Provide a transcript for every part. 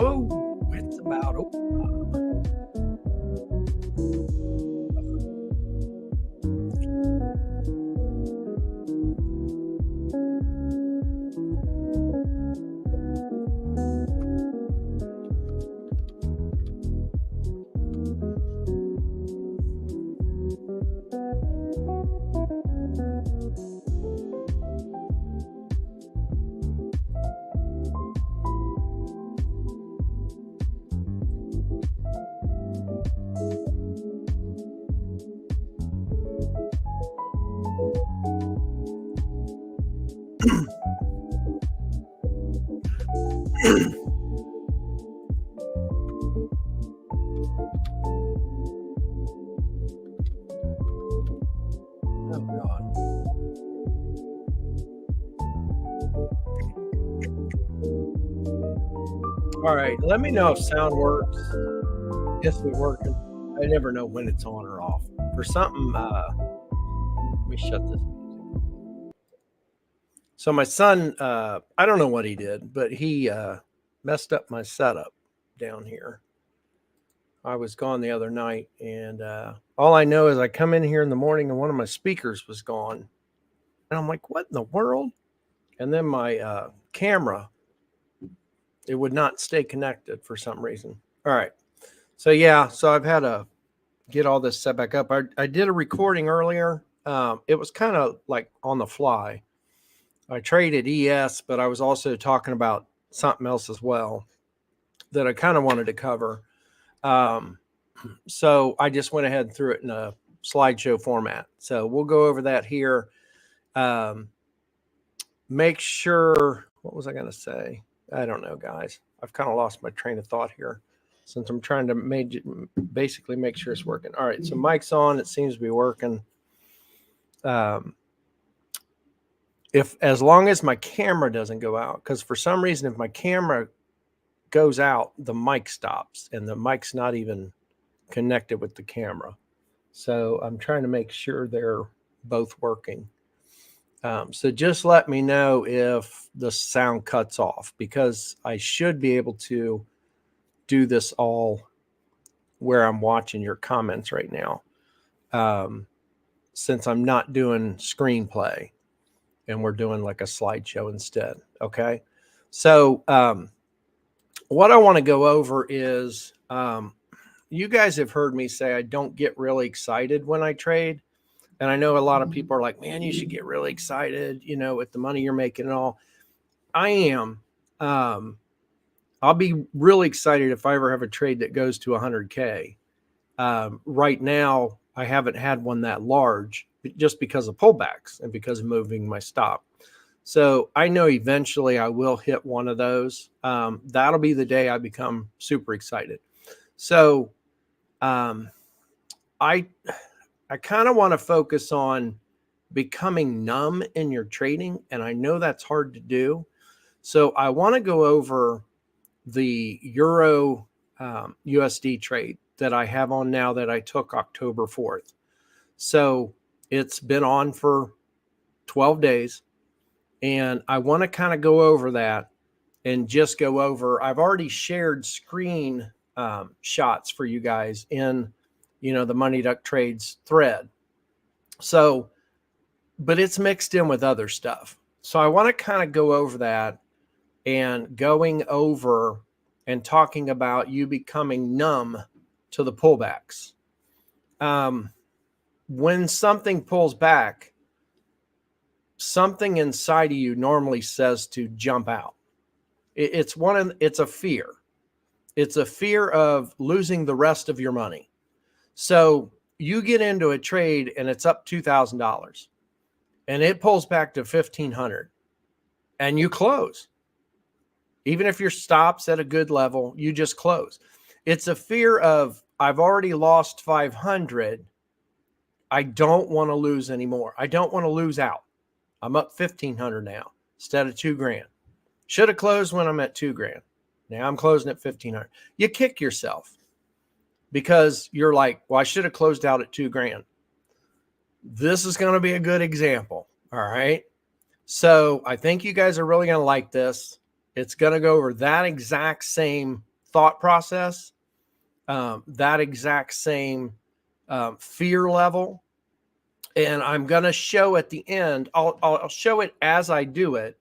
Oh, it's about over. Oh, God. All right, let me know if sound works. Yes, it's working. I never know when it's on or off. For something, let me shut this music. So my son, I don't know what he did, but he messed up my setup down here. I was gone the other night, and all I know is I come in here in the morning and one of my speakers was gone. And I'm like, what in the world? And then my camera, it would not stay connected for some reason. All right. So, yeah, so I've had to get all this set back up. I did a recording earlier. It was kind of like on the fly. I traded ES, but I was also talking about something else as well that I kind of wanted to cover. So I just went ahead and threw it in a slideshow format. So we'll go over that here. Make sure, what was I going to say? I don't know, guys. I've kind of lost my train of thought here since I'm trying to basically make sure it's working. All right, so mic's on. It seems to be working. If as long as my camera doesn't go out, because for some reason, if my camera goes out, the mic stops, and the mic's not even connected with the camera. So I'm trying to make sure they're both working. So just let me know if the sound cuts off, because I should be able to do this all where I'm watching your comments right now, since I'm not doing screenplay and we're doing like a slideshow instead. Okay. So what I want to go over is you guys have heard me say I don't get really excited when I trade. And I know a lot of people are like, man, you should get really excited, you know, with the money you're making and all. I am. I'll be really excited if I ever have a trade that goes to 100K. Right now, I haven't had one that large just because of pullbacks and because of moving my stop. So I know eventually I will hit one of those. That'll be the day I become super excited. So I kind of want to focus on becoming numb in your trading. And I know that's hard to do. So I want to go over the Euro USD trade that I have on now that I took October 4th. So it's been on for 12 days. And I want to kind of go over that and just go over. I've already shared screen shots for you guys in, the Money Duck Trades thread. So, but it's mixed in with other stuff. So I want to kind of go over that and going over and talking about you becoming numb to the pullbacks. When something pulls back, something inside of you normally says to jump out. It's a fear. It's a fear of losing the rest of your money. So you get into a trade and it's up $2,000 and it pulls back to $1,500 and you close. Even if your stop's at a good level, you just close. It's a fear of, I've already lost 500. I don't want to lose anymore. I don't want to lose out. I'm up 1,500 now instead of $2,000. Should have closed when I'm at $2,000. Now I'm closing at 1,500. You kick yourself because you're like, well, I should have closed out at $2,000. This is going to be a good example. All right. So I think you guys are really going to like this. It's going to go over that exact same thought process, that exact same fear level. And I'm going to show at the end, I'll show it as I do it,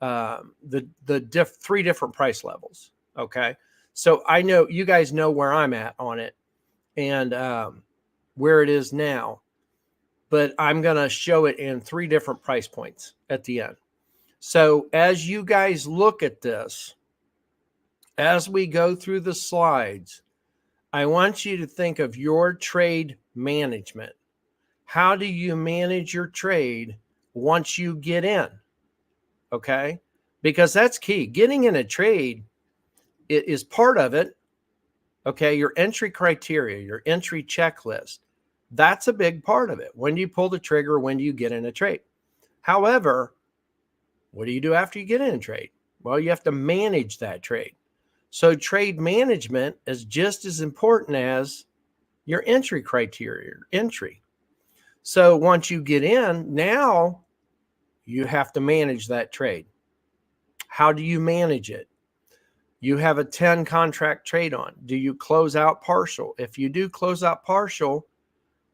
the three different price levels. Okay. So I know you guys know where I'm at on it and where it is now, but I'm going to show it in three different price points at the end. So as you guys look at this, as we go through the slides, I want you to think of your trade management. How do you manage your trade once you get in? Okay. Because that's key. Getting in a trade is part of it. Okay. Your entry criteria, your entry checklist, that's a big part of it. When do you pull the trigger? When do you get in a trade? However, what do you do after you get in a trade? Well, you have to manage that trade. So trade management is just as important as your entry criteria, your entry. So once you get in, now you have to manage that trade. How do you manage it? You have a 10 contract trade on. Do you close out partial? If you do close out partial,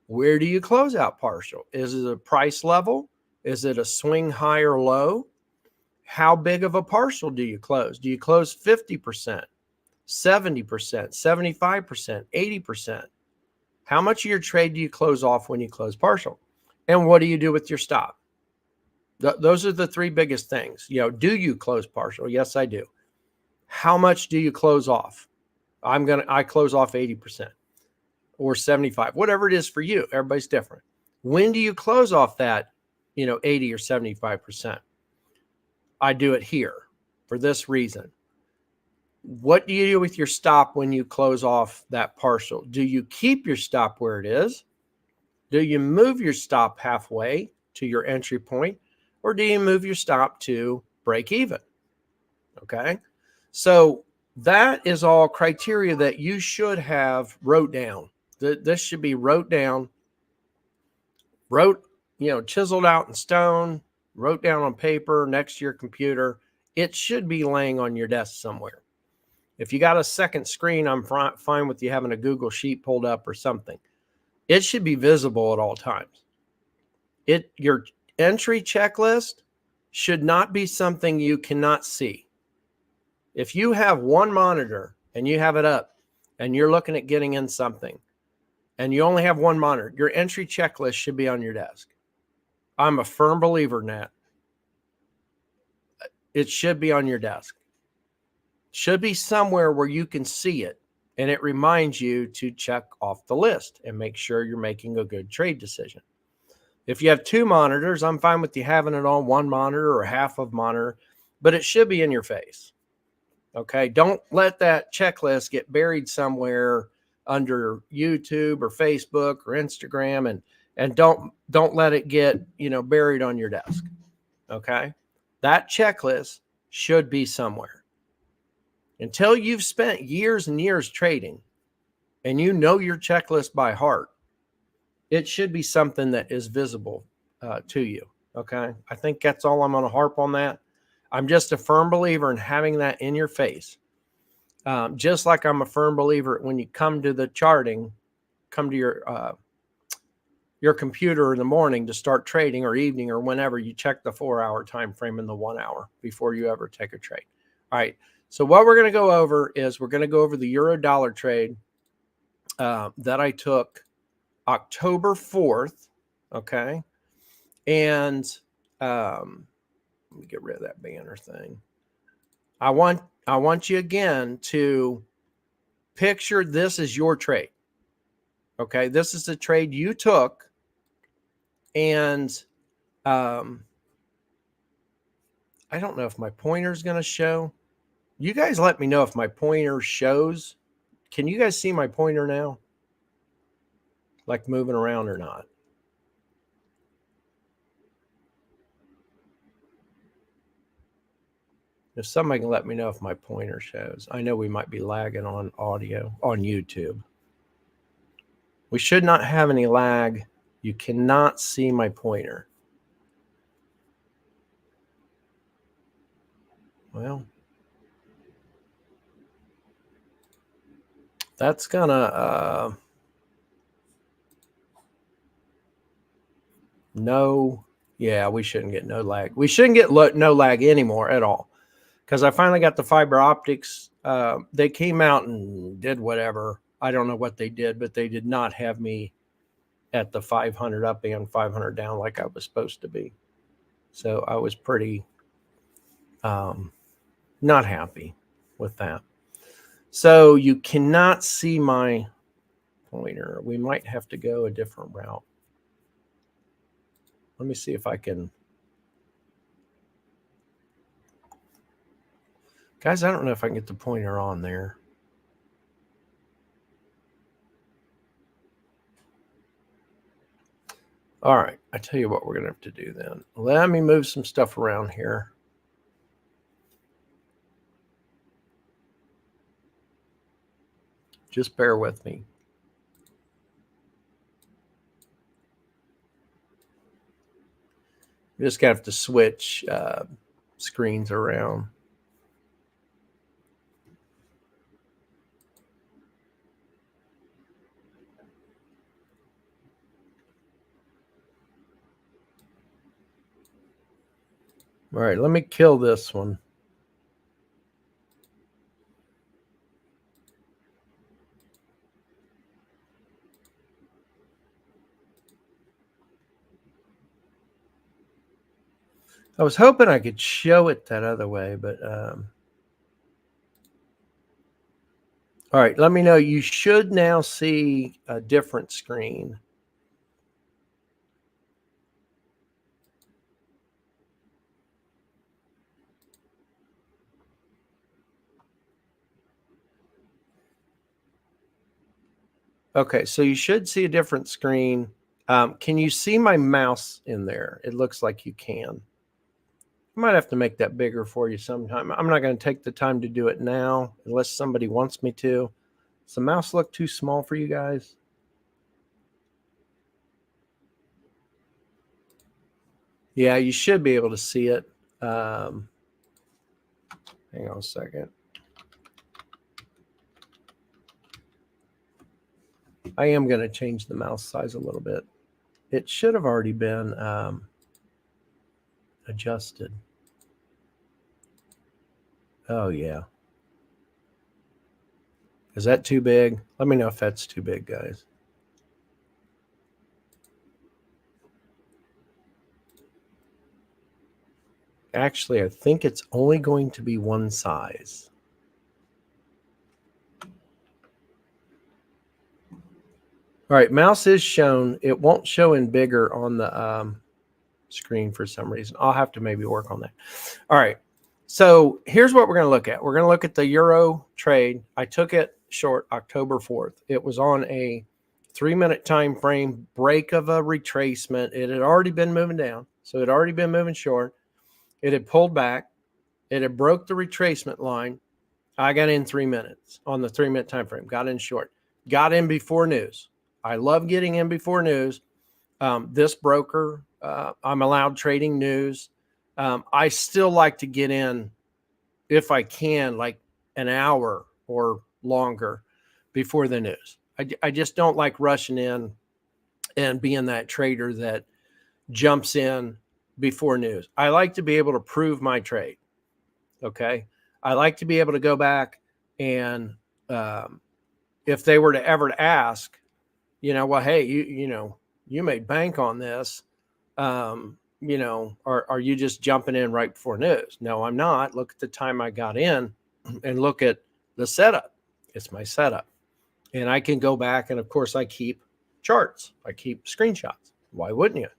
where do you close out partial? Is it a price level? Is it a swing high or low? How big of a partial do you close? Do you close 50%, 70%, 75%, 80%? How much of your trade do you close off when you close partial? And what do you do with your stop? Those are the three biggest things. Do you close partial? Yes, I do. How much do you close off? I close off 80% or 75, whatever it is for you. Everybody's different. When do you close off that, 80 or 75%? I do it here for this reason. What do you do with your stop when you close off that partial? Do you keep your stop where it is? Do you move your stop halfway to your entry point? Or do you move your stop to break even? Okay. So that is all criteria that you should have wrote down. This should be wrote down, chiseled out in stone, wrote down on paper next to your computer. It should be laying on your desk somewhere. If you got a second screen, I'm fine with you having a Google sheet pulled up or something. It should be visible at all times. Your entry checklist should not be something you cannot see. If you have one monitor and you have it up and you're looking at getting in something and you only have one monitor, your entry checklist should be on your desk. I'm a firm believer in that. It should be on your desk. Should be somewhere where you can see it and it reminds you to check off the list and make sure you're making a good trade decision. If you have two monitors, I'm fine with you having it on one monitor or half of monitor, but it should be in your face. Okay. Don't let that checklist get buried somewhere under YouTube or Facebook or Instagram and don't let it get, buried on your desk. Okay. That checklist should be somewhere. Until you've spent years and years trading and you know your checklist by heart, it should be something that is visible to you. Okay. I think that's all I'm going to harp on that. I'm just a firm believer in having that in your face. Just like I'm a firm believer when you come to the charting, come to your computer in the morning to start trading, or evening, or whenever, you check the 4-hour time frame and the 1 hour before you ever take a trade. All right. So what we're going to go over is we're going to go over the euro dollar trade that I took October 4th. Okay. And let me get rid of that banner thing. I want you again to picture this as your trade. Okay. This is the trade you took. And I don't know if my pointer is going to show. You guys let me know if my pointer shows. Can you guys see my pointer now? Like moving around or not? If somebody can let me know if my pointer shows. I know we might be lagging on audio on YouTube. We should not have any lag. You cannot see my pointer. Well, that's gonna no. Yeah, we shouldn't get no lag. We shouldn't get no lag anymore at all, because I finally got the fiber optics. They came out and did whatever. I don't know what they did, but they did not have me at the 500 up and 500 down like I was supposed to be. So I was pretty not happy with that. So you cannot see my pointer. We might have to go a different route. Let me see if I can. Guys, I don't know if I can get the pointer on there. All right. I tell you what we're going to have to do then. Let me move some stuff around here. Just bear with me. You just have to switch screens around. All right, let me kill this one. I was hoping I could show it that other way, but all right, let me know. You should now see a different screen. Okay, so you should see a different screen. Can you see my mouse in there? It looks like you can. I might have to make that bigger for you sometime. I'm not going to take the time to do it now unless somebody wants me to. Does the mouse look too small for you guys? Yeah, you should be able to see it. Hang on a second. I am going to change the mouse size a little bit. It should have already been adjusted. Oh, yeah. Is that too big? Let me know if that's too big, guys. Actually, I think it's only going to be one size. All right, mouse is shown. It won't show in bigger on the screen for some reason. I'll have to maybe work on that. All right, so here's what we're going to look at. We're going to look at the euro trade. I took it short October 4th. It was on a 3-minute time frame, break of a retracement. It had already been moving down, so it had already been moving short. It had pulled back. It had broke the retracement line. I got in 3 minutes on the 3-minute time frame. Got in short. Got in before news. I love getting in before news. This broker, I'm allowed trading news. I still like to get in, if I can, like an hour or longer before the news. I just don't like rushing in and being that trader that jumps in before news. I like to be able to prove my trade. Okay. I like to be able to go back and if they were to ever ask, well, hey, you made bank on this. Are you just jumping in right before news? No, I'm not. Look at the time I got in and look at the setup. It's my setup. And I can go back and of course I keep charts. I keep screenshots. Why wouldn't you?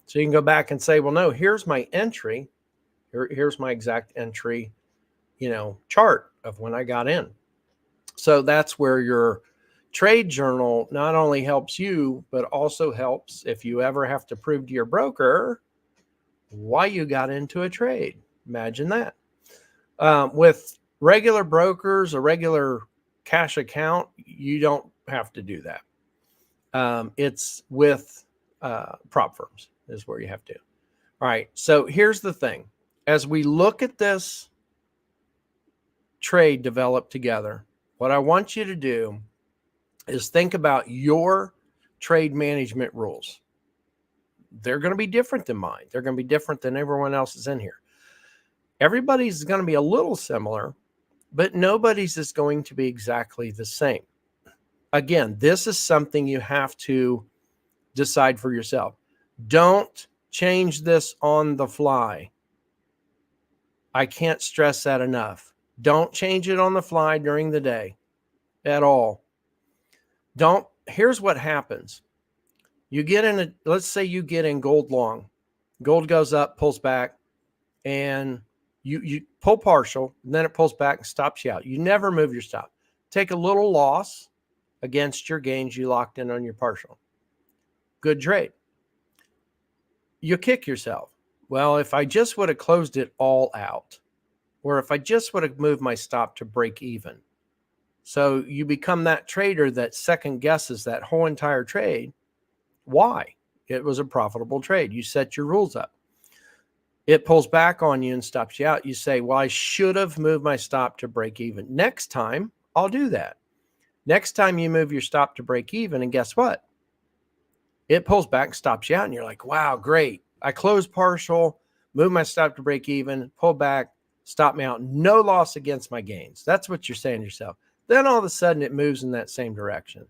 So you can go back and say, well, no, here's my entry. Here's my exact entry, chart of when I got in. So that's where your trade journal not only helps you, but also helps if you ever have to prove to your broker why you got into a trade. Imagine that. With regular brokers, a regular cash account, you don't have to do that. It's with prop firms is where you have to. All right. So here's the thing. As we look at this trade develop together, what I want you to do is think about your trade management rules. They're going to be different than mine. They're going to be different than everyone else's in here. Everybody's going to be a little similar, but nobody's is going to be exactly the same. Again, this is something you have to decide for yourself. Don't change this on the fly. I can't stress that enough. Don't change it on the fly during the day at all. Here's what happens. You get in let's say you get in gold long. Gold goes up, pulls back, and you pull partial, and then it pulls back and stops you out. You never move your stop. Take a little loss against your gains you locked in on your partial. Good trade. You kick yourself. Well, if I just would have closed it all out, or if I just would have moved my stop to break even. So you become that trader that second guesses that whole entire trade. Why? It was a profitable trade. You set your rules up. It pulls back on you and stops you out. You say, well, I should have moved my stop to break even. Next time, I'll do that. Next time you move your stop to break even, and guess what? It pulls back, stops you out, and you're like, wow, great. I closed partial, moved my stop to break even, pull back, stop me out. No loss against my gains. That's what you're saying to yourself. Then all of a sudden it moves in that same direction.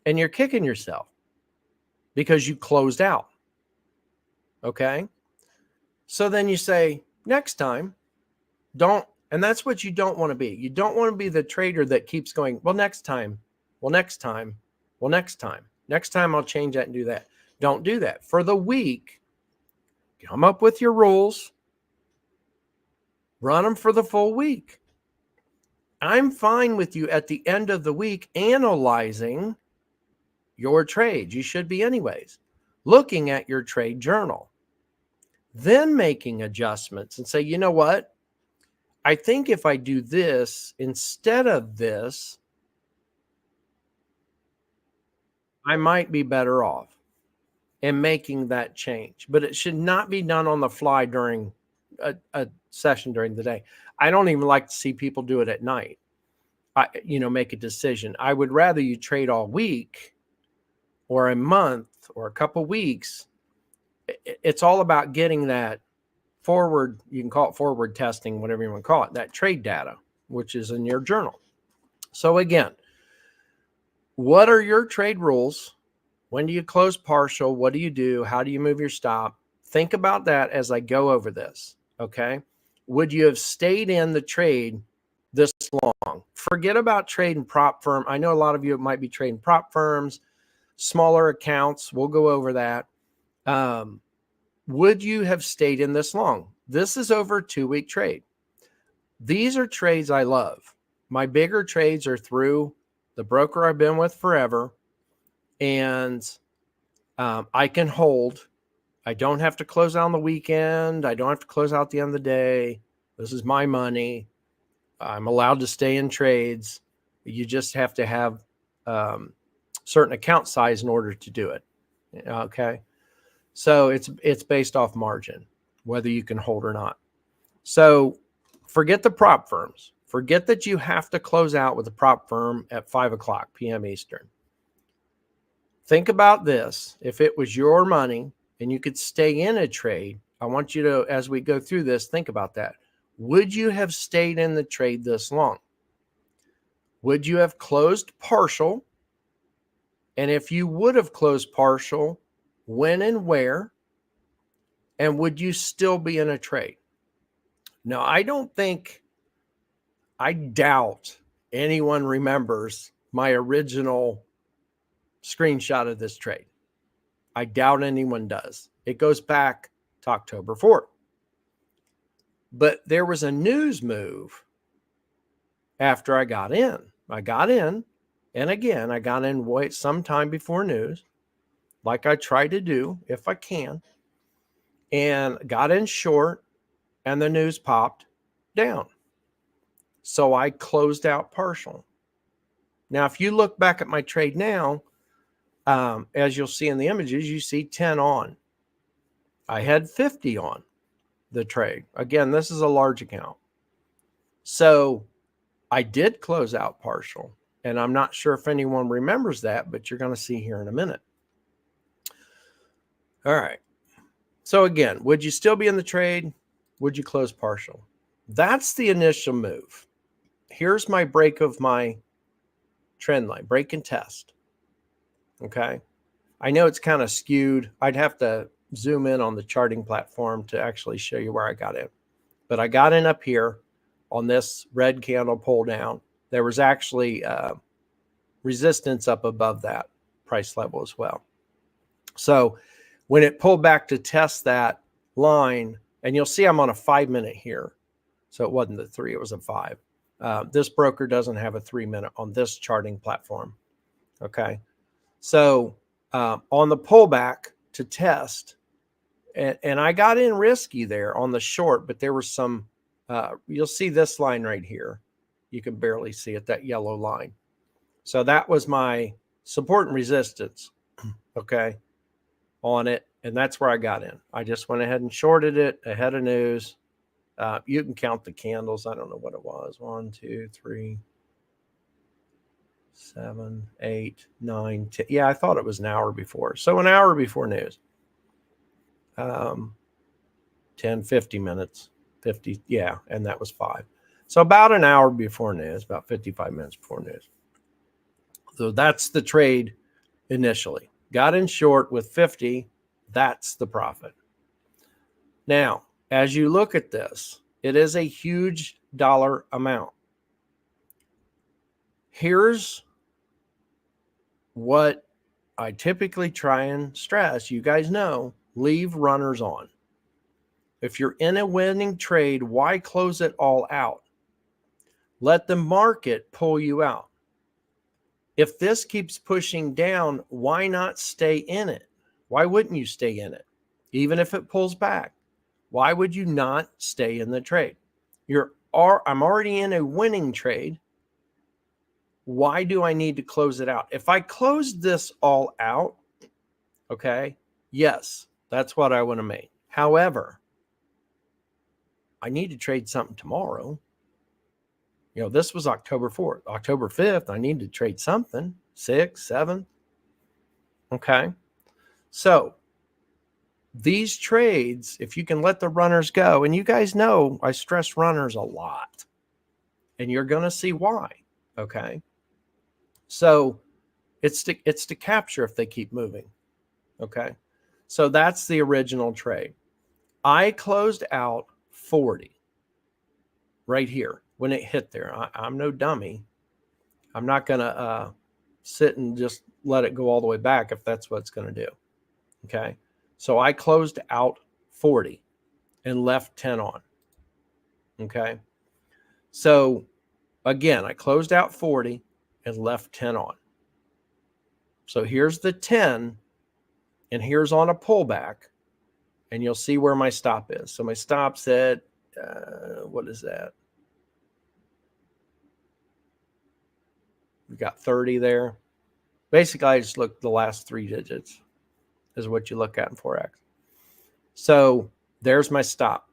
And you're kicking yourself because you closed out. Okay? So then you say, next time, don't, and that's what you don't want to be. You don't want to be the trader that keeps going, well, next time, well, next time, well, next time. Next time I'll change that and do that. Don't do that. For the week, come up with your rules. Run them for the full week. I'm fine with you at the end of the week analyzing your trades. You should be anyways. Looking at your trade journal. Then making adjustments and say, you know what? I think if I do this instead of this, I might be better off in making that change. But it should not be done on the fly during a session during the day. I don't even like to see people do it at night. Make a decision. I would rather you trade all week or a month or a couple weeks. It's all about getting that forward. You can call it forward testing, whatever you want to call it, that trade data, which is in your journal. So again, what are your trade rules? When do you close partial? What do you do? How do you move your stop? Think about that as I go over this. Okay. Would you have stayed in the trade this long? Forget about trading prop firm. I know a lot of you might be trading prop firms, smaller accounts. We'll go over that. Would you have stayed in this long? This is over a 2-week trade. These are trades I love. My bigger trades are through the broker I've been with forever. And I can hold. I don't have to close out on the weekend. I don't have to close out at the end of the day. This is my money. I'm allowed to stay in trades. You just have to have certain account size in order to do it. Okay. So it's based off margin, whether you can hold or not. So forget the prop firms. Forget that you have to close out with a prop firm at 5 o'clock p.m. Eastern. Think about this. If it was your money and you could stay in a trade, I want you to, as we go through this, think about that. Would you have stayed in the trade this long? Would you have closed partial? And if you would have closed partial, when and where? And would you still be in a trade? Now, I doubt anyone remembers my original screenshot of this trade. I doubt anyone does. It goes back to October 4th. But there was a news move after I got in. And again, I got in sometime before news, like I try to do if I can, and got in short, and the news popped down. So I closed out partial. Now, if you look back at my trade now, as you'll see in the images, you see 10 on. I had 50 on the trade. Again, this is a large account. So I did close out partial. And I'm not sure if anyone remembers that, but you're going to see here in a minute. All right. So again, would you still be in the trade? Would you close partial? That's the initial move. Here's my break of my trend line, break and test. Okay. I know it's kind of skewed. I'd have to zoom in on the charting platform to actually show you where I got in. But I got in up here on this red candle pull down. There was actually resistance up above that price level as well. So when it pulled back to test that line, and you'll see I'm on a 5-minute here. So it wasn't the 3, it was a 5. This broker doesn't have a 3-minute on this charting platform. Okay. So on the pullback to test, and I got in risky there on the short, but there was some, you'll see this line right here. You can barely see it, that yellow line. So that was my support and resistance, okay, on it. And that's where I got in. I just went ahead and shorted it ahead of news. You can count the candles. I don't know what it was. 1, 2, 3, 7, 8, 9, 10. Yeah, I thought it was an hour before. So an hour before news. 10, 50 minutes. 50, yeah, and that was 5. So about an hour before news, about 55 minutes before news. So that's the trade initially. Got in short with 50. That's the profit. Now, as you look at this, it is a huge dollar amount. Here's what I typically try and stress. You guys know, leave runners on. If you're in a winning trade, why close it all out? Let the market pull you out. If this keeps pushing down, why not stay in it? Why wouldn't you stay in it? Even if it pulls back, why would you not stay in the trade? I'm already in a winning trade. Why do I need to close it out? If I close this all out, okay, yes, that's what I want to make. However, I need to trade something tomorrow. You know, this was October 4th. October 5th, I need to trade something. 6, 7. Okay. So these trades, if you can let the runners go, and you guys know I stress runners a lot, and you're going to see why. Okay. So it's to capture if they keep moving. Okay. So that's the original trade. I closed out 40 right here when it hit there. I'm no dummy. I'm not going to sit and just let it go all the way back if that's what it's going to do. Okay. So I closed out 40 and left 10 on. Okay. So again, I closed out 40 and left 10 on. So here's the 10, and here's on a pullback, and you'll see where my stop is. So my stop's at, what is that? We got 30 there. Basically, I just look the last 3 digits is what you look at in Forex. So there's my stop.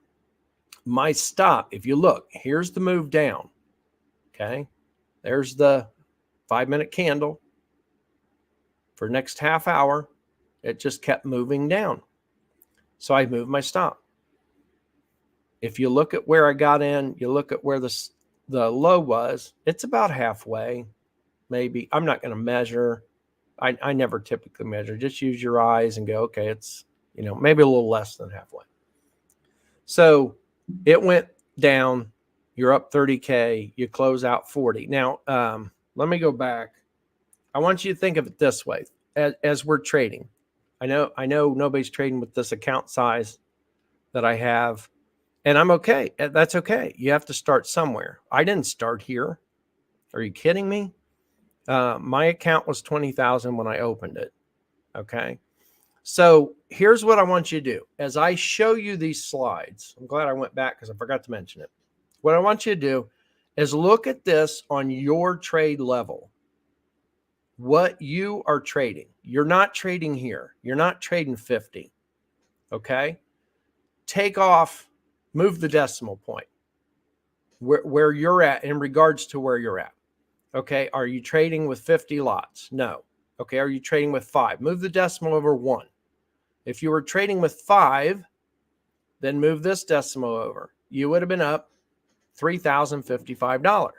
My stop, if you look, here's the move down. Okay. There's the 5-minute candle. For next half hour, it just kept moving down. So I moved my stop. If you look at where I got in, you look at where the low was, it's about halfway, maybe. I'm not going to measure. I never typically measure. Just use your eyes and go, okay, it's, maybe a little less than halfway. So it went down. You're up 30K. You close out 40. Now, let me go back. I want you to think of it this way. As we're trading, I know nobody's trading with this account size that I have, and I'm okay. That's okay. You have to start somewhere. I didn't start here. Are you kidding me? My account was 20,000 when I opened it. Okay. So here's what I want you to do. As I show you these slides, I'm glad I went back because I forgot to mention it. What I want you to do is look at this on your trade level. What you are trading. You're not trading here. You're not trading 50. Okay. Take off, move the decimal point where you're at in regards to where you're at. Okay. Are you trading with 50 lots? No. Okay. Are you trading with 5? Move the decimal over 1. If you were trading with 5, then move this decimal over. You would have been up $3,055.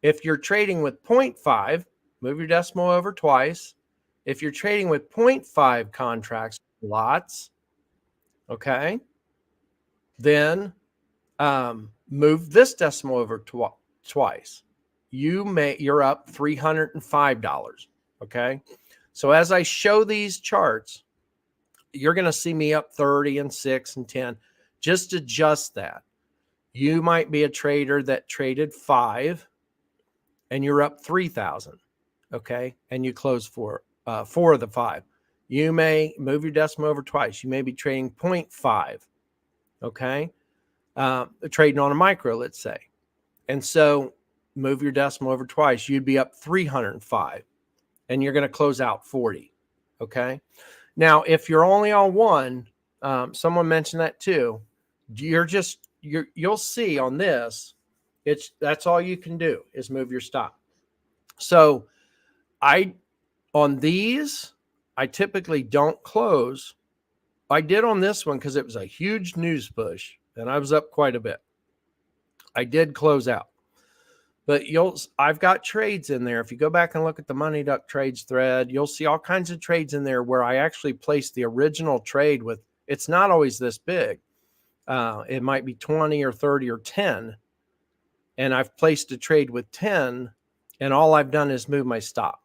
If you're trading with 0.5, move your decimal over twice. If you're trading with 0.5 contracts, lots, okay, then move this decimal over twice. You're up $305. Okay. So as I show these charts, you're going to see me up 30 and 6 and 10. Just adjust that. You might be a trader that traded 5 and you're up 3,000. Okay. And you close 4 of the 5. You may move your decimal over twice. You may be trading 0.5. Okay. Trading on a micro, let's say. And so move your decimal over twice. You'd be up 305 and you're going to close out 40. Okay. Now, if you're only on one, someone mentioned that too. You'll see on this, that's all you can do is move your stop. So on these, I typically don't close. I did on this one because it was a huge news push and I was up quite a bit. I did close out. But I've got trades in there. If you go back and look at the Money Duck Trades thread, you'll see all kinds of trades in there where I actually placed the original trade with, it's not always this big. It might be 20 or 30 or 10. And I've placed a trade with 10 and all I've done is move my stop.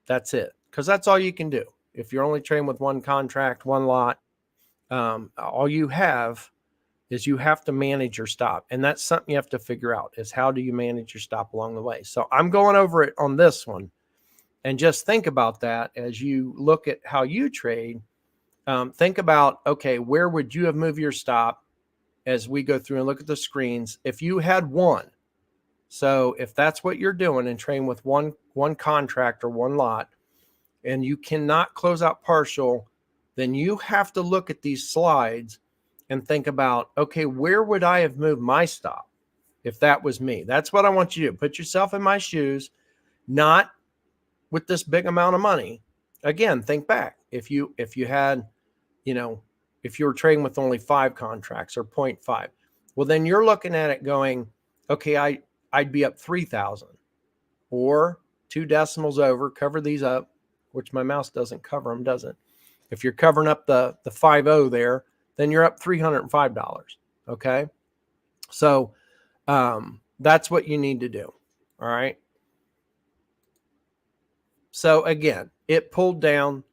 That's it. Because that's all you can do. If you're only trading with one contract, one lot, all you have is you have to manage your stop. And that's something you have to figure out is how do you manage your stop along the way? So I'm going over it on this one and just think about that as you look at how you trade. Think about, okay, where would you have moved your stop as we go through and look at the screens if you had one? So if that's what you're doing and trading with one contract or one lot and you cannot close out partial, then you have to look at these slides and think about, okay, where would I have moved my stop if that was me? That's what I want you to do. Put yourself in my shoes, not with this big amount of money. Again, think back. If you had, if you were trading with only 5 contracts or 0.5, well, then you're looking at it going, okay, I'd be up 3,000 or 2 decimals over, cover these up, which my mouse doesn't cover them, does it? If you're covering up the 5.0 there, then you're up $305. Okay. So that's what you need to do. All right. So again, it pulled down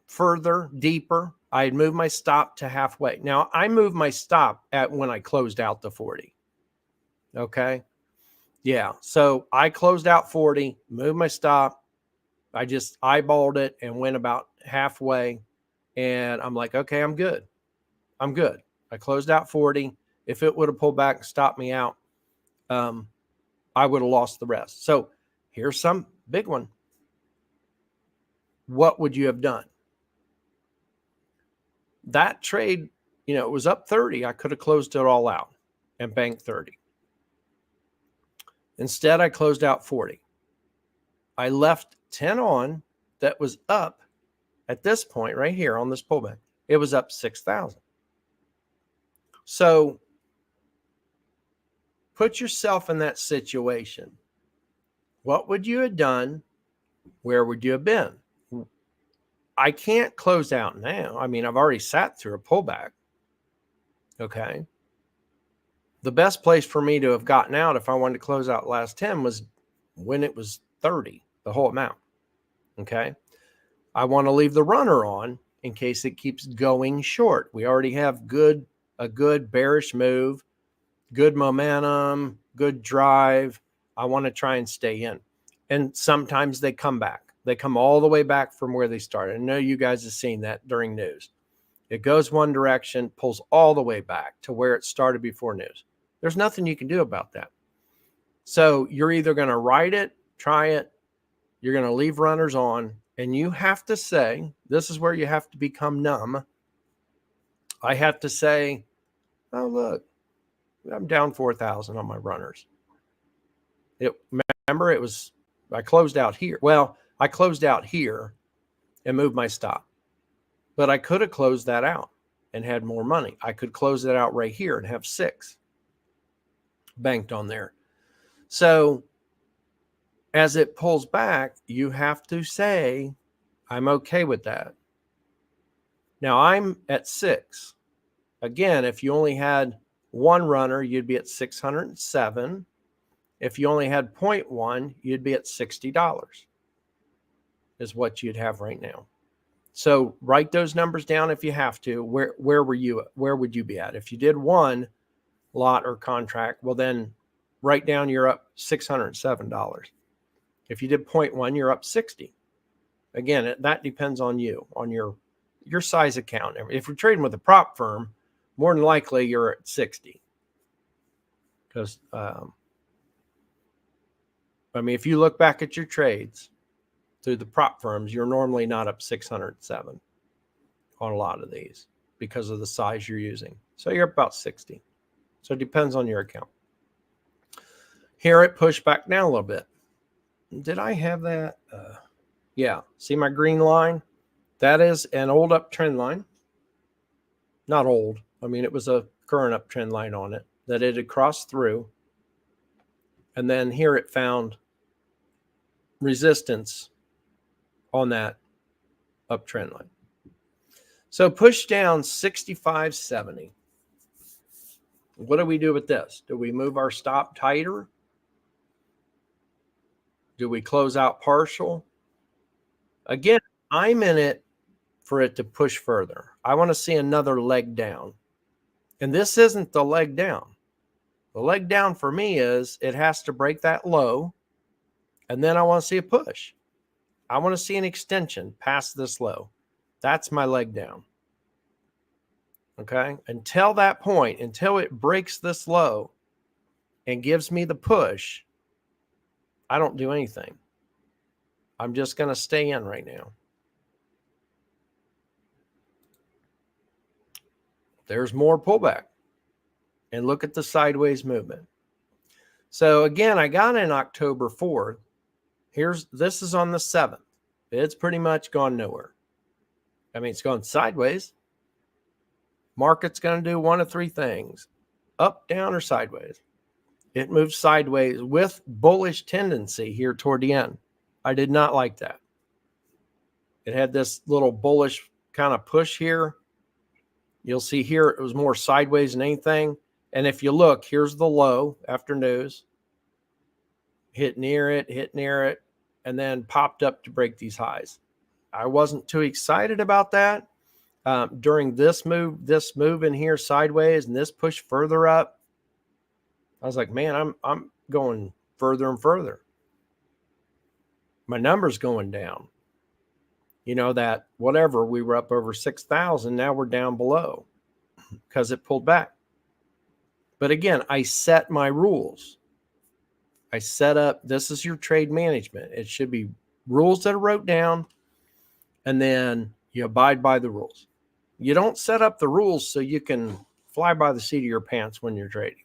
further, deeper. I had moved my stop to halfway. Now I moved my stop at when I closed out the 40. Okay. Yeah. So I closed out 40, moved my stop. I just eyeballed it and went about halfway. And I'm like, okay, I'm good. I'm good. I closed out 40. If it would have pulled back and stopped me out, I would have lost the rest. So Here's some big one. What would you have done? That trade, it was up 30. I could have closed it all out and banked 30. Instead, I closed out 40. I left 10 on that was up at this point right here on this pullback. It was up 6,000. So put yourself in that situation. What would you have done? Where would you have been? I can't close out now. I mean, I've already sat through a pullback. Okay. The best place for me to have gotten out if I wanted to close out last 10 was when it was 30, the whole amount. Okay. I want to leave the runner on in case it keeps going short. We already have a good bearish move, good momentum, good drive. I want to try and stay in. And sometimes they come back. They come all the way back from where they started. I know you guys have seen that during news. It goes one direction, pulls all the way back to where it started before news. There's nothing you can do about that. So you're either going to ride it, try it, you're going to leave runners on, and you have to say, this is where you have to become numb. I have to say, oh, look, I'm down 4,000 on my runners. Remember, I closed out here. Well, I closed out here and moved my stop. But I could have closed that out and had more money. I could close that out right here and have 6 banked on there. So as it pulls back, you have to say, I'm okay with that. Now I'm at 6. Again, if you only had one runner, you'd be at 607. If you only had 0.1, you'd be at $60 is what you'd have right now. So write those numbers down if you have to. Where were you? Where would you be at? If you did one lot or contract, well then write down you're up $607. If you did 0.1, you're up 60. Again, that depends on you, on your size account. If you're trading with a prop firm, more than likely you're at 60. Because if you look back at your trades through the prop firms, you're normally not up 607 on a lot of these because of the size you're using. So you're about 60. So it depends on your account. Here it pushed back down a little bit. Did I have that? Yeah. See my green line? That is an old uptrend line. Not old. It was a current uptrend line on it that it had crossed through. And then here it found resistance on that uptrend line. So push down 65.70. What do we do with this? Do we move our stop tighter? Do we close out partial? Again, I'm in it for it to push further. I want to see another leg down. And this isn't the leg down. The leg down for me is it has to break that low. And then I want to see a push. I want to see an extension past this low. That's my leg down. Okay. Until that point, until it breaks this low and gives me the push, I don't do anything. I'm just going to stay in right now. There's more pullback. And look at the sideways movement. So again, I got in October 4th. This is on the 7th. It's pretty much gone nowhere. It's gone sideways. Market's going to do one of 3 things: up, down, or sideways. It moved sideways with bullish tendency here toward the end. I did not like that. It had this little bullish kind of push here. You'll see here it was more sideways than anything. And if you look, here's the low after news. Hit near it, and then popped up to break these highs. I wasn't too excited about that. During this move in here sideways and this push further up, I was like, man, I'm going further and further. My number's going down. That whatever, we were up over 6,000. Now we're down below because it pulled back. But again, I set my rules. I set up, this is your trade management. It should be rules that are wrote down, and then you abide by the rules. You don't set up the rules so you can fly by the seat of your pants when you're trading.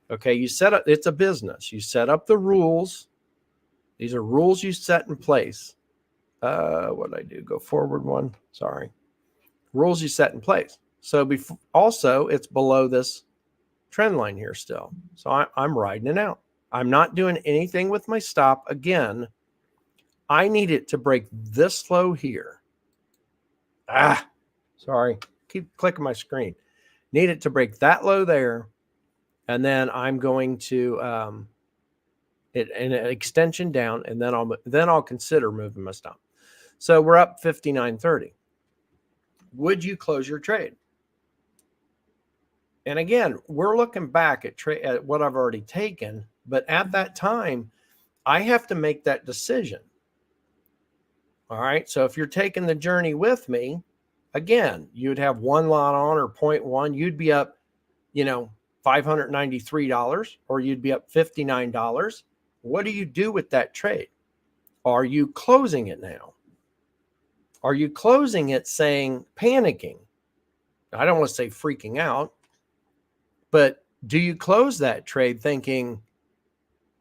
Okay, you set up, it's a business. You set up the rules. These are rules you set in place. What did I do? Go forward one. Sorry. Rules you set in place. So also, it's below this trend line here still. So I'm riding it out. I'm not doing anything with my stop. Again, I need it to break this low here. Sorry. Keep clicking my screen. Need it to break that low there. And then I'm going to an extension down, and then I'll consider moving my stop. So we're up 59.30. Would you close your trade? And again, we're looking back at what I've already taken, but at that time, I have to make that decision. All right. So if you're taking the journey with me, again, you'd have one lot on or 0.1, you'd be up, $593, or you'd be up $59. What do you do with that trade? Are you closing it now? Are you closing it saying panicking? I don't want to say freaking out, but do you close that trade thinking,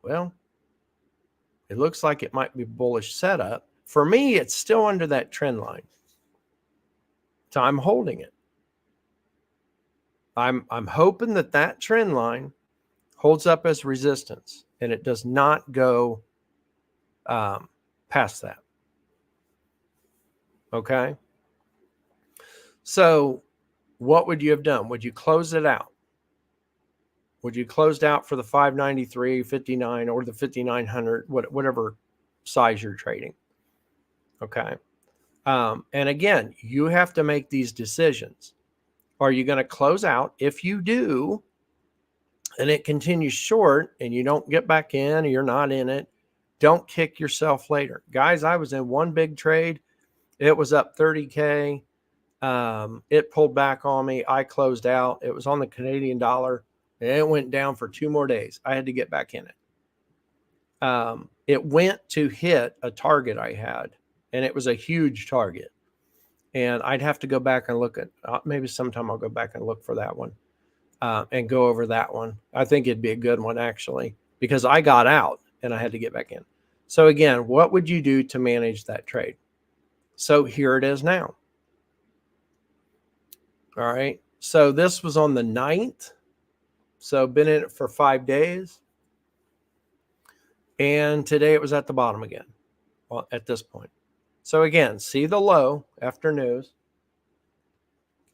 well, it looks like it might be bullish setup? For me, it's still under that trend line. So I'm holding it. I'm hoping that trend line holds up as resistance and it does not go past that. Okay. So what would you have done? Would you close it out? Would you close out for the 593, 59, or the 5900, whatever size you're trading? Okay. And again, you have to make these decisions. Are you going to close out? If you do, and it continues short and you don't get back in or you're not in it, don't kick yourself later. Guys, I was in one big trade. It was up 30K. It pulled back on me. I closed out. It was on the Canadian dollar. And it went down for 2 more days. I had to get back in it. It went to hit a target I had, and it was a huge target. And I'd have to go back and look at, maybe sometime I'll go back and look for that one and go over that one. I think it'd be a good one, actually, because I got out and I had to get back in. So again, what would you do to manage that trade? So here it is now. All right. So this was on the 9th. So been in it for 5 days. And today it was at the bottom again at this point. So again, see the low after news.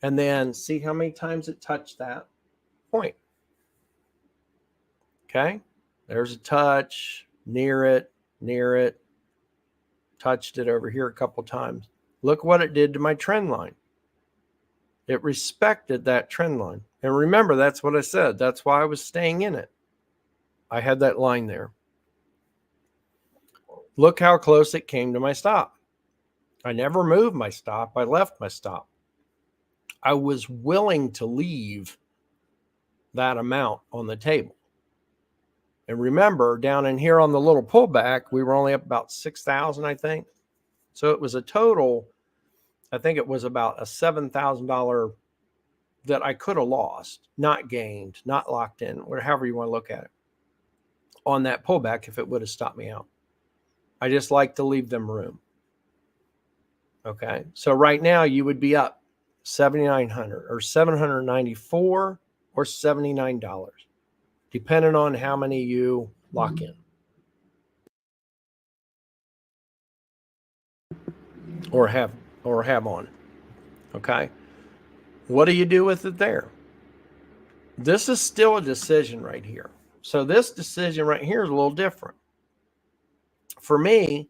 And then see how many times it touched that point. Okay. There's a touch, near it, touched it over here a couple times. Look what it did to my trend line. It respected that trend line. And remember, that's what I said. That's why I was staying in it. I had that line there. Look how close it came to my stop. I never moved my stop. I left my stop. I was willing to leave that amount on the table. And remember, down in here on the little pullback, we were only up about 6,000, I think. So it was a total, I think it was about a $7,000 that I could have lost, not gained, not locked in, however you want to look at it, on that pullback if it would have stopped me out. I just like to leave them room. Okay, so right now you would be up $7,900 or $794 or $79, depending on how many you lock in or have on. Okay, what do you do with it there? This is still a decision right here. So this decision right here is a little different. For me,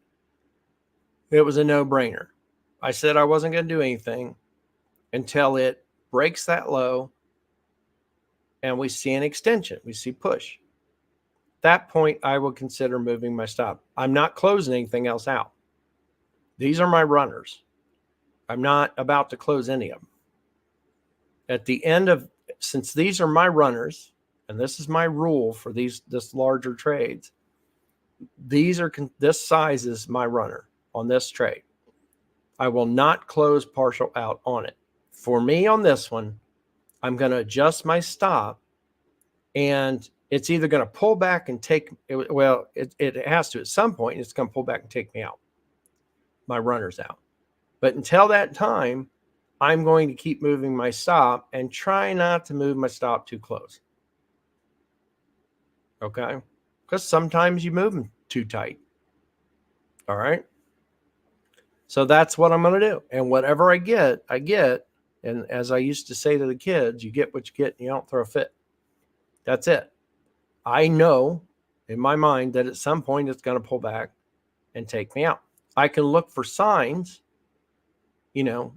it was a no-brainer. I said I wasn't going to do anything until it breaks that low and we see an extension. We see push. At that point, I will consider moving my stop. I'm not closing anything else out. These are my runners. I'm not about to close any of them. At the end of, since these are my runners, and this is my rule for this larger trades. This size is my runner on this trade. I will not close partial out on it. For me on this one, I'm going to adjust my stop, and it's either going to pull back and take, well, it has to at some point. It's going to pull back and take me out. My runner's out. But until that time, I'm going to keep moving my stop and try not to move my stop too close. Okay? Because sometimes you move them too tight. All right? So that's what I'm going to do. And whatever I get, I get. And as I used to say to the kids, you get what you get and you don't throw a fit. That's it. I know in my mind that at some point it's going to pull back and take me out. I can look for signs,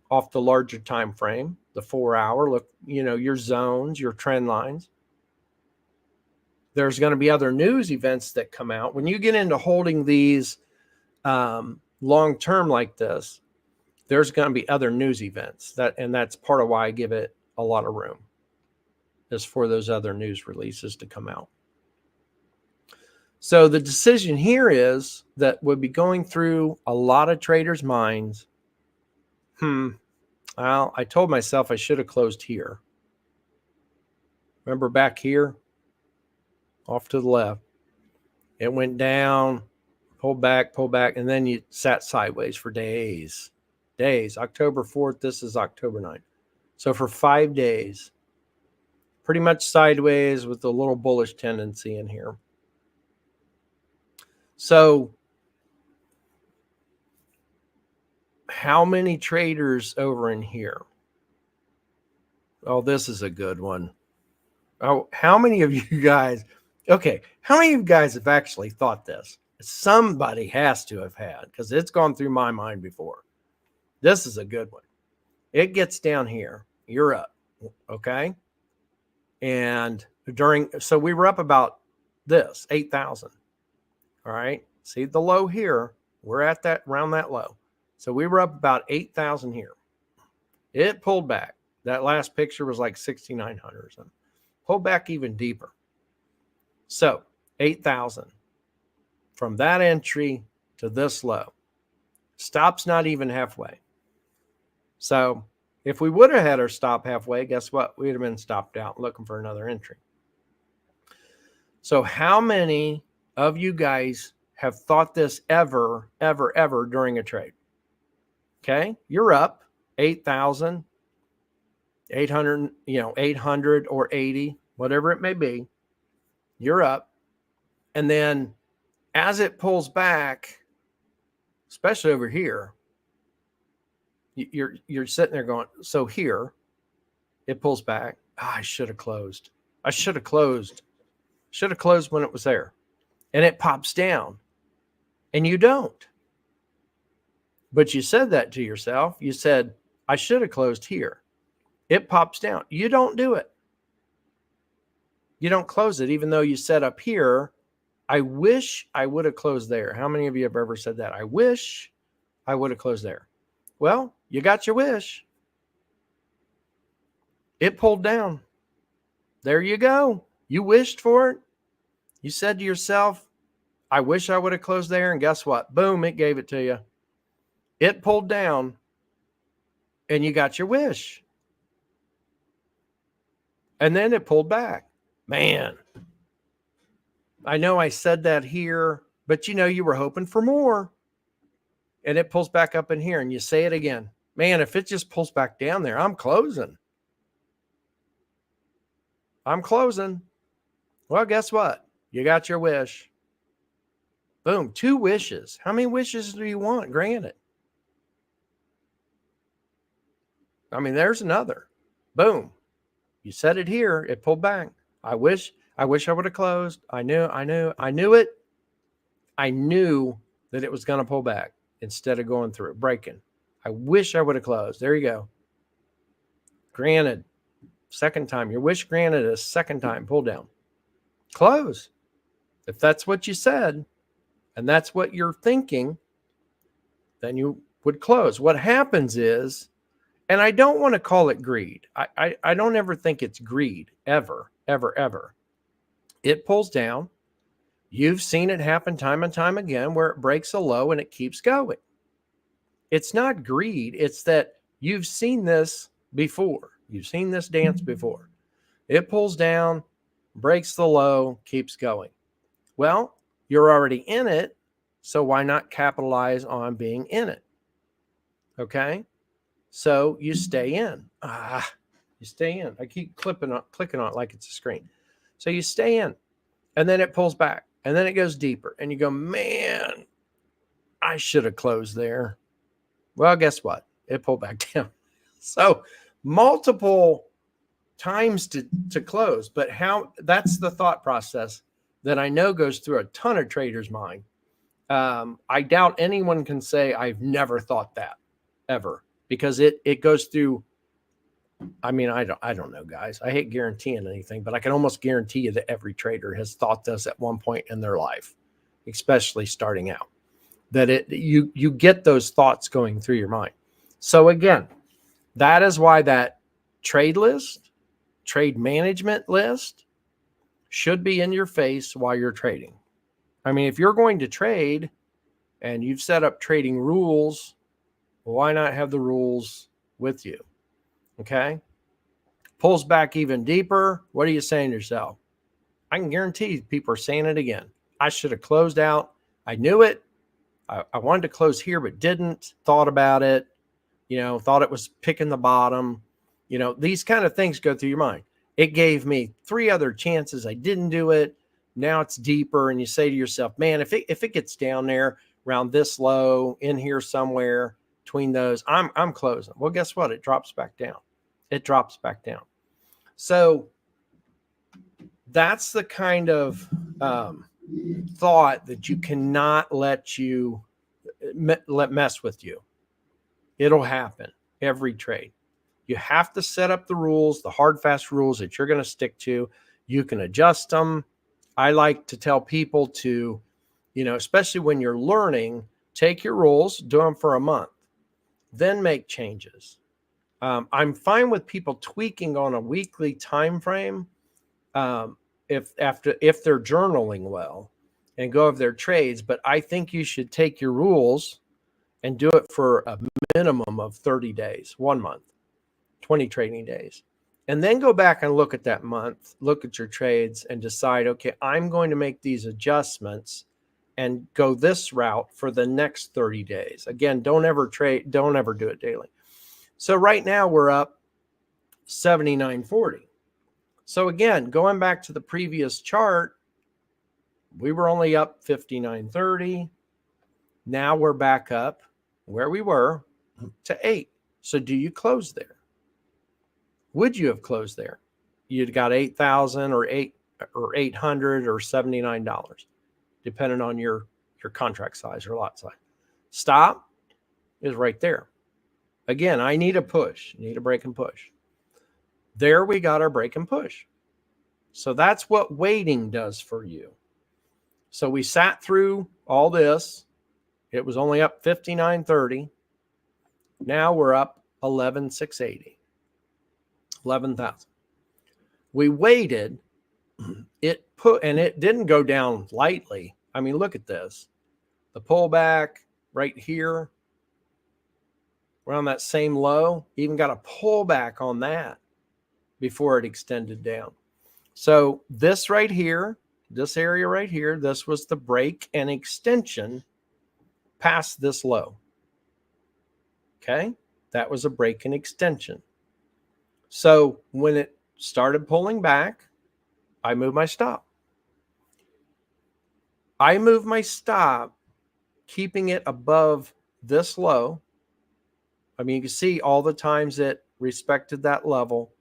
off the larger time frame, the 4 hour, look, your zones, your trend lines. There's going to be other news events that come out. When you get into holding these long term like this, there's going to be other news events and that's part of why I give it a lot of room, is for those other news releases to come out. So the decision here is that would be going through a lot of traders' minds. Well, I told myself I should have closed here. Remember back here, off to the left, it went down, pulled back, and then you sat sideways for days. October 4th, this is October 9th. So for 5 days, pretty much sideways with a little bullish tendency in here. So how many traders over in here? Oh, this is a good one. Oh, how many of you guys, how many of you guys have actually thought this? Somebody has to have had, because it's gone through my mind before. This is a good one. It gets down here. You're up. Okay. And so we were up about this, 8,000. All right. See the low here. We're at that, around that low. So we were up about 8,000 here. It pulled back. That last picture was like 6,900 or something. Pulled back even deeper. So 8,000 from that entry to this low. Stop's not even halfway. So if we would have had our stop halfway, guess what? We'd have been stopped out looking for another entry. So how many of you guys have thought this ever during a trade? Okay, you're up 8,000, 800, 800 or 80, whatever it may be. You're up. And then as it pulls back, especially over here, you're sitting there going, so here it pulls back. I should have closed. Should have closed when it was there. And it pops down. And you don't. But you said that to yourself. You said, I should have closed here. It pops down. You don't do it. You don't close it, even though you set up here. I wish I would have closed there. How many of you have ever said that? I wish I would have closed there. Well, you got your wish. It pulled down. There you go. You wished for it. You said to yourself, I wish I would have closed there. And guess what? Boom, it gave it to you. It pulled down and you got your wish. And then it pulled back. Man, I know I said that here, but you were hoping for more. And it pulls back up in here and you say it again. Man, if it just pulls back down there, I'm closing. Well, guess what? You got your wish. Boom, 2 wishes. How many wishes do you want? Granted. I mean, there's another. Boom. You said it here. It pulled back. I wish I would have closed. I knew it. I knew that it was going to pull back instead of going through it, breaking. I wish I would have closed. There you go. Granted. Second time. Your wish granted a second time. Pull down. Close. If that's what you said, and that's what you're thinking, then you would close. What happens is, and I don't want to call it greed. I don't ever think it's greed, ever. It pulls down. You've seen it happen time and time again where it breaks a low and it keeps going. It's not greed. It's that you've seen this before. You've seen this dance before. It pulls down, breaks the low, keeps going. Well, you're already in it, so why not capitalize on being in it? Okay? So you stay in. You stay in. I keep clicking on it like it's a screen. So you stay in, and then it pulls back, and then it goes deeper, and you go, man, I should have closed there. Well, guess what? It pulled back down. So multiple times to close, but that's the thought process that I know goes through a ton of traders' mind. I doubt anyone can say I've never thought that ever, because it goes through. I mean, I don't know, guys. I hate guaranteeing anything, but I can almost guarantee you that every trader has thought this at one point in their life, especially starting out. That you get those thoughts going through your mind. So again, that is why that trade list, trade management list should be in your face while you're trading. I mean, if you're going to trade and you've set up trading rules, why not have the rules with you? Okay. Pulls back even deeper. What are you saying to yourself? I can guarantee people are saying it again. I should have closed out. I knew it. I wanted to close here, but didn't. Thought about it. Thought it was picking the bottom. These kind of things go through your mind. It gave me 3 other chances. I didn't do it. Now it's deeper. And you say to yourself, man, if it gets down there around this low in here somewhere between those, I'm closing. Well, guess what? It drops back down. It drops back down. So that's the kind of thought that you cannot let mess with you. It'll happen every trade. You have to set up the rules, the hard, fast rules that you're going to stick to. You can adjust them. I like to tell people to, especially when you're learning, take your rules, do them for a month, then make changes. I'm fine with people tweaking on a weekly time frame if they're journaling well and go over their trades. But I think you should take your rules and do it for a minimum of 30 days, 1 month, 20 trading days. And then go back and look at that month, look at your trades and decide, okay, I'm going to make these adjustments and go this route for the next 30 days. Again, don't ever do it daily. So right now we're up 79.40. So again, going back to the previous chart, we were only up 59.30. Now we're back up where we were to 8. So do you close there? Would you have closed there? You'd got 8,000 or 800 or $79, depending on your contract size or lot size. Stop is right there. Again, I need a push, need a break and push. There we got our break and push. So that's what waiting does for you. So we sat through all this. It was only up 59.30. Now we're up 11,680. 11,000. We waited. It didn't go down lightly. I mean, look at this. The pullback right here. We're on that same low. Even got a pullback on that before it extended down. So this right here, this area right here, this was the break and extension past this low. Okay, that was a break and extension. So when it started pulling back, I moved my stop. I moved my stop, keeping it above this low. I mean, you can see all the times it respected that level.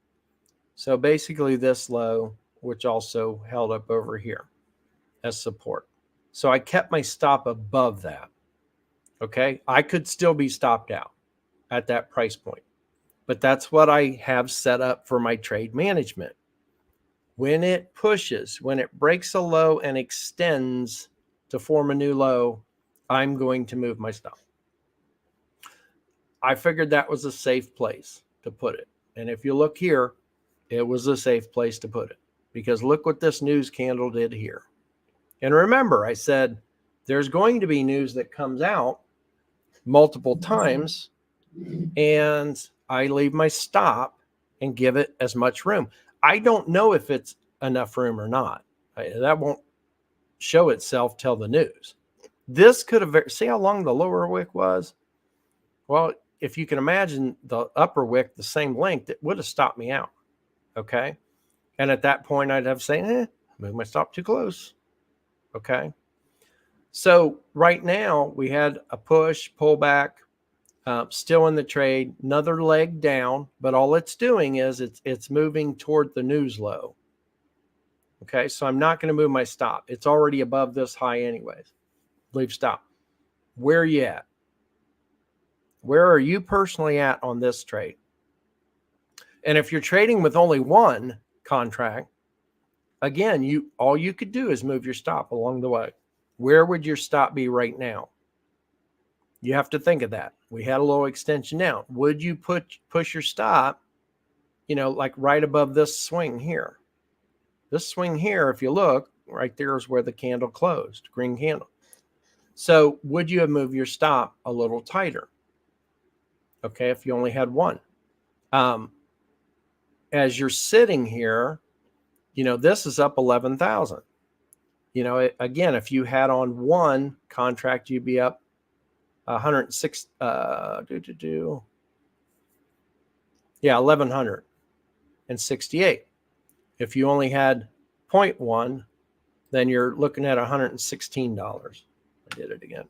So basically this low, which also held up over here as support. So I kept my stop above that. Okay, I could still be stopped out at that price point. But that's what I have set up for my trade management. When it pushes, when it breaks a low and extends to form a new low, I'm going to move my stop. I figured that was a safe place to put it. And if you look here, it was a safe place to put it. because look what this news candle did here. And remember, I said there's going to be news that comes out multiple times, and I leave my stop and give it as much room. I don't know if it's enough room or not. That won't show itself till the news. This could have, see how long the lower wick was? Well, if you can imagine the upper wick the same length, it would have stopped me out. Okay. And at that point, I'd have to say, move my stop too close. Okay. So right now we had a push, pullback, still in the trade, another leg down, but all it's doing is it's moving toward the news low. Okay. So I'm not going to move my stop. It's already above this high anyways. Leave stop. Where are you at? Where are you personally at on this trade? And if you're trading with only one contract, again, all you could do is move your stop along the way. Where would your stop be right now? You have to think of that. We had a little extension down. Would you push your stop, like right above this swing here? This swing here, if you look, right there is where the candle closed, green candle. So would you have moved your stop a little tighter? Okay, if you only had one. As you're sitting here, this is up 11,000. Again, if you had on one contract, you'd be up 106. 1,168. If you only had 0.1, then you're looking at $116. I did it again.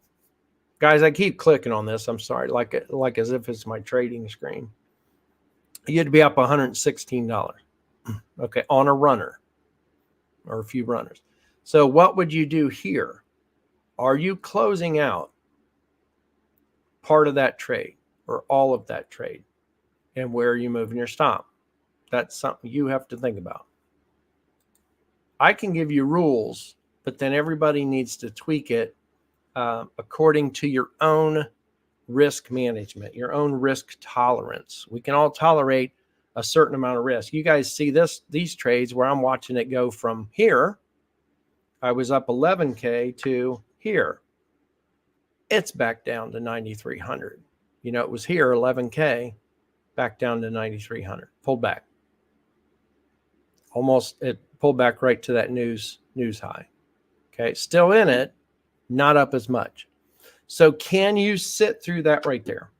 Guys, I keep clicking on this. I'm sorry, like as if it's my trading screen. You'd be up $116, okay, on a runner or a few runners. So what would you do here? Are you closing out part of that trade or all of that trade? And where are you moving your stop? That's something you have to think about. I can give you rules, but then everybody needs to tweak it according to your own risk management, your own risk tolerance. We can all tolerate a certain amount of risk. You guys see these trades where I'm watching it go from here. I was up 11K to here. It's back down to 9,300. It was here 11K, back down to 9,300. Pulled back. Almost it pulled back right to that news high. Okay, still in it, not up as much. So can you sit through that right there?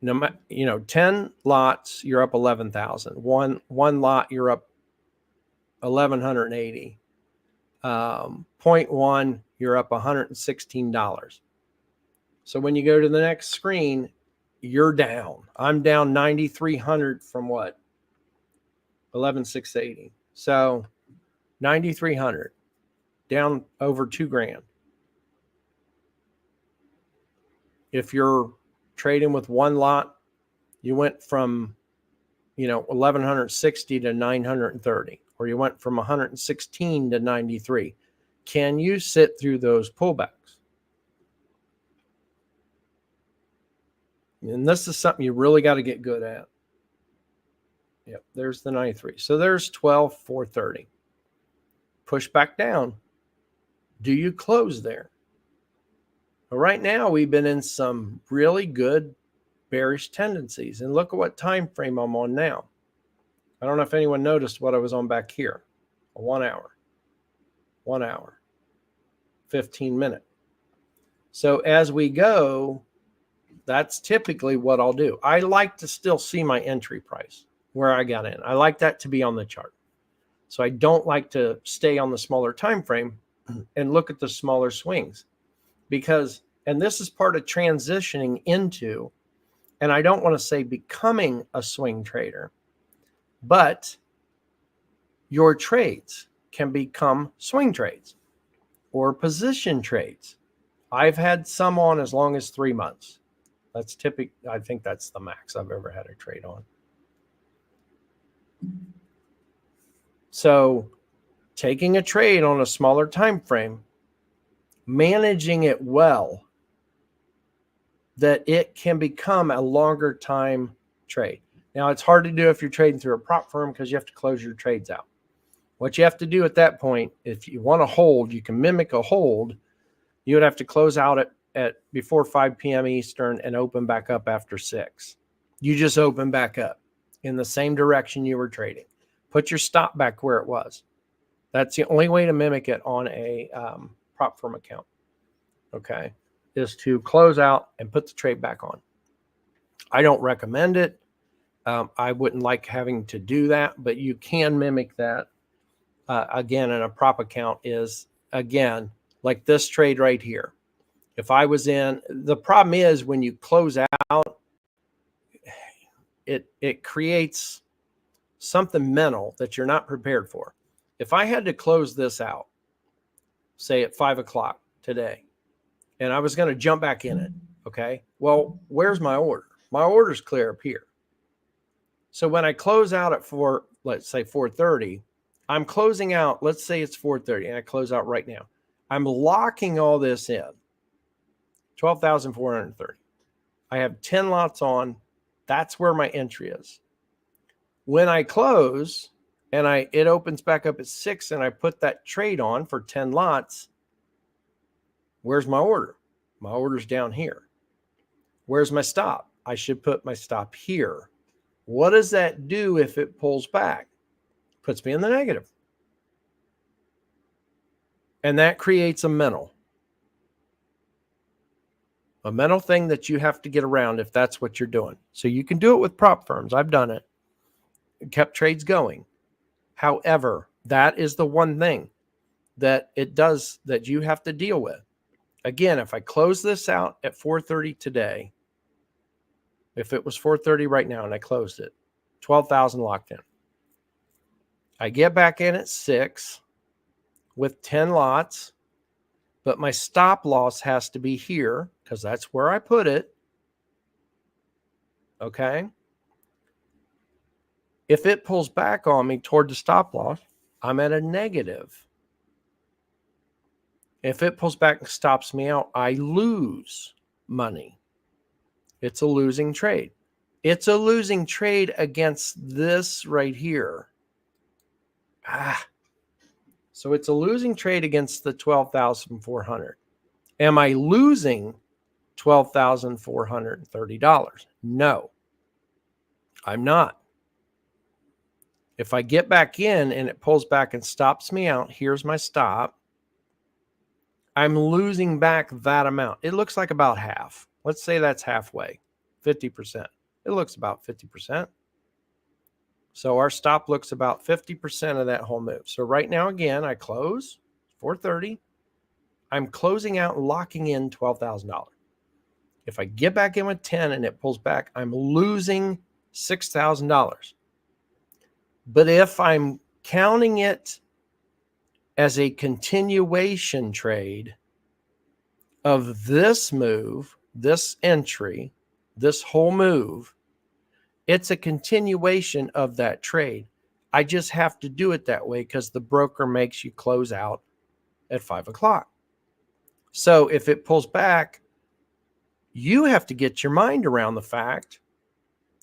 10 lots, you're up 11,000. One lot, you're up 1,180. 0.1, you're up $116. So when you go to the next screen, you're down. I'm down 9,300 from what? 11,680. So 9,300, down over $2,000. If you're trading with one lot, you went from 1,160 to 930, or you went from 116 to 93. Can you sit through those pullbacks? And this is something you really got to get good at. Yep, there's the 93. So there's 12,430. Push back down. Do you close there? Well, right now, we've been in some really good bearish tendencies. And look at what time frame I'm on now. I don't know if anyone noticed what I was on back here. A 1 hour. 1 hour. 15-minute. So as we go, that's typically what I'll do. I like to still see my entry price where I got in. I like that to be on the chart. So I don't like to stay on the smaller time frame and look at the smaller swings. Because, and this is part of transitioning into, and I don't want to say becoming a swing trader, but your trades can become swing trades or position trades. I've had some on as long as 3 months. That's typical. I think that's the max I've ever had a trade on. So taking a trade on a smaller time frame, managing it well, that it can become a longer time trade. Now, it's hard to do if you're trading through a prop firm because you have to close your trades out. What you have to do at that point, if you want to hold, you can mimic a hold. You would have to close out at before 5 p.m. Eastern and open back up after 6. You just open back up in the same direction you were trading. Put your stop back where it was. That's the only way to mimic it on a prop firm account, okay, is to close out and put the trade back on. I don't recommend it. I wouldn't like having to do that, but you can mimic that. Again, in a prop account is, again, like this trade right here. If I was in, the problem is when you close out, it creates something mental that you're not prepared for. If I had to close this out, say at 5 o'clock today, and I was going to jump back in it, okay, well, where's my order? My order's clear up here. So when I close out at let's say 4:30, I'm closing out, let's say it's 4:30, and I close out right now. I'm locking all this in, 12,430. I have 10 lots on. That's where my entry is. When I close and it opens back up at 6 and I put that trade on for 10 lots, where's my order? My order's down here. Where's my stop? I should put my stop here. What does that do if it pulls back? Puts me in the negative. And that creates a mental thing that you have to get around if that's what you're doing. So you can do it with prop firms. I've done it. Kept trades going. However, that is the one thing that it does that you have to deal with. Again, if I close this out at 4:30 today, if it was 4:30 right now and I closed it, 12,000 locked in. I get back in at 6 with 10 lots, but my stop loss has to be here because that's where I put it. Okay. If it pulls back on me toward the stop loss, I'm at a negative. If it pulls back and stops me out, I lose money. It's a losing trade. It's a losing trade against this right here. So it's a losing trade against the 12,400. Am I losing $12,430? No, I'm not. If I get back in and it pulls back and stops me out, here's my stop. I'm losing back that amount. It looks like about half. Let's say that's halfway, 50%. It looks about 50%. So our stop looks about 50% of that whole move. So right now, again, I close 4:30. I'm closing out and locking in $12,000. If I get back in with 10 and it pulls back, I'm losing $6,000. But if I'm counting it as a continuation trade of this move, this entry, this whole move, it's a continuation of that trade. I just have to do it that way because the broker makes you close out at 5 o'clock. So if it pulls back, you have to get your mind around the fact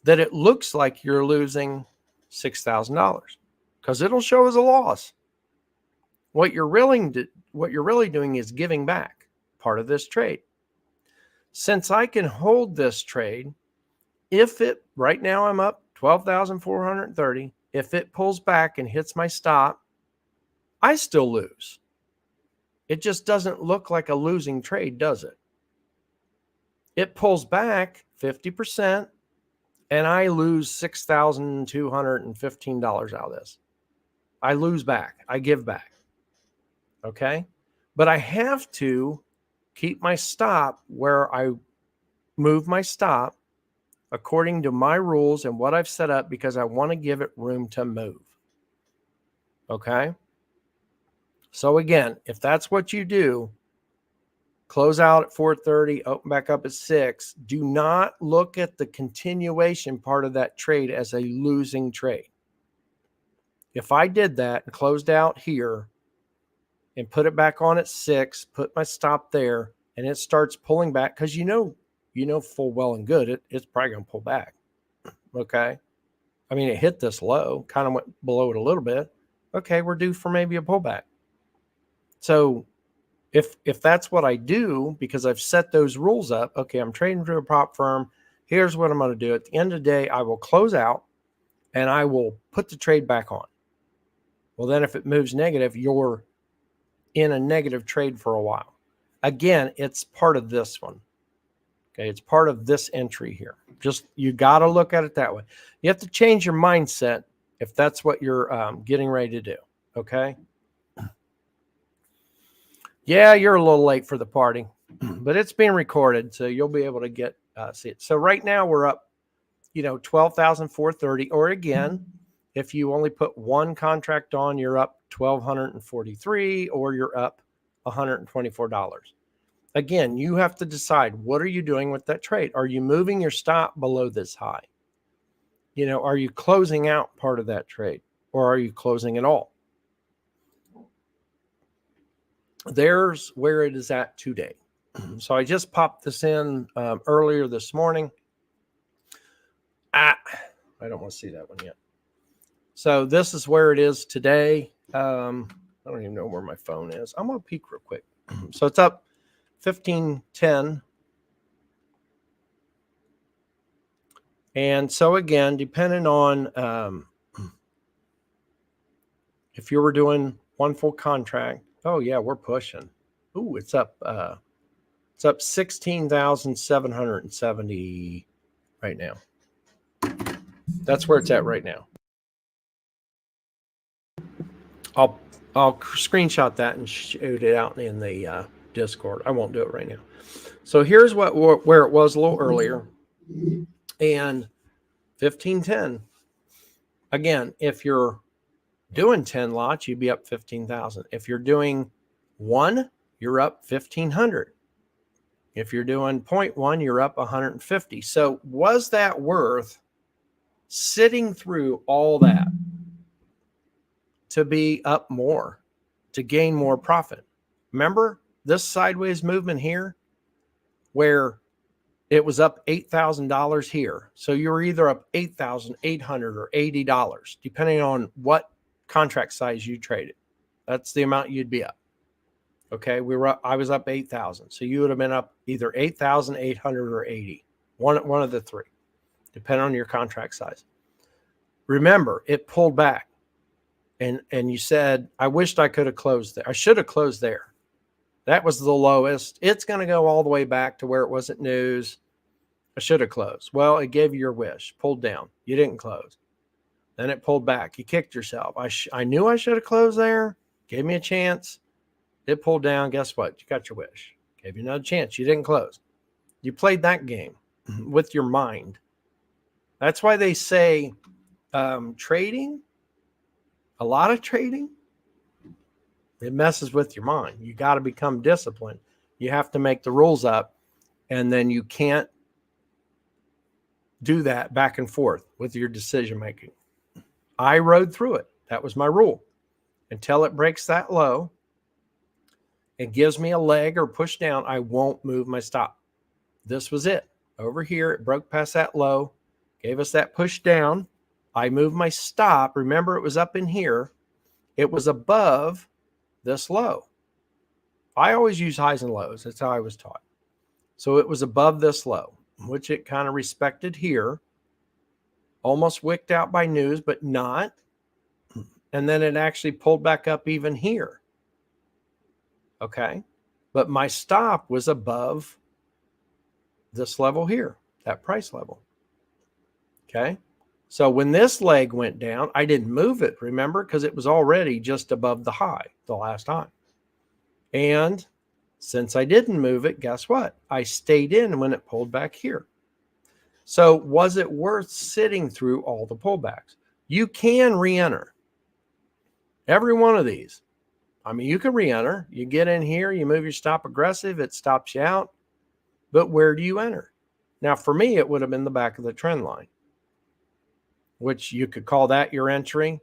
that it looks like you're losing $6,000 because it'll show as a loss. What you're really doing is giving back part of this trade. Since I can hold this trade, if it, right now I'm up 12,430, if it pulls back and hits my stop, I still lose. It just doesn't look like a losing trade, does it? It pulls back 50%, and I lose $6,215 out of this. I lose back. I give back. Okay? But I have to keep my stop where I move my stop according to my rules and what I've set up because I want to give it room to move. Okay? So again, if that's what you do, close out at 4:30, open back up at 6. Do not look at the continuation part of that trade as a losing trade. If I did that and closed out here and put it back on at 6, put my stop there, and it starts pulling back, because you know full well and good it's probably going to pull back. Okay? I mean, it hit this low, kind of went below it a little bit. Okay, we're due for maybe a pullback. So if that's what I do, because I've set those rules up, okay, I'm trading through a prop firm. Here's what I'm going to do. At the end of the day, I will close out and I will put the trade back on. Well, then if it moves negative, you're in a negative trade for a while. Again, it's part of this one. Okay, it's part of this entry here. Just, you got to look at it that way. You have to change your mindset if that's what you're getting ready to do. Okay. Yeah, you're a little late for the party, but it's being recorded, so you'll be able to see it. So right now we're up, 12,430. Or again, if you only put one contract on, you're up 1,243, or you're up $124. Again, you have to decide, what are you doing with that trade? Are you moving your stop below this high? Are you closing out part of that trade, or are you closing it all? There's where it is at today. So I just popped this in earlier this morning. I don't want to see that one yet. So this is where it is today. I don't even know where my phone is. I'm going to peek real quick. So it's up 1510. And so again, depending on if you were doing one full contract, oh yeah, we're pushing. Ooh, it's up 16,770 right now. That's where it's at right now. I'll screenshot that and shoot it out in the Discord. I won't do it right now. So here's where it was a little earlier, and 1510. Again, if you're doing 10 lots, you'd be up 15,000. If you're doing one, you're up 1,500. If you're doing 0.1, you're up 150. So was that worth sitting through all that to be up more, to gain more profit? Remember this sideways movement here where it was up $8,000 here. So you were either up $8,800 or $80, depending on what contract size you traded. That's the amount you'd be up. Okay, I was up 8,000. So you would have been up either 8,800 or 80. One of the three, depending on your contract size. Remember, it pulled back. And you said, I wished I could have closed there. I should have closed there. That was the lowest. It's going to go all the way back to where it was at news. I should have closed. Well, it gave you your wish. Pulled down. You didn't close. Then it pulled back. You kicked yourself. I knew I should have closed there. Gave me a chance. It pulled down. Guess what? You got your wish. Gave you another chance. You didn't close. You played that game with your mind. That's why they say trading, a lot of trading, it messes with your mind. You got to become disciplined. You have to make the rules up, and then you can't do that back and forth with your decision making. I rode through it. That was my rule. Until it breaks that low and gives me a leg or push down, I won't move my stop. This was it. Over here, it broke past that low, gave us that push down. I moved my stop. Remember, it was up in here. It was above this low. I always use highs and lows. That's how I was taught. So it was above this low, which it kind of respected here. Almost wicked out by news, but not. And then it actually pulled back up even here. Okay. But my stop was above this level here, that price level. Okay. So when this leg went down, I didn't move it, remember, because it was already just above the high, the last high. And since I didn't move it, guess what? I stayed in when it pulled back here. So was it worth sitting through all the pullbacks? You can re-enter every one of these. I mean, you can re-enter. You get in here, you move your stop aggressive, it stops you out. But where do you enter? Now, for me, it would have been the back of the trend line, which you could call that your entry.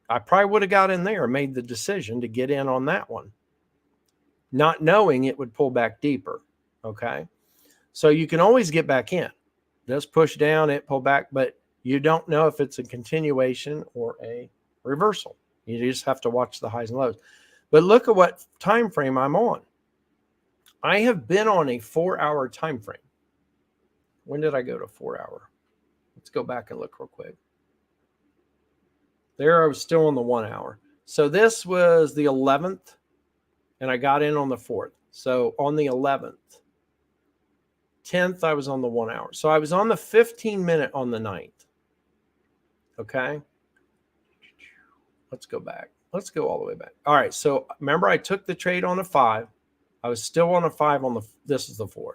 I probably would have got in there and made the decision to get in on that one, not knowing it would pull back deeper. Okay. So you can always get back in. This push down, it pulled back, but You don't know if it's a continuation or a reversal. You just have to watch the highs and lows. But look at what time frame I'm on. I have been on a 4-hour time frame. When did I go to 4 hour? Let's go back and look real quick. There I was still on the 1 hour. So this was the 11th, and I got in on the 4th. So on the 11th, 10th, I was on the 1 hour. So I was on the 15-minute on the 9th. Okay. Let's go back. Let's go all the way back. All right. So remember, I took the trade on a 5. I was still on a 5 on the, this is the 4th.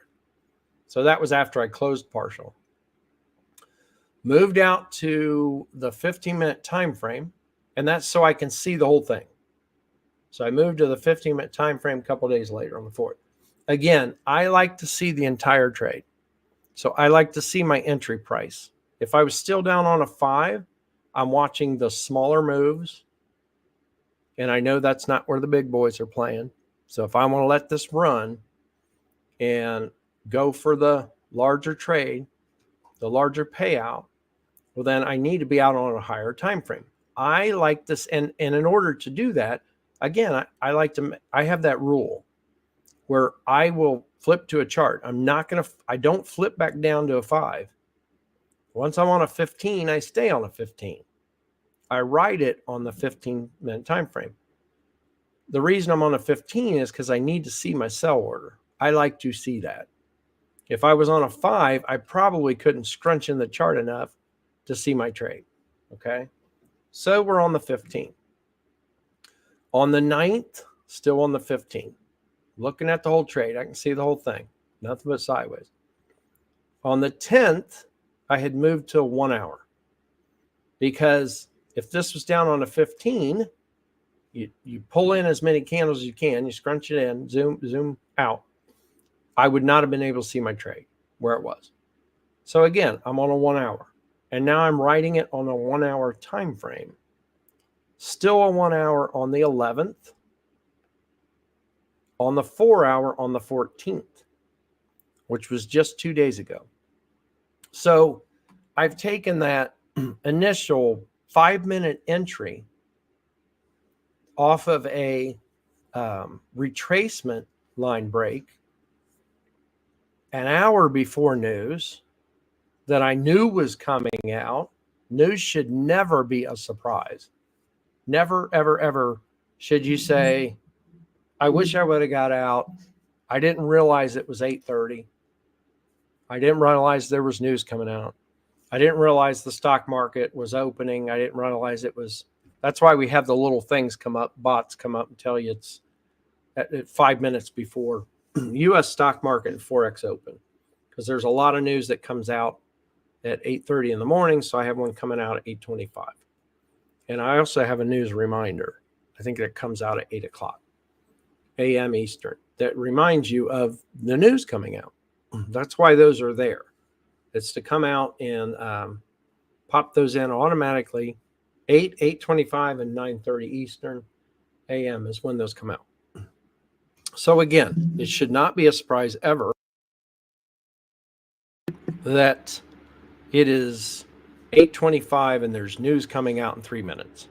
So that was after I closed partial. Moved out to the 15-minute time frame, and that's so I can see the whole thing. So I moved to the 15-minute time frame a couple of days later on the 4th. Again, I like to see the entire trade. So I like to see my entry price. If I was still down on a 5, I'm watching the smaller moves, and I know that's not where the big boys are playing. So if I want to let this run and go for the larger trade, the larger payout, well, then I need to be out on a higher time frame. I like this, and in order to do that, again, I have that rule where I will flip to a chart. I don't flip back down to a 5. Once I'm on a 15, I stay on a 15. I ride it on the 15-minute time frame. The reason I'm on a 15 is because I need to see my sell order. I like to see that. If I was on a 5, I probably couldn't scrunch in the chart enough to see my trade. Okay. So we're on the 15. On the 9th, still on the 15. Looking at the whole trade, I can see the whole thing. Nothing but sideways. On the 10th, I had moved to 1 hour. Because if this was down on a 15, you pull in as many candles as you can, you scrunch it in, zoom out. I would not have been able to see my trade where it was. So again, I'm on a 1 hour. And now I'm writing it on a 1 hour time frame. Still a 1 hour on the 11th. On the 4 hour on the 14th, which was just 2 days ago. So I've taken that initial 5-minute entry off of a retracement line break an hour before news that I knew was coming out. News should never be a surprise. Never, ever, ever should you say, I wish I would have got out. I didn't realize it was 8:30. I didn't realize there was news coming out. I didn't realize the stock market was opening. I didn't realize it was. That's why we have the little things come up, bots come up and tell you it's at 5 minutes before U.S. stock market and Forex open. Because there's a lot of news that comes out at 8:30 in the morning. So I have one coming out at 8:25. And I also have a news reminder. I think that comes out at 8 o'clock a.m. Eastern that reminds you of the news coming out. That's why those are there. It's to come out and pop those in automatically. 8:25 and 9:30 Eastern a.m. is when those come out. So again, it should not be a surprise ever that it is 8:25 and there's news coming out in 3 minutes.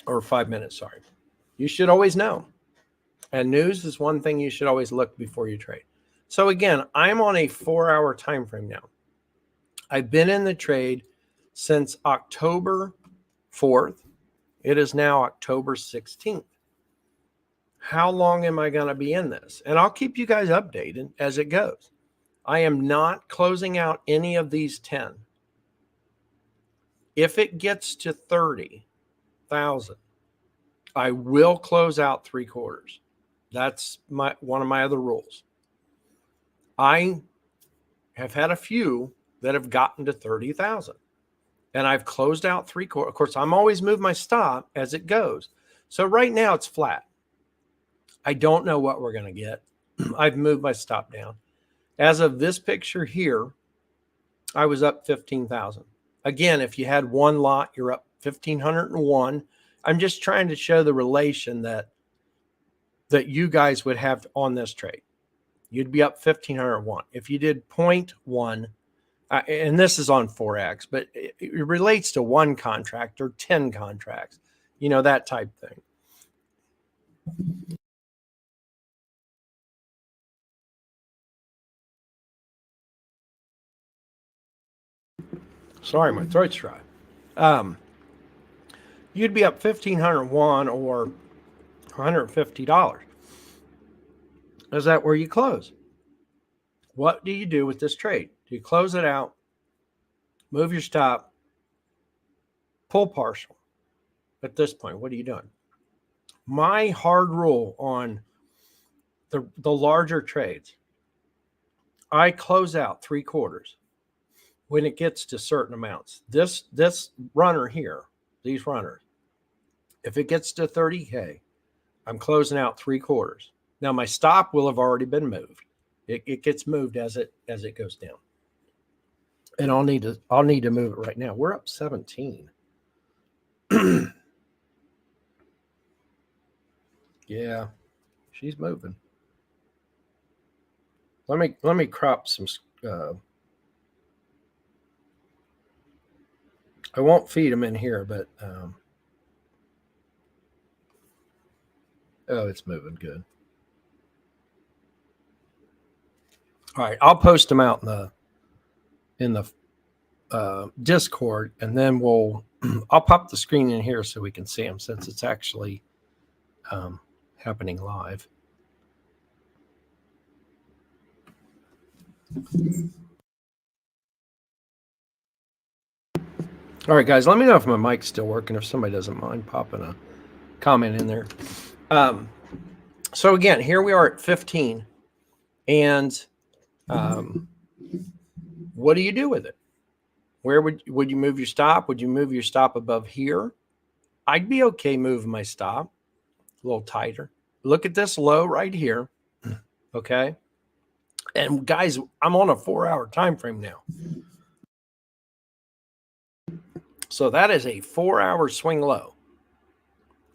Or 5 minutes, sorry. You should always know. And news is one thing you should always look before you trade. So again, I'm on a 4-hour time frame now. I've been in the trade since October 4th. It is now October 16th. How long am I going to be in this? And I'll keep you guys updated as it goes. I am not closing out any of these 10. If it gets to 30,000, I will close out 3/4. That's one of my other rules. I have had a few that have gotten to 30,000, and I've closed out 3/4. Of course, I'm always move my stop as it goes. So right now it's flat. I don't know what we're going to get. I've moved my stop down. As of this picture here, I was up 15,000. Again, if you had one lot, you're up 1,501. I'm just trying to show the relation that you guys would have on this trade. You'd be up 1,501. If you did 0.1, and this is on Forex, but it relates to one contract or 10 contracts, that type thing. Sorry, my throat's dry. You'd be up 1,501 or $150. Is that where you close? What do you do with this trade? Do you close it out, move your stop, pull partial? At this point, what are you doing? My hard rule on the larger trades, I close out 3/4 when it gets to certain amounts. This runner here, these runners, if it gets to 30K, I'm closing out 3/4. Now my stop will have already been moved. It gets moved as it goes down. And I'll need to move it right now. We're up 17. Yeah, she's moving. Let me crop some. I won't feed them in here, but oh, it's moving good. All right, I'll post them out in the Discord, and then I'll pop the screen in here so we can see them, since it's actually happening live. All right, guys, let me know if my mic's still working, if somebody doesn't mind popping a comment in there. So again, here we are at 15, and what do you do with it? Where would you move your stop? Would you move your stop above here? I'd be okay moving my stop a little tighter. Look at this low right here. Okay. And guys, I'm on a 4-hour time frame now. So that is a 4-hour swing low.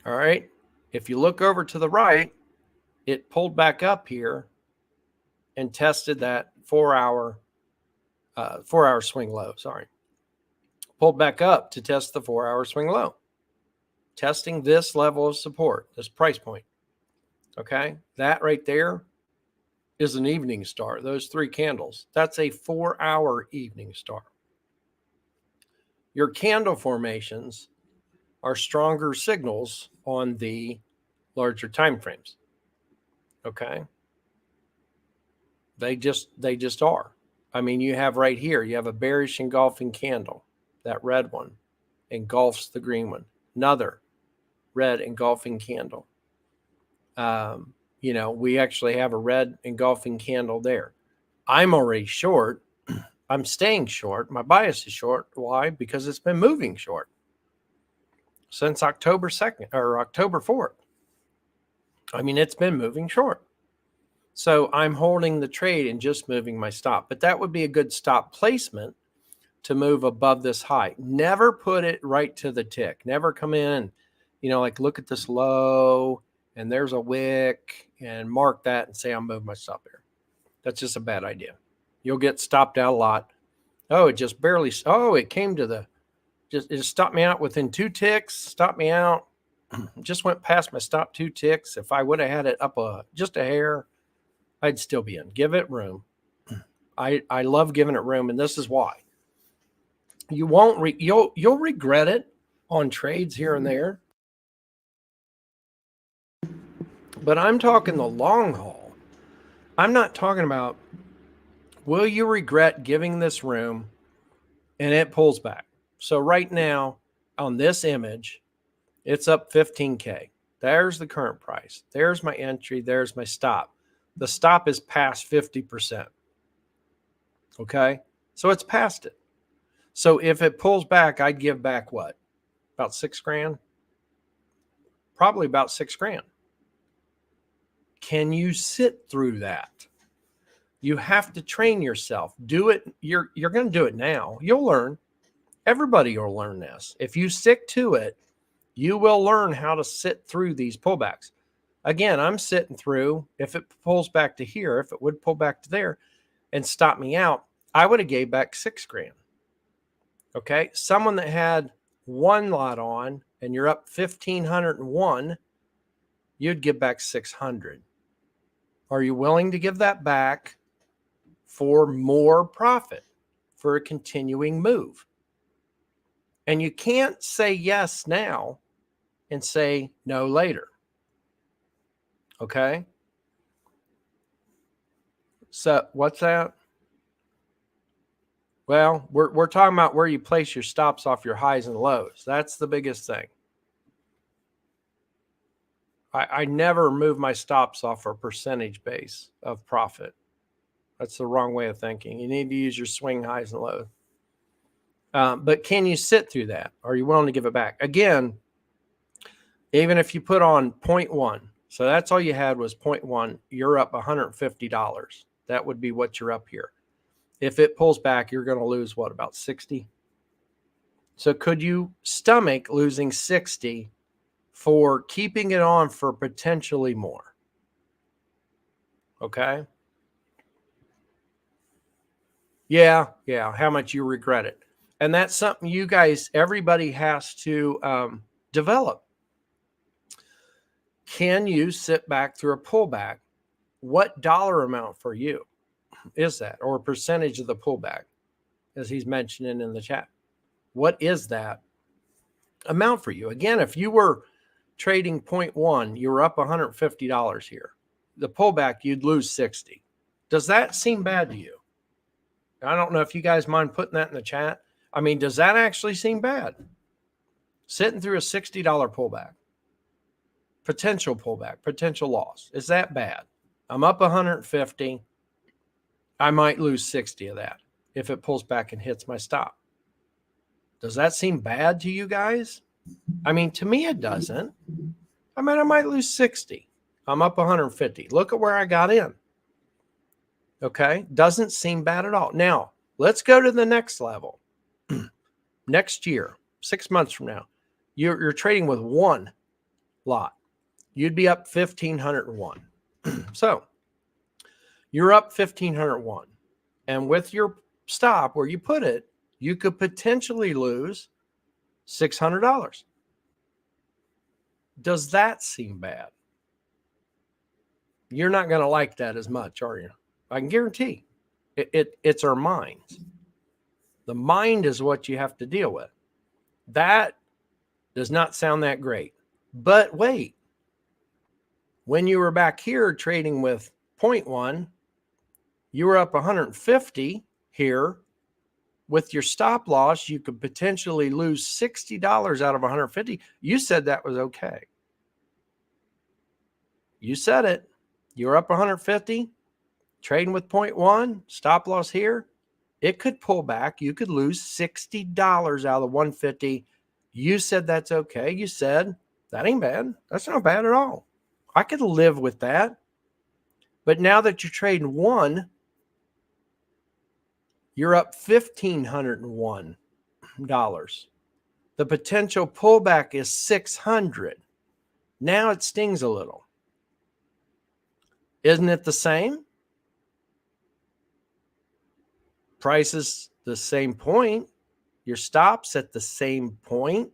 All right. If you look over to the right, it pulled back up here and tested that 4-hour swing low. Sorry. Pulled back up to test the 4-hour swing low. Testing this level of support, this price point. Okay. That right there is an evening star. Those 3 candles, that's a 4-hour evening star. Your candle formations are stronger signals on the larger time frames. Okay. They just are. I mean, you have right here, you have a bearish engulfing candle. That red one engulfs the green one. Another red engulfing candle. We actually have a red engulfing candle there. I'm already short. I'm staying short. My bias is short. Why? Because it's been moving short since October 2nd or October 4th. I mean, it's been moving short. So I'm holding the trade and just moving my stop. But that would be a good stop placement to move above this high. Never put it right to the tick. Never come in, like look at this low and there's a wick and mark that and say, I'm moving my stop here. That's just a bad idea. You'll get stopped out a lot. Oh, it just barely, it came to it stopped me out within 2 ticks, stopped me out. Just went past my stop 2 ticks. If I would have had it up just a hair, I'd still be in. Give it room. I love giving it room, and this is why. You won't you'll regret it on trades here and there. But I'm talking the long haul. I'm not talking about, will you regret giving this room and it pulls back? So right now on this image, it's up 15K. There's the current price. There's my entry. There's my stop. The stop is past 50%. Okay. So it's past it. So if it pulls back, I'd give back what? About $6,000? Probably about $6,000. Can you sit through that? You have to train yourself. Do it. You're going to do it now. You'll learn. Everybody will learn this. If you stick to it, you will learn how to sit through these pullbacks. Again, I'm sitting through, if it pulls back to here, if it would pull back to there and stop me out, I would have gave back $6,000. Okay. Someone that had one lot on and you're up 1,501, you'd give back 600. Are you willing to give that back for more profit, for a continuing move? And you can't say yes now and say no later. Okay. So what's that? Well, we're talking about where you place your stops off your highs and lows. That's the biggest thing. I never move my stops off a percentage base of profit. That's the wrong way of thinking. You need to use your swing highs and lows. But can you sit through that? Are you willing to give it back? Again, even if you put on 0.1, so that's all you had was 0.1, you're up $150. That would be what you're up here. If it pulls back, you're going to lose what, about 60? So could you stomach losing 60 for keeping it on for potentially more? Okay. Yeah. How much you regret it. And that's something you guys, everybody has to develop. Can you sit back through a pullback? What dollar amount for you is that, or percentage of the pullback, as he's mentioning in the chat? What is that amount for you? Again, if you were trading 0.1, you were up $150 here. The pullback, you'd lose 60. Does that seem bad to you? I don't know if you guys mind putting that in the chat. I mean, does that actually seem bad? Sitting through a $60 pullback, potential pullback, potential loss. Is that bad? I'm up 150. I might lose 60 of that if it pulls back and hits my stop. Does that seem bad to you guys? I mean, to me, it doesn't. I mean, I might lose 60. I'm up 150. Look at where I got in. Okay. Doesn't seem bad at all. Now, let's go to the next level. Next year, 6 months from now, you're trading with one lot. You'd be up 1,501. So you're up 1,501. And with your stop where you put it, you could potentially lose $600. Does that seem bad? You're not going to like that as much, are you? I can guarantee it's our minds. The mind is what you have to deal with. That does not sound that great. But wait, when you were back here trading with 0.1, you were up 150 here. With your stop loss, you could potentially lose $60 out of 150. You said that was okay. You said it. You're up 150, trading with 0.1, stop loss here. It could pull back. You could lose $60 out of 150. You said that's okay. You said that ain't bad. That's not bad at all. I could live with that. But now that you're trading one, you're up $1,501. The potential pullback is $600. Now it stings a little. Isn't it the same? Price is the same point. Your stop's at the same point.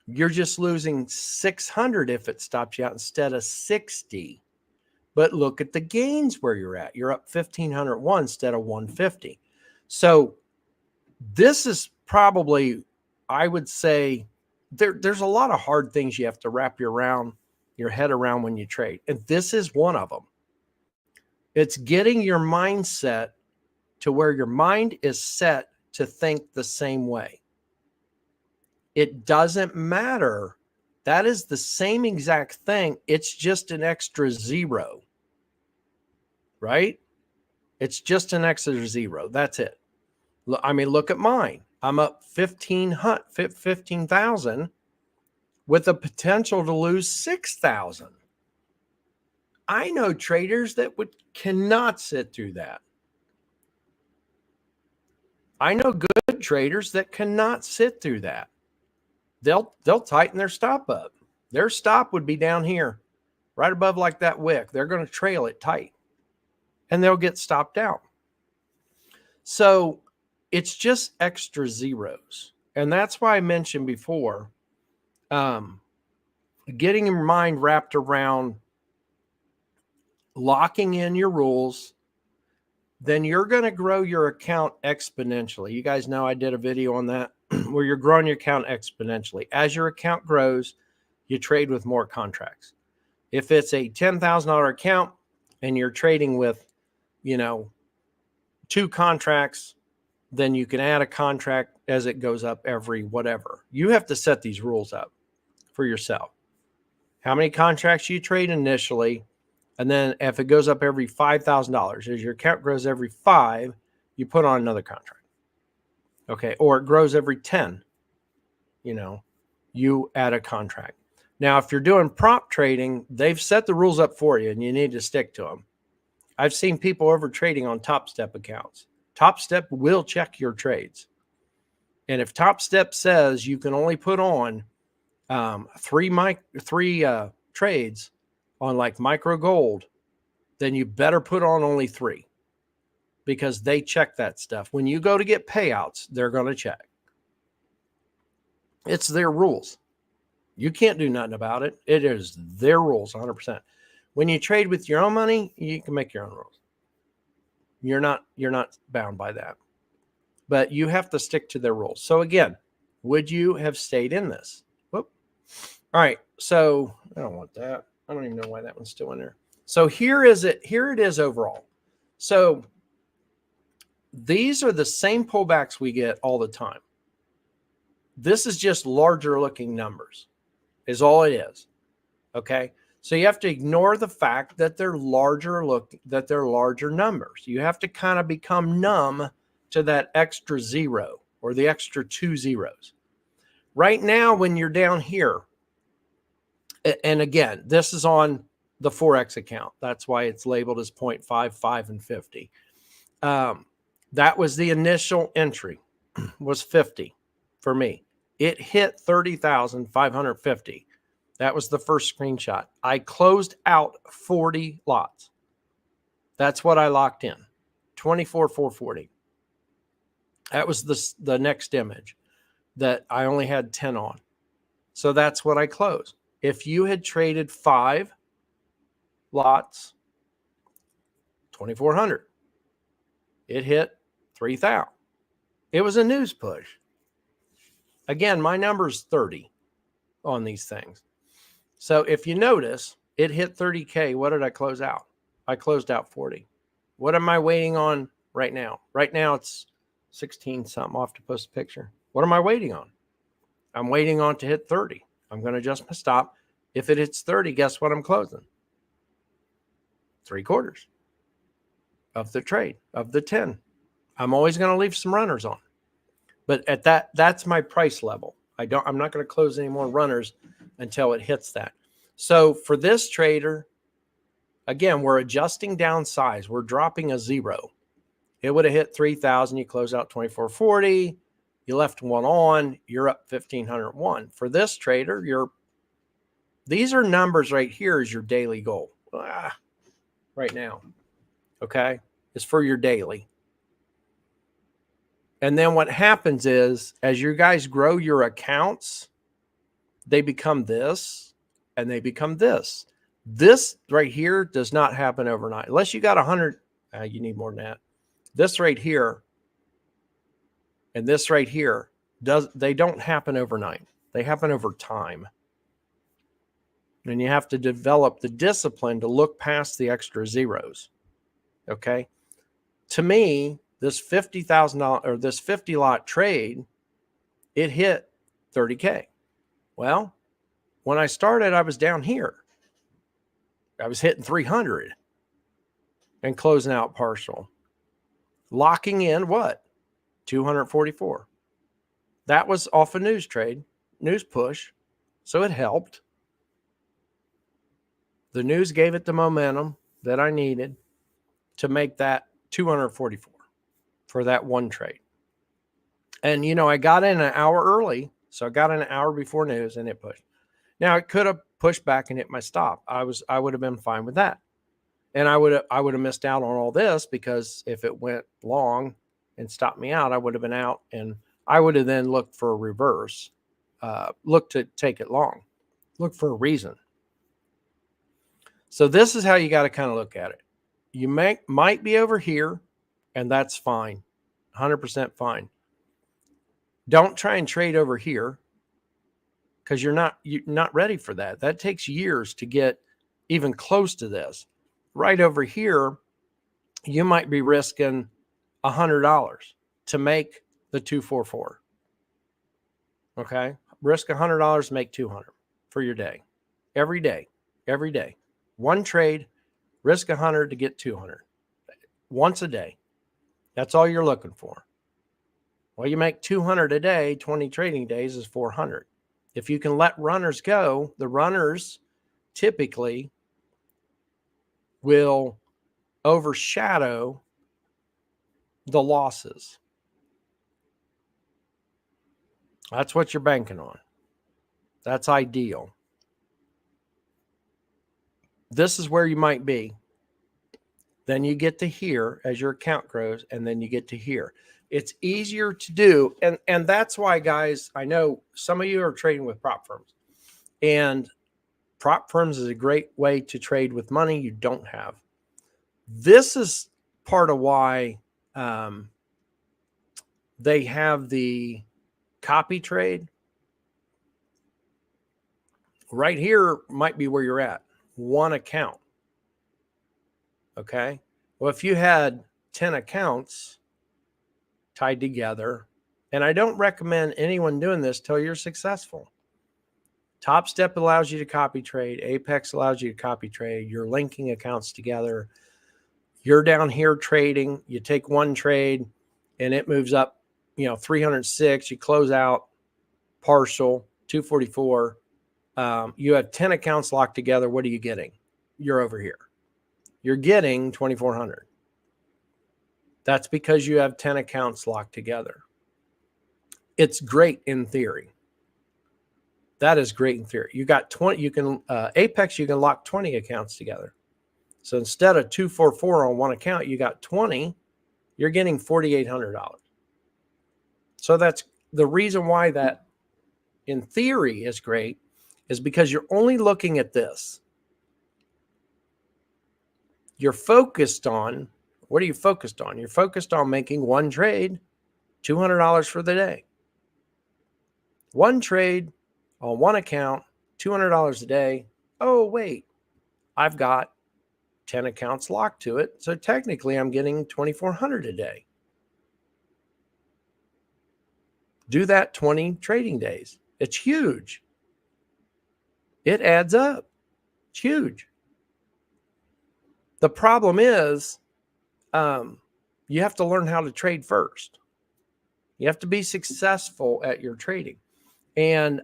You're just losing 600 if it stops you out instead of 60. But look at the gains where you're at. You're up 1,501 instead of 150. So this is probably, I would say, there's a lot of hard things you have to wrap your head around when you trade. And this is one of them. It's getting your mindset to where your mind is set to think the same way. It doesn't matter. That is the same exact thing. It's just an extra zero, right? It's just an extra zero. That's it. I mean, look at mine. I'm up 15,000 with a potential to lose 6,000. I know traders that cannot sit through that. I know good traders that cannot sit through that. They'll tighten their stop up. Their stop would be down here, right above like that wick. They're going to trail it tight, and they'll get stopped out. So it's just extra zeros. And that's why I mentioned before, getting your mind wrapped around locking in your rules, then you're going to grow your account exponentially. You guys know I did a video on that where you're growing your account exponentially. As your account grows, you trade with more contracts. If it's a $10,000 account and you're trading with, 2 contracts, then you can add a contract as it goes up every whatever. You have to set these rules up for yourself. How many contracts you trade initially, and then if it goes up every $5,000, as your account grows every 5, you put on another contract. Okay, or it grows every 10, you add a contract. Now, if you're doing prop trading, they've set the rules up for you and you need to stick to them. I've seen people over trading on Top Step accounts. Top Step will check your trades. And if Top Step says you can only put on three trades on like micro gold, then you better put on only 3 because they check that stuff. When you go to get payouts, they're going to check. It's their rules. You can't do nothing about it. It is their rules 100%. When you trade with your own money, you can make your own rules. You're not bound by that. But you have to stick to their rules. So again, would you have stayed in this? Whoop. All right. So I don't want that. I don't even know why that one's still in there. So here it is overall. So these are the same pullbacks we get all the time. This is just larger looking numbers is all it is. Okay. So you have to ignore the fact that they're larger numbers. You have to kind of become numb to that extra 0 or the extra 2 zeros. Right now, when you're down here, and again, this is on the Forex account. That's why it's labeled as 0.5, 5, and 50. That was the initial entry, was 50 for me. It hit 30,550. That was the first screenshot. I closed out 40 lots. That's what I locked in, 24,440. That was the next image that I only had 10 on. So that's what I closed. If you had traded 5 lots, 2,400, it hit 3,000. It was a news push. Again, my number's 30 on these things. So if you notice, it hit 30K. What did I close out? I closed out 40. What am I waiting on right now? Right now it's 16 something. I'll have to post a picture. What am I waiting on? I'm waiting on to hit 30. I'm going to adjust my stop. If it hits 30, guess what I'm closing? 3/4 of the trade, of the 10. I'm always going to leave some runners on. But at that's my price level. I'm not going to close any more runners until it hits that. So for this trader, again, we're adjusting down size. We're dropping a 0. It would have hit 3,000. You close out 2440. You left one on. You're up 1,501. For this trader, these are numbers right here is your daily goal. Right now. Okay? It's for your daily. And then what happens is, as you guys grow your accounts, they become this and they become this. This right here does not happen overnight. Unless you got 100, you need more than that. This right here and this right here, they don't happen overnight. They happen over time. And you have to develop the discipline to look past the extra zeros. Okay? To me, this $50,000 or this 50 lot trade, it hit 30K. Well, when I started, I was down here. I was hitting 300 and closing out partial. Locking in what? 244. That was off a news trade, news push. So it helped. The news gave it the momentum that I needed to make that 244 for that one trade. And, I got in an hour early. So I got in an hour before news and it pushed. Now it could have pushed back and hit my stop. I would have been fine with that. And I would have missed out on all this because if it went long, and stopped me out, I would have been out, and I would have then looked for a reverse, look to take it long, look for a reason. So this is how you got to kind of look at it. You might be over here, and that's fine, 100% fine. Don't try and trade over here because you're not ready for that. That takes years to get even close to this. Right over here, you might be risking $100 to make the 244. Okay, risk $100, make $200 for your day, every day. One trade, risk 100 to get 200 once a day. That's all you're looking for. Well, you make 200 a day, 20 trading days is 400. If you can let runners go, the runners typically will overshadow the losses. That's what you're banking on. That's ideal. This is where you might be. Then you get to here as your account grows, and then you get to here. It's easier to do. And that's why, guys, I know some of you are trading with prop firms. And prop firms is a great way to trade with money you don't have. This is part of why they have the copy trade. Right here might be where you're at. One account. Okay. Well, if you had 10 accounts tied together, and I don't recommend anyone doing this till you're successful. Top Step allows you to copy trade. Apex allows you to copy trade. You're linking accounts together. You're down here trading. You take one trade and it moves up, 306. You close out partial 244. You have 10 accounts locked together. What are you getting? You're over here. You're getting 2,400. That's because you have 10 accounts locked together. It's great in theory. That is great in theory. You got 20. You can Apex. You can lock 20 accounts together. So instead of 244 on one account, you got 20. You're getting $4,800. So that's the reason why that, in theory, is great, is because you're only looking at this. You're focused on, what are you focused on? You're focused on making one trade, $200 for the day. One trade on one account, $200 a day. Oh, wait, I've got 10 accounts locked to it. So technically I'm getting 2,400 a day. Do that 20 trading days. It's huge. It adds up. It's huge. The problem is you have to learn how to trade first. You have to be successful at your trading. And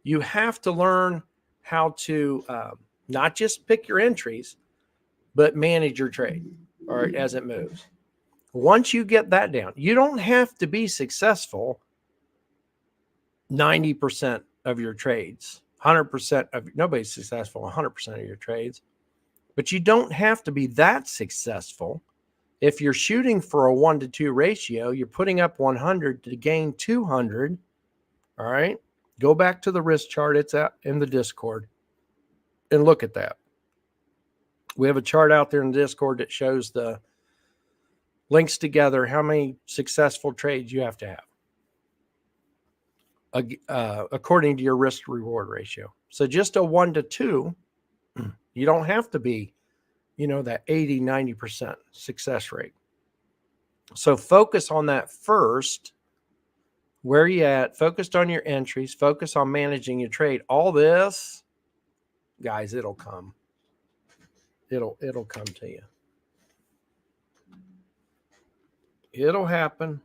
you have to learn how to not just pick your entries, but manage your trade, all right, as it moves. Once you get that down, you don't have to be successful 90% of your trades, 100% of, nobody's successful 100% of your trades, but you don't have to be that successful. If you're shooting for a 1-to-2 ratio, you're putting up 100 to gain 200. All right. Go back to the risk chart. It's out in the Discord and look at that. We have a chart out there in the Discord that shows the links together, how many successful trades you have to have according to your risk to reward ratio. So just a 1-to-2, you don't have to be, that 80, 90% success rate. So focus on that first. Where are you at? Focused on your entries. Focus on managing your trade. All this, guys, it'll come. It'll come to you. It'll happen.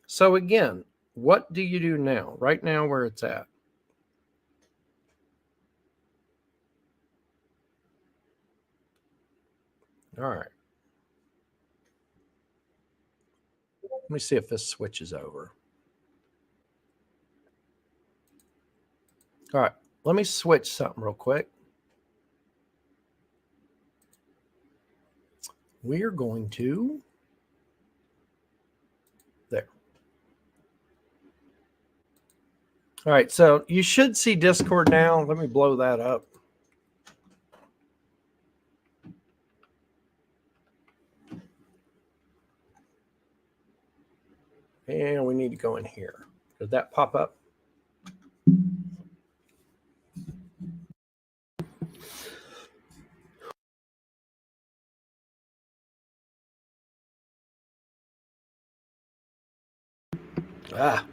So again, what do you do now? Right now where it's at. All right. Let me see if this switches over. All right. Let me switch something real quick. We are going to All right, so you should see Discord now. Let me blow that up. And we need to go in here. Did that pop up? Ah.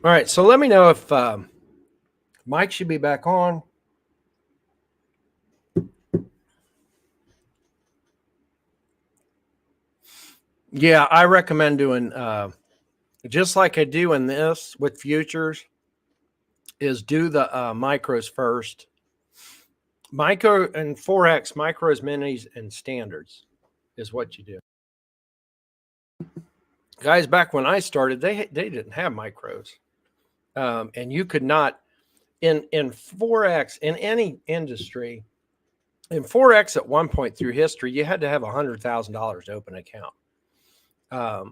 All right, so let me know if Mike should be back on. Yeah, I recommend doing just like I do in this with futures, is do the micros first. Micro and Forex, micros, minis, and standards is what you do. Guys, back when I started, they didn't have micros, and you could not in Forex, in any industry. In Forex, at one point through history, you had to have $100,000 to open an account.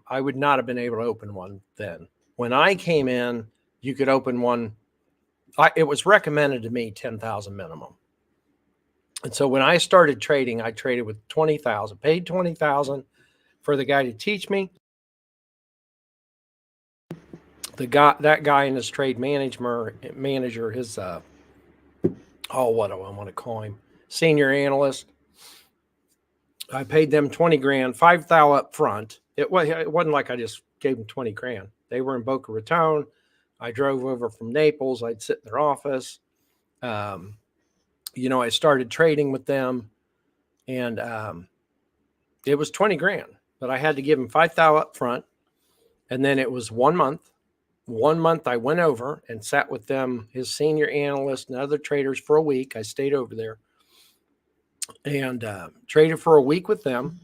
I would not have been able to open one then. When I came in, you could open one. It was recommended to me 10,000 minimum. And so when I started trading, I traded with 20,000, paid 20,000 for the guy to teach me. That guy in his trade manager, his what do I want to call him? Senior analyst. I paid them 20 grand, 5,000 up front. It wasn't like I just gave them 20 grand. They were in Boca Raton. I drove over from Naples. I'd sit in their office. I started trading with them, and it was 20 grand, but I had to give them 5,000 up front. And then it was 1 month. 1 month I went over and sat with them, his senior analyst and other traders for a week. I stayed over there and traded for a week with them,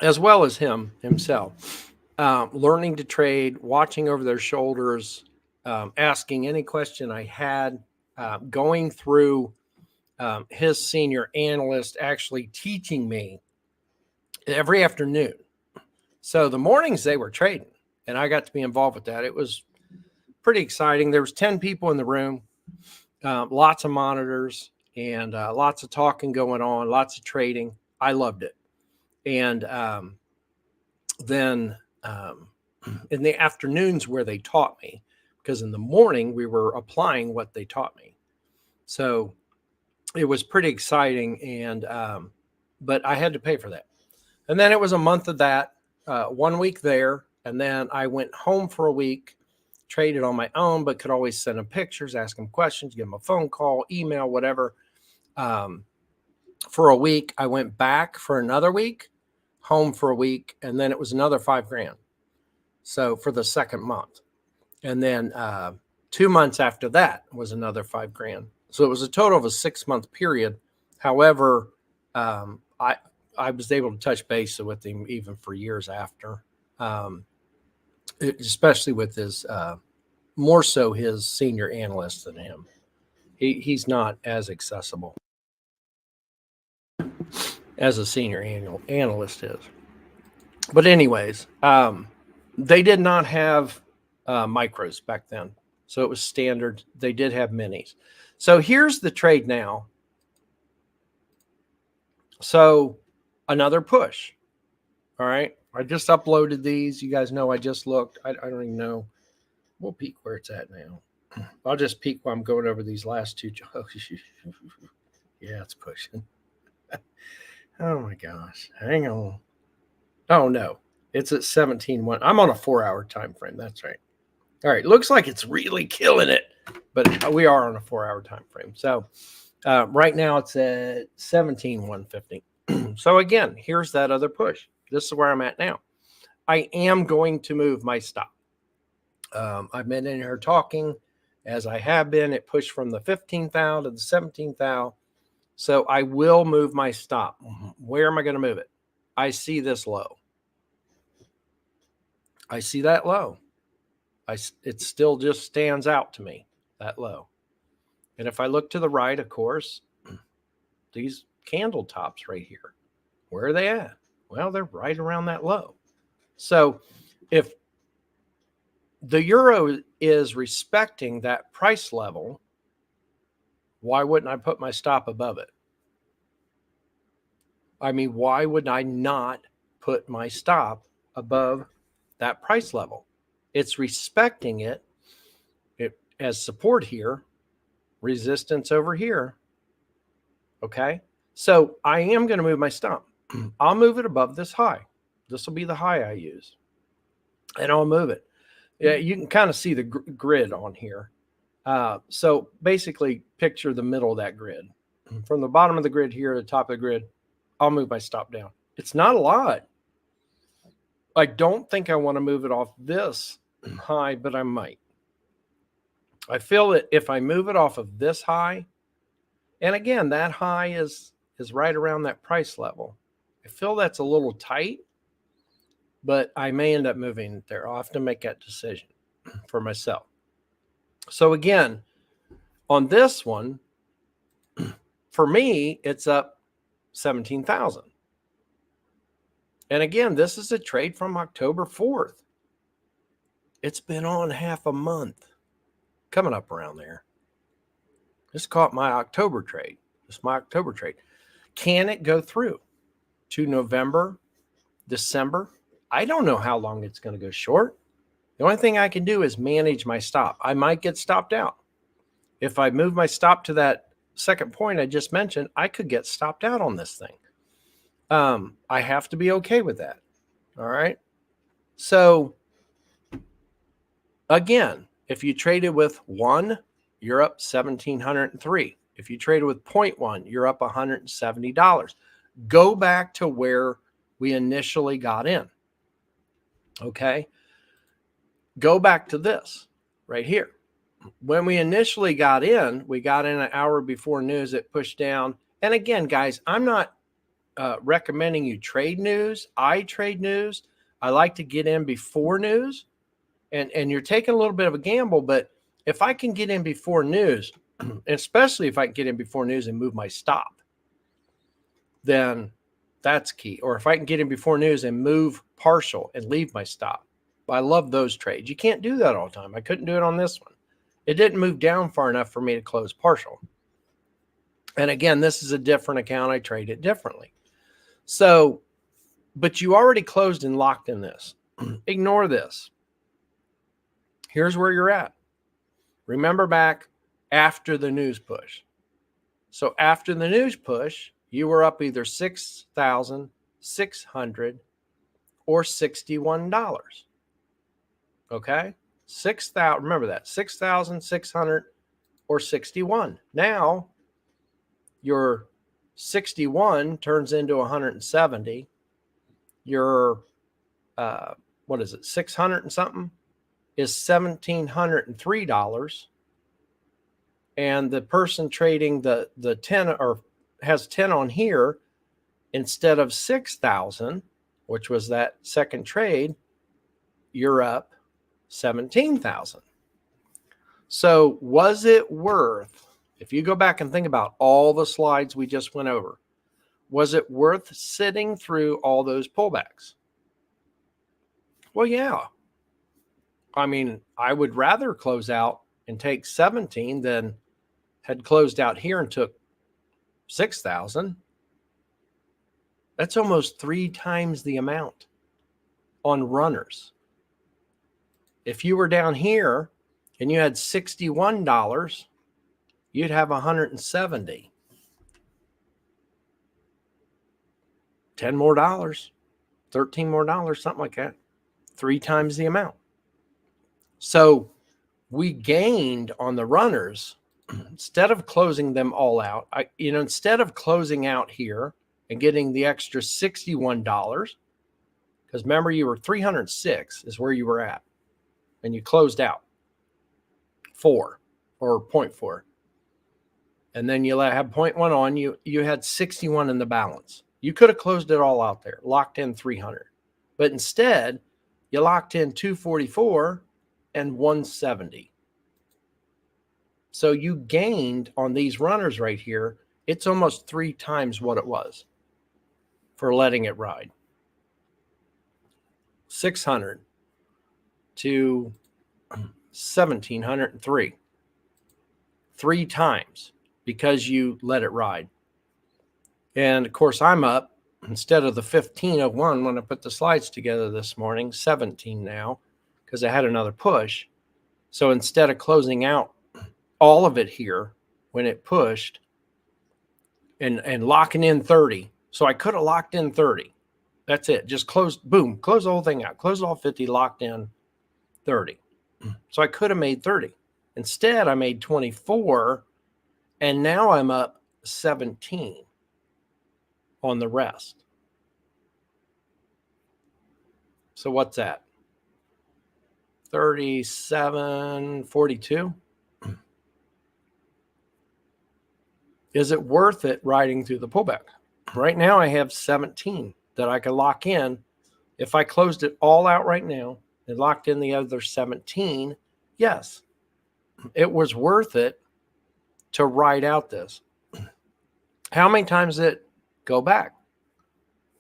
as well as himself, learning to trade, watching over their shoulders, asking any question I had, going through his senior analyst actually teaching me every afternoon. So the mornings they were trading, and I got to be involved with that. It was pretty exciting. There was 10 people in the room, lots of monitors, and lots of talking going on, lots of trading. I loved it. And then in the afternoons where they taught me, because in the morning we were applying what they taught me. So it was pretty exciting, and but I had to pay for that. And then it was a month of that, 1 week there, and then I went home for a week, traded on my own, but could always send them pictures, ask them questions, give them a phone call, email, whatever. For a week, I went back for another week, home for a week, and then it was another 5 grand. So for the second month. And then 2 months after that was another 5 grand. So it was a total of a 6-month period. However, I was able to touch base with him even for years after, especially with his, more so his senior analyst than him. He's not as accessible as a senior analyst is. But anyways, they did not have micros back then. So it was standard. They did have minis. So here's the trade now. So another push. All right. I just uploaded these. You guys know I just looked. I don't even know. We'll peek where it's at now. I'll just peek while I'm going over these last two. Oh, yeah, it's pushing. Oh my gosh. Hang on. Oh no. It's at 17:1. I'm on a 4-hour time frame. That's right. All right. Looks like it's really killing it, but we are on a 4-hour time frame. So right now it's at 17:150. So again, here's that other push. This is where I'm at now. I am going to move my stop. I've been in here talking as I have been. It pushed from the 15,000 to the 17,000. So I will move my stop. Where am I going to move it? I see this low. I see that low. It still just stands out to me, that low. And if I look to the right, of course, these candle tops right here. Where are they at? Well, they're right around that low. So if the euro is respecting that price level, why wouldn't I put my stop above it? I mean, why would I not put my stop above that price level? It's respecting it as support here, resistance over here. Okay. So I am going to move my stop. I'll move it above this high. This will be the high I use. And I'll move it. Yeah, you can kind of see the grid on here. So basically picture the middle of that grid. From the bottom of the grid here to the top of the grid, I'll move my stop down. It's not a lot. I don't think I want to move it off this high, but I might. I feel that if I move it off of this high, and again, that high is right around that price level. I feel that's a little tight, but I may end up moving it there. I'll have to make that decision for myself. So again, on this one, for me, it's up 17,000. And again, this is a trade from October 4th. It's been on half a month, coming up around there. This caught my October trade. This is my October trade. Can it go through to November, December? I don't know how long it's going to go short. The only thing I can do is manage my stop. I might get stopped out. If I move my stop to that second point I just mentioned, I could get stopped out on this thing. I have to be okay with that. All right. So again, if you traded with 1, you're up $1,703. If you traded with 0.1, you're up $170. Go back to where we initially got in. Okay. Go back to this right here. When we initially got in an hour before news. It pushed down. And again, guys, I'm not recommending you trade news. I trade news. I like to get in before news. And you're taking a little bit of a gamble, but if I can get in before news, especially if I can get in before news and move my stop, then that's key. Or if I can get in before news and move partial and leave my stop. I love those trades. You can't do that all the time. I couldn't do it on this one. It didn't move down far enough for me to close partial. And again, this is a different account. I trade it differently. So, but you already closed and locked in this. Ignore this. Here's where you're at. Remember back after the news push. So after the news push, you were up either $6,600 or $61. Okay? 6,000, remember that, 6,600 or 61. Now your 61 turns into 170. Your what is it, 600 and something is $1,703. And the person trading the 10 or has 10 on here instead of 6,000, which was that second trade, you're up 17,000. So was it worth, if you go back and think about all the slides we just went over, was it worth sitting through all those pullbacks? Well, yeah. I mean, I would rather close out and take 17 than had closed out here and took 6,000. That's almost 3 times the amount on runners. If you were down here and you had $61, you'd have 170. $10 more dollars, $13 more dollars, something like that. 3 times the amount. So we gained on the runners instead of closing them all out. Instead of closing out here and getting the extra $61, because remember you were 306 is where you were at, and you closed out 4 or 0.4, and then you have 0.1 on. You had 61 in the balance. You could have closed it all out there, locked in 300, but instead you locked in 244 and 170. So you gained on these runners right here It's almost 3 times what it was for letting it ride. 600 to 1,703. 3 times because you let it ride. And of course, I'm up instead of the 1501 when I put the slides together this morning, 17 now, because I had another push. So instead of closing out all of it here when it pushed and locking in 30, so I could have locked in 30. That's it. Just closed, boom, close the whole thing out. Close all 50, locked in 30. So I could have made 30. Instead, I made 24, and now I'm up 17 on the rest. So what's that? 37.42. Is it worth it riding through the pullback? Right now, I have 17 that I could lock in. If I closed it all out right now and locked in the other 17, yes, it was worth it to ride out this. How many times did it go back?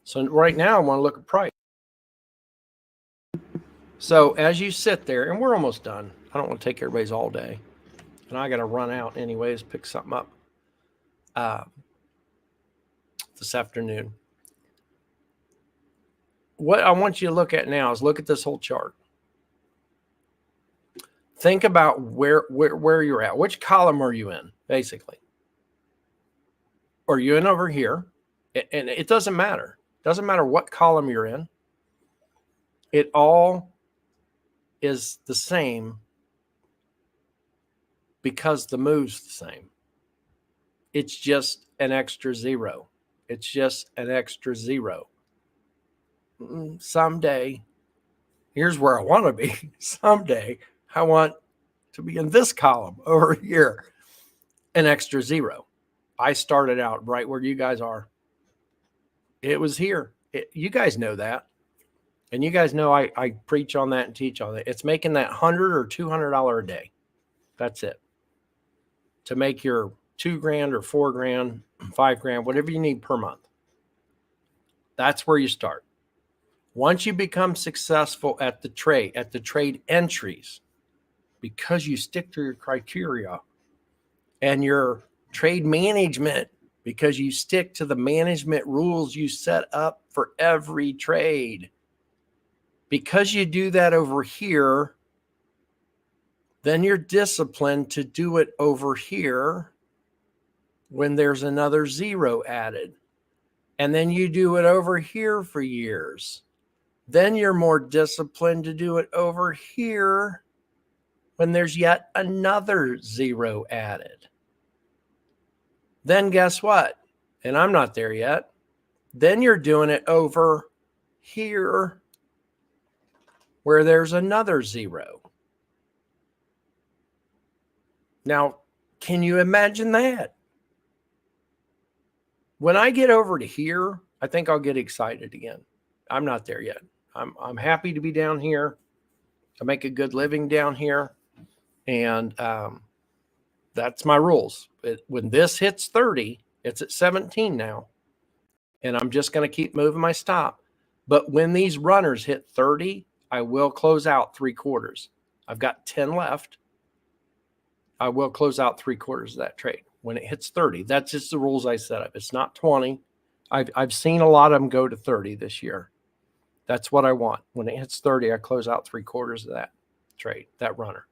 So right now, I want to look at price. So as you sit there, and we're almost done. I don't want to take everybody's all day. And I got to run out anyways, pick something up this afternoon. What I want you to look at now is look at this whole chart. Think about where you're at. Which column are you in, basically? Are you in over here? And it doesn't matter. It doesn't matter what column you're in. It all is the same because the move's the same. It's just an extra zero. It's just an extra zero. Someday, here's where I want to be. Someday, I want to be in this column over here, an extra zero. I started out right where you guys are. It was here. You guys know that. And you guys know I preach on that and teach on it. It's making that $100 or $200 a day. That's it. To make your $2,000 or $4,000, $5,000, whatever you need per month. That's where you start. Once you become successful at the trade entries, because you stick to your criteria and your trade management, because you stick to the management rules you set up for every trade. Because you do that over here, then you're disciplined to do it over here when there's another zero added. And then you do it over here for years. Then you're more disciplined to do it over here when there's yet another zero added. Then guess what? And I'm not there yet. Then you're doing it over here where there's another zero. Now, can you imagine that? When I get over to here, I think I'll get excited again. I'm not there yet. I'm happy to be down here. I make a good living down here. And that's my rules. When this hits 30, it's at 17 now. And I'm just going to keep moving my stop. But when these runners hit 30, I will close out 3/4. I've got 10 left. I will close out 3/4 of that trade when it hits 30. That's just the rules I set up. It's not 20. I've seen a lot of them go to 30 this year. That's what I want. When it hits 30, I close out 3/4 of that trade, that runner.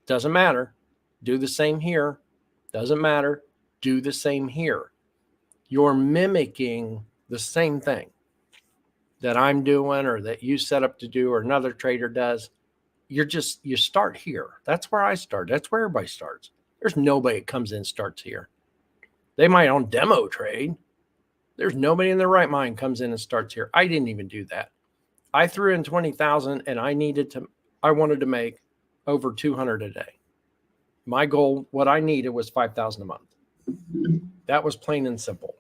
Doesn't matter. Do the same here. Doesn't matter. Do the same here. You're mimicking the same thing that I'm doing or that you set up to do or another trader does. You start here. That's where I start. That's where everybody starts. There's nobody that comes in and starts here. They might on demo trade. There's nobody in their right mind comes in and starts here. I didn't even do that. I threw in 20,000 and I wanted to make over 200 a day. My goal, what I needed was 5,000 a month. That was plain and simple.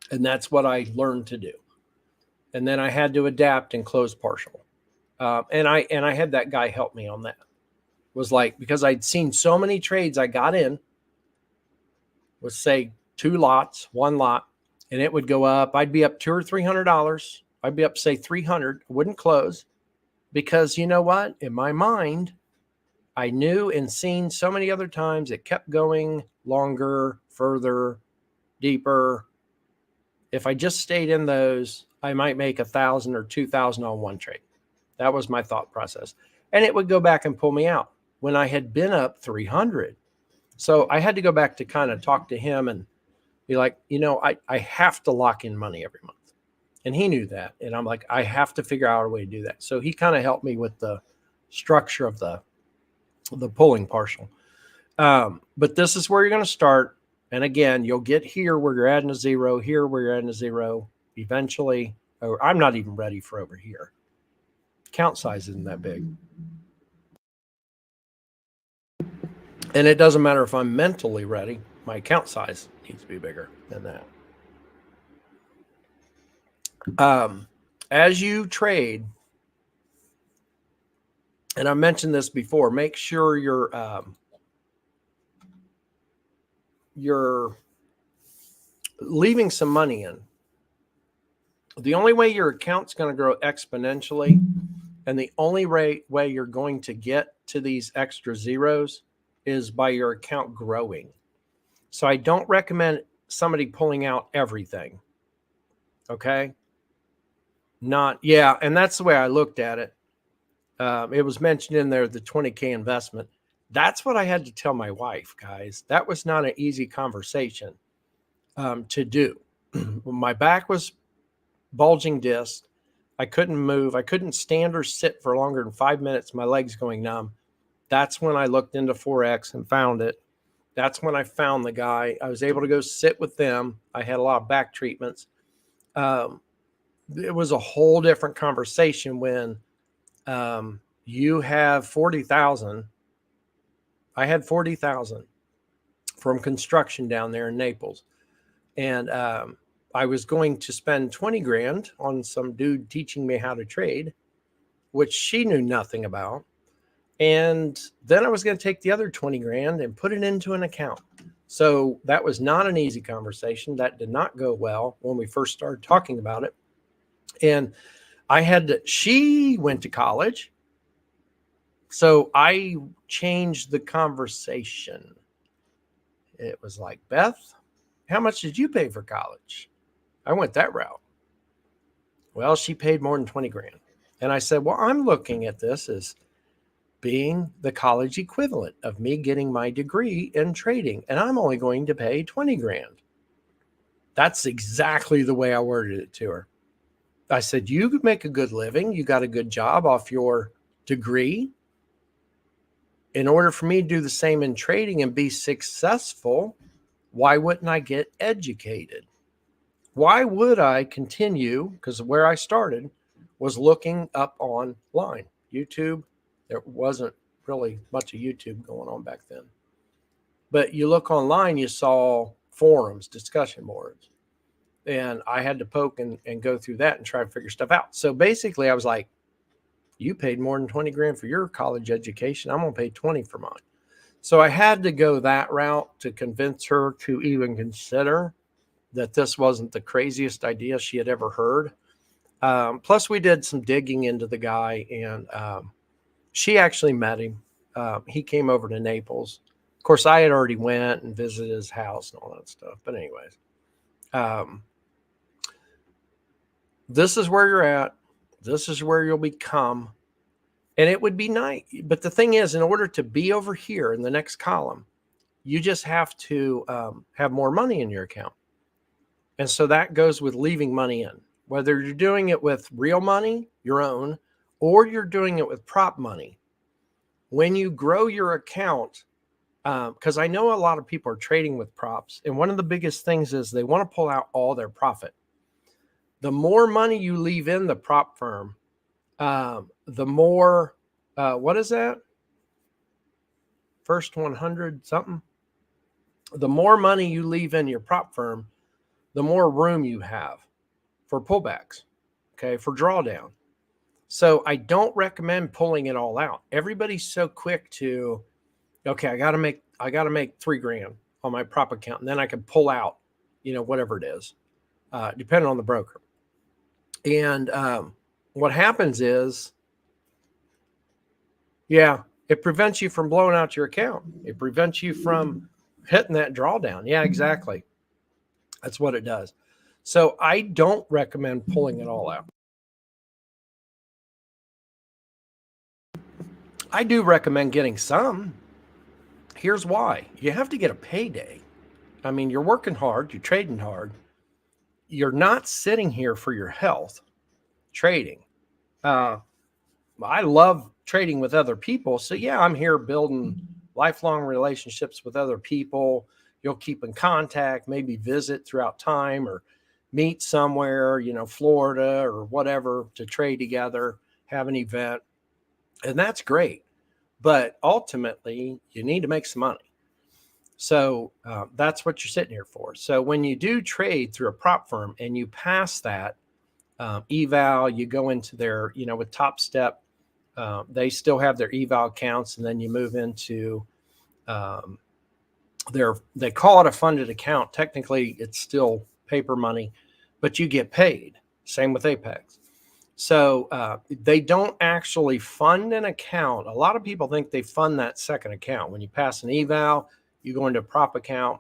And that's what I learned to do. And then I had to adapt and close partial. And I had that guy help me on that. It was like, because I'd seen so many trades I got in with say 2 lots, 1 lot, and it would go up. I'd be up $200 or $300. I'd be up, say, 300. I wouldn't close because you know what? In my mind, I knew and seen so many other times it kept going longer, further, deeper. If I just stayed in those, I might make 1,000 or 2,000 on one trade. That was my thought process. And it would go back and pull me out when I had been up 300. So I had to go back to kind of talk to him and be like, I have to lock in money every month. And he knew that. And I'm like, I have to figure out a way to do that. So he kind of helped me with the structure of the pulling partial. But this is where you're going to start. And again, you'll get here where you're adding a zero, here where you're adding a zero. Eventually, I'm not even ready for over here. Count size isn't that big. And it doesn't matter if I'm mentally ready. My account size needs to be bigger than that. As you trade, and I mentioned this before, make sure you're leaving some money in. The only way your account's going to grow exponentially, and the only way you're going to get to these extra zeros is by your account growing. So I don't recommend somebody pulling out everything. Okay? And that's the way I looked at it. It was mentioned in there, the 20K investment. That's what I had to tell my wife, guys. That was not an easy conversation to do. My back was bulging disc. I couldn't move. I couldn't stand or sit for longer than 5 minutes. My legs going numb. That's when I looked into Forex and found it. That's when I found the guy. I was able to go sit with them. I had a lot of back treatments. It was a whole different conversation when you have 40,000. I had 40,000 from construction down there in Naples. And I was going to spend 20 grand on some dude teaching me how to trade, which she knew nothing about. And then I was going to take the other 20 grand and put it into an account. So that was not an easy conversation. That did not go well when we first started talking about it. And she went to college. So I changed the conversation. It was like, Beth, how much did you pay for college? I went that route. Well, she paid more than 20 grand. And I said, well, I'm looking at this as being the college equivalent of me getting my degree in trading. And I'm only going to pay 20 grand. That's exactly the way I worded it to her. I said, you could make a good living. You got a good job off your degree. In order for me to do the same in trading and be successful, why wouldn't I get educated? Why would I continue? Because where I started was looking up online, YouTube. There wasn't really much of YouTube going on back then. But you look online, you saw forums, discussion boards. And I had to poke and go through that and try to figure stuff out. So basically, I was like, you paid more than 20 grand for your college education. I'm going to pay 20 for mine. So I had to go that route to convince her to even consider that this wasn't the craziest idea she had ever heard. Plus, we did some digging into the guy, and she actually met him. He came over to Naples. Of course, I had already went and visited his house and all that stuff. But anyways, this is where you're at. This is where you'll become. And it would be nice. But the thing is, in order to be over here in the next column, you just have to have more money in your account. And so that goes with leaving money in. Whether you're doing it with real money, your own, or you're doing it with prop money. When you grow your account, because I know a lot of people are trading with props. And one of the biggest things is they want to pull out all their profit. The more money you leave in the prop firm, the more, what is that? First 100 something. The more money you leave in your prop firm, the more room you have for pullbacks, okay, for drawdown. So I don't recommend pulling it all out. Everybody's so quick to, okay, I got to make 3 grand on my prop account, and then I can pull out whatever it is, depending on the broker. And what happens is, it prevents you from blowing out your account. It prevents you from hitting that drawdown. Yeah, exactly. That's what it does. So I don't recommend pulling it all out. I do recommend getting some. Here's why. You have to get a payday. I mean, you're working hard, you're trading hard. You're not sitting here for your health trading. I love trading with other people. So yeah, I'm here building lifelong relationships with other people. You'll keep in contact, maybe visit throughout time or meet somewhere, Florida or whatever, to trade together, have an event. And that's great. But ultimately, you need to make some money. So that's what you're sitting here for. So when you do trade through a prop firm and you pass that eval, you go into their, with Top Step, they still have their eval accounts, and then you move into they call it a funded account. Technically, it's still paper money, but you get paid. Same with Apex. So they don't actually fund an account. A lot of people think they fund that second account. When you pass an eval, you go into a prop account,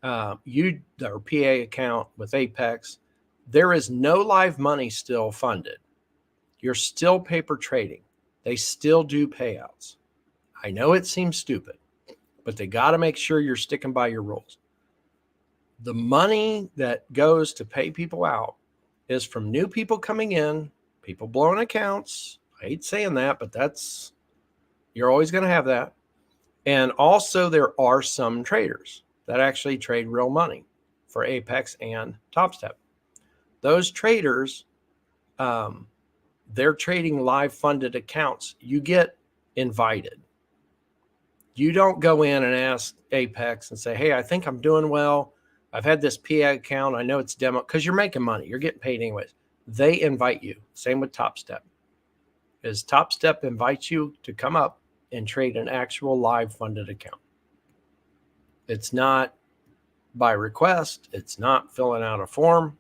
or PA account with Apex. There is no live money still funded. You're still paper trading. They still do payouts. I know it seems stupid, but they got to make sure you're sticking by your rules. The money that goes to pay people out is from new people coming in, people blowing accounts. I hate saying that, but you're always going to have that. And also there are some traders that actually trade real money for Apex and Top Step. Those traders, they're trading live funded accounts. You get invited. You don't go in and ask Apex and say, hey, I think I'm doing well. I've had this PA account. I know it's demo, because you're making money. You're getting paid anyways. They invite you. Same with Top Step. Top Step invites you to come up and trade an actual live funded account. It's not by request. It's not filling out a form.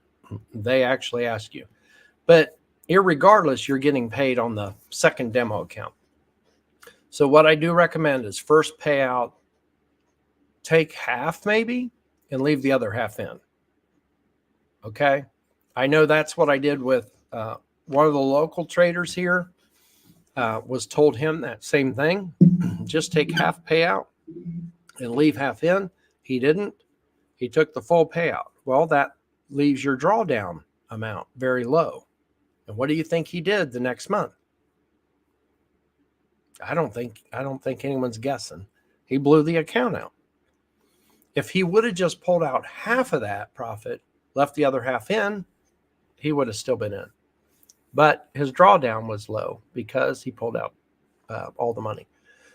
They actually ask you. But irregardless, you're getting paid on the second demo account. So what I do recommend is first payout, take half maybe, and leave the other half in. Okay. I know that's what I did with one of the local traders here. Was told him that same thing. Just take half payout and leave half in. He didn't. He took the full payout. Well, that leaves your drawdown amount very low. And what do you think he did the next month? I don't think anyone's guessing. He blew the account out. If he would have just pulled out half of that profit, left the other half in, he would have still been in. But his drawdown was low because he pulled out all the money.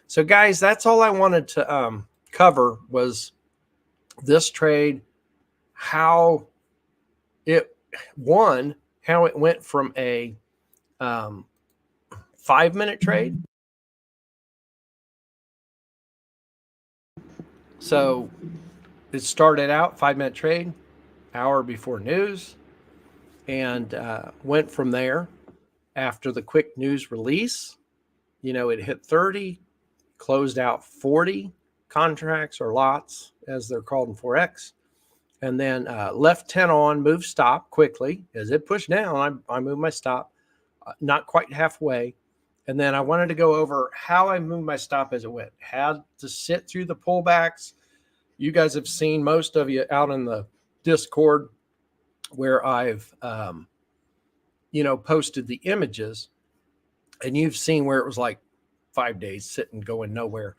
So guys, that's all I wanted to cover was this trade, how it went from a 5-minute trade. So it started out 5-minute trade, hour before news, and went from there. After the quick news release, it hit 30, closed out 40 contracts or lots, as they're called in Forex, and then left 10 on, moved stop quickly. As it pushed down, I moved my stop, not quite halfway. And then I wanted to go over how I moved my stop as it went. Had to sit through the pullbacks. You guys have seen, most of you out in the Discord, where I've posted the images, and you've seen where it was like 5 days sitting, going nowhere.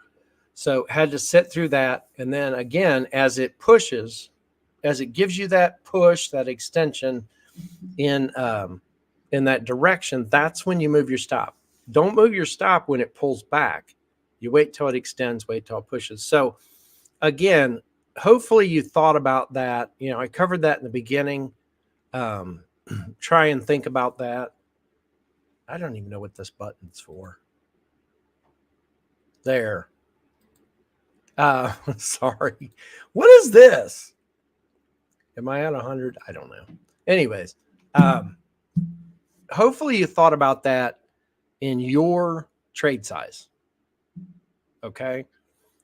So had to sit through that. And then again, as it pushes, as it gives you that push, that extension in that direction, that's when you move your stop. Don't move your stop when it pulls back. You wait till it extends, wait till it pushes. So again, hopefully you thought about that. I covered that in the beginning. Try and think about that. I don't even know what this button's for. There. Sorry. What is this? Am I at 100? I don't know. Anyways, hopefully you thought about that in your trade size. Okay.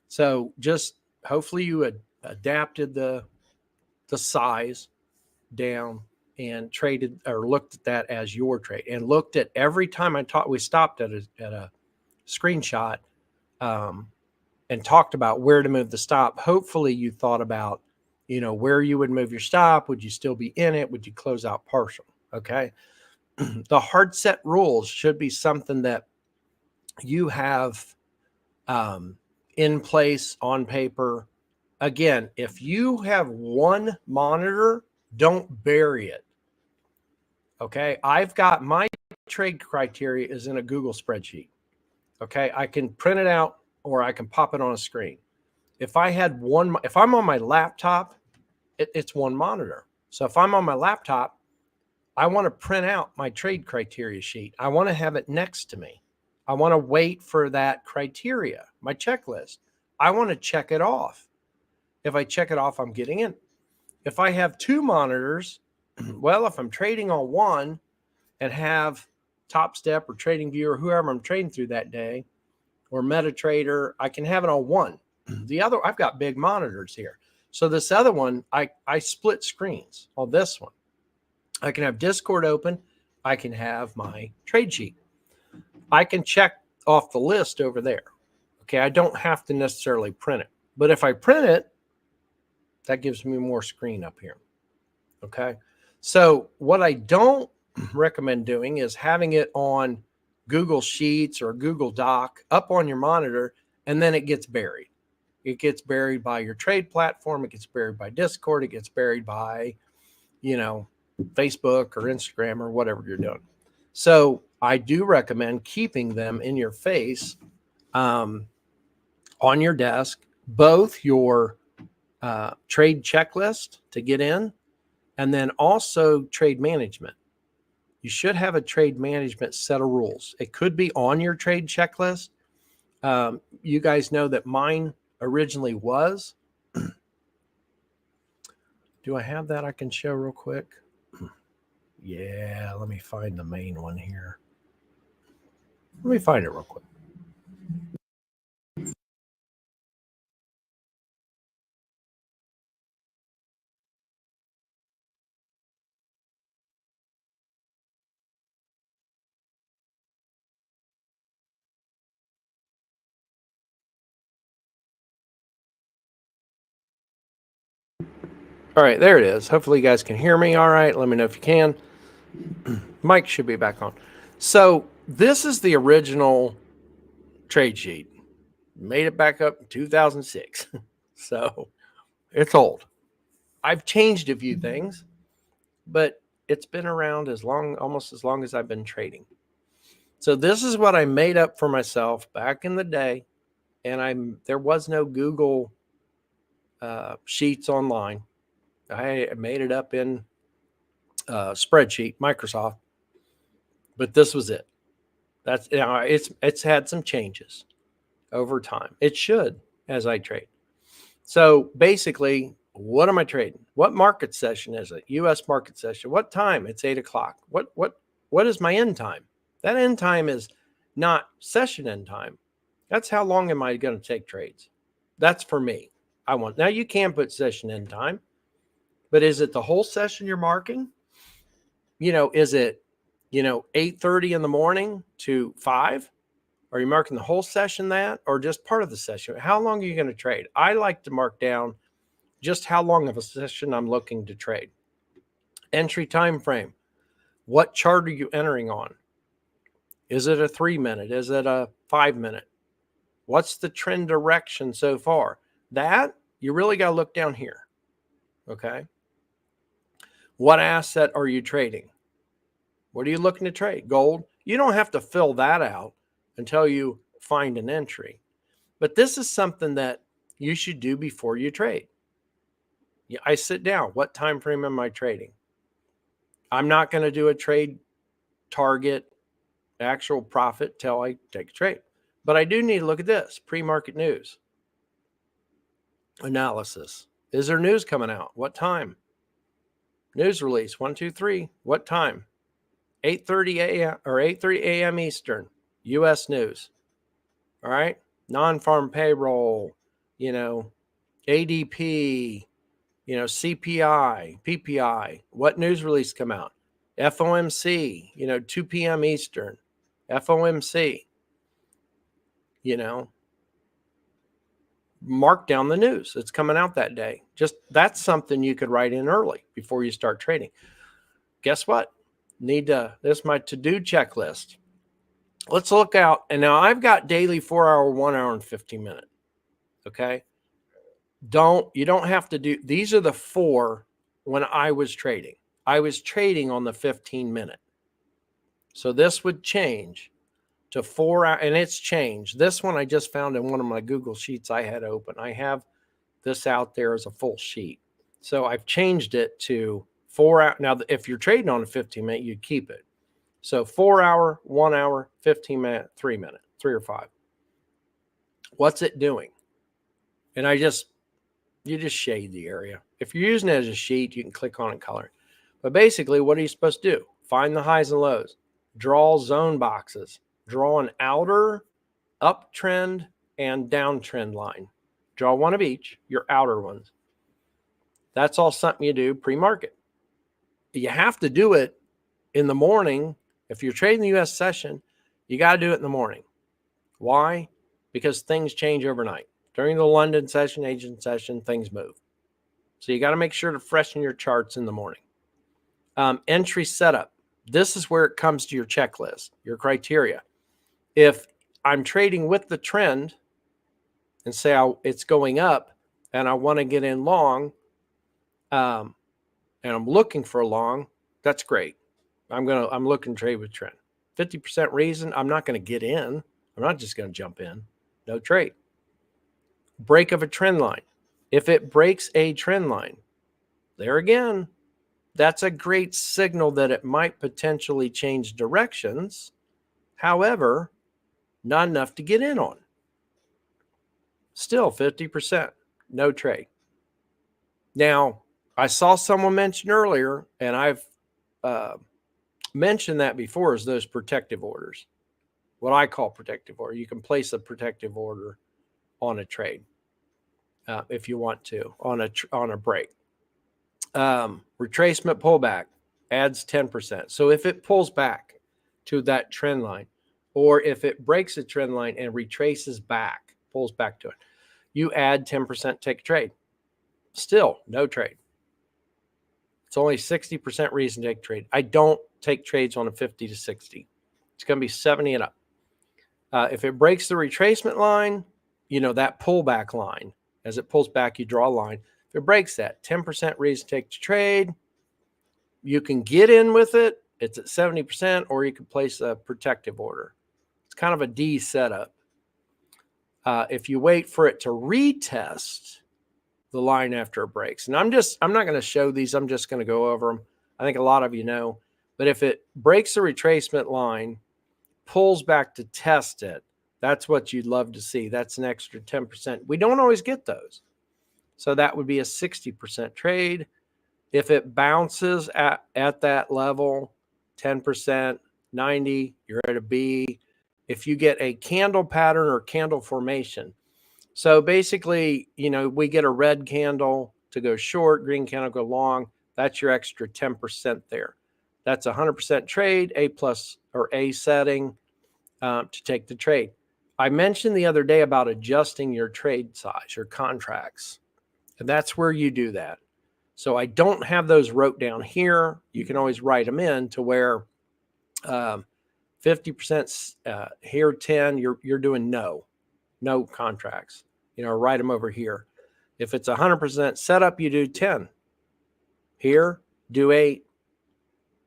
So just hopefully you adapted the size down and traded or looked at that as your trade and looked at every time we stopped at a screenshot and talked about where to move the stop. Hopefully you thought about, where you would move your stop. Would you still be in it? Would you close out partial? Okay. The hard set rules should be something that you have in place on paper. Again, if you have one monitor, don't bury it. Okay. I've got my trade criteria is in a Google spreadsheet. Okay. I can print it out or I can pop it on a screen. If I'm on my laptop, it's one monitor. So if I'm on my laptop, I want to print out my trade criteria sheet. I want to have it next to me. I want to wait for that criteria, my checklist. I want to check it off. If I check it off, I'm getting in. If I have two monitors, well, if I'm trading on one and have Top Step or TradingView or whoever I'm trading through that day or MetaTrader, I can have it on one. The other, I've got big monitors here. So this other one, I split screens on this one. I can have Discord open. I can have my trade sheet. I can check off the list over there. Okay, I don't have to necessarily print it. But if I print it, that gives me more screen up here. Okay, so what I don't recommend doing is having it on Google Sheets or Google Doc up on your monitor, and then it gets buried. It gets buried by your trade platform. It gets buried by Discord. It gets buried by, Facebook or Instagram or whatever you're doing. So I do recommend keeping them in your face on your desk, both your trade checklist to get in and then also trade management. You should have a trade management set of rules. It could be on your trade checklist. You guys know that mine originally was. Do I have that I can show real quick? Yeah, let me find the main one here. Let me find it real quick. All right, there it is. Hopefully you guys can hear me all right. Let me know if you can. Mic should be back on. So this is the original trade sheet. Made it back up in 2006. So it's old. I've changed a few things, but it's been around almost as long as I've been trading. So this is what I made up for myself back in the day. And there was no Google Sheets online. I made it up in spreadsheet, Microsoft, but this was it. That's it's had some changes over time. It should as I trade. So basically, what am I trading? What market session is it? U.S. market session. What time? It's 8 o'clock. What is my end time? That end time is not session end time. That's how long am I going to take trades? That's for me. Now you can put session end time, but is it the whole session you're marking? Is it 8:30 in the morning to 5? Are you marking the whole session that or just part of the session? How long are you going to trade? I like to mark down just how long of a session I'm looking to trade. Entry time frame. What chart are you entering on? Is it a 3-minute? Is it a 5-minute? What's the trend direction so far? That you really got to look down here. Okay. What asset are you trading? What are you looking to trade? Gold? You don't have to fill that out until you find an entry. But this is something that you should do before you trade. I sit down. What time frame am I trading? I'm not going to do a trade target actual profit till I take a trade. But I do need to look at this pre-market news analysis. Is there news coming out? What time? News release, 1, 2, 3. What time? 8:30 a.m. or 8:30 a.m. Eastern. U.S. news. All right. Non-farm payroll, ADP, CPI, PPI. What news release come out? FOMC, 2 p.m. Eastern. FOMC, mark down the news. It's coming out that day. That's something you could write in early before you start trading. Guess what? This is my to-do checklist. Let's look out. And now I've got daily 4 hour, 1 hour, and 15 minute. Okay. You don't have to do, these are the 4 when I was trading. I was trading on the 15 minute. So this would change to 4 hours, and it's changed. This one I just found in one of my Google Sheets I had open. I have this out there as a full sheet. So I've changed it to 4 hours. Now, if you're trading on a 15 minute, you'd keep it. So 4 hour, 1 hour, 15 minute, 3 minute, 3 or 5. What's it doing? And you just shade the area. If you're using it as a sheet, you can click on it and color it. But basically, what are you supposed to do? Find the highs and lows. Draw zone boxes. Draw an outer uptrend and downtrend line. Draw one of each, your outer ones. That's all something you do pre-market. You have to do it in the morning. If you're trading the U.S. session, you got to do it in the morning. Why? Because things change overnight. During the London session, Asian session, things move. So you got to make sure to freshen your charts in the morning. Entry setup. This is where it comes to your checklist, your criteria. If I'm trading with the trend and say it's going up and I want to get in long, and I'm looking for a long, that's great. I'm looking to trade with trend. 50% reason, I'm not going to get in. I'm not just going to jump in. No trade. Break of a trend line. If it breaks a trend line, there again, that's a great signal that it might potentially change directions. However, not enough to get in on. Still 50%, no trade. Now, I saw someone mention earlier, and I've mentioned that before, is those protective orders. What I call protective order. You can place a protective order on a trade if you want to, on a break. Retracement pullback adds 10%. So if it pulls back to that trend line, or if it breaks a trend line and retraces back, pulls back to it, you add 10%, take a trade. Still, no trade. It's only 60% reason to take a trade. I don't take trades on a 50 to 60. It's going to be 70 and up. If it breaks the retracement line, that pullback line, as it pulls back, you draw a line. If it breaks that, 10% reason to take the trade. You can get in with it. It's at 70%, or you can place a protective order. It's kind of a D setup. If you wait for it to retest the line after it breaks, and I'm not going to show these. I'm just going to go over them. I think a lot of you know, but if it breaks the retracement line, pulls back to test it, that's what you'd love to see. That's an extra 10%. We don't always get those. So that would be a 60% trade. If it bounces at that level, 10%, 90, you're at a B. If you get a candle pattern or candle formation. So basically, we get a red candle to go short, green candle go long. That's your extra 10% there. That's 100% trade, A plus or A setting to take the trade. I mentioned the other day about adjusting your trade size, your contracts. And that's where you do that. So I don't have those wrote down here. You can always write them in to where 50% here, 10, you're doing no contracts. Write them over here. If it's 100% setup, you do 10. Here, do 8,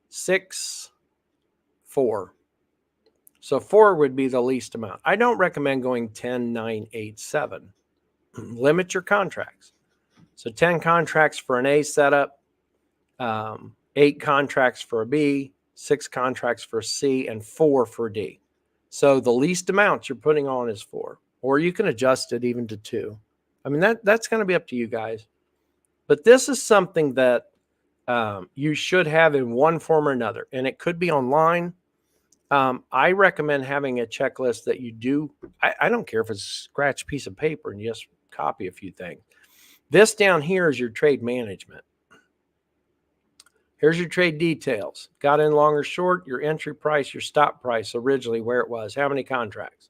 6, 4. So 4 would be the least amount. I don't recommend going 10, 9, 8, 7. Limit your contracts. So 10 contracts for an A setup, 8 contracts for a B, 6 contracts for a C, and 4 for a D. So the least amount you're putting on is 4. Or you can adjust it even to 2. I mean, that's going to be up to you guys. But this is something that you should have in one form or another, and it could be online. I recommend having a checklist that you do. I don't care if it's a scratch piece of paper and you just copy a few things. This down here is your trade management. Here's your trade details. Got in long or short, your entry price, your stop price originally, where it was, how many contracts.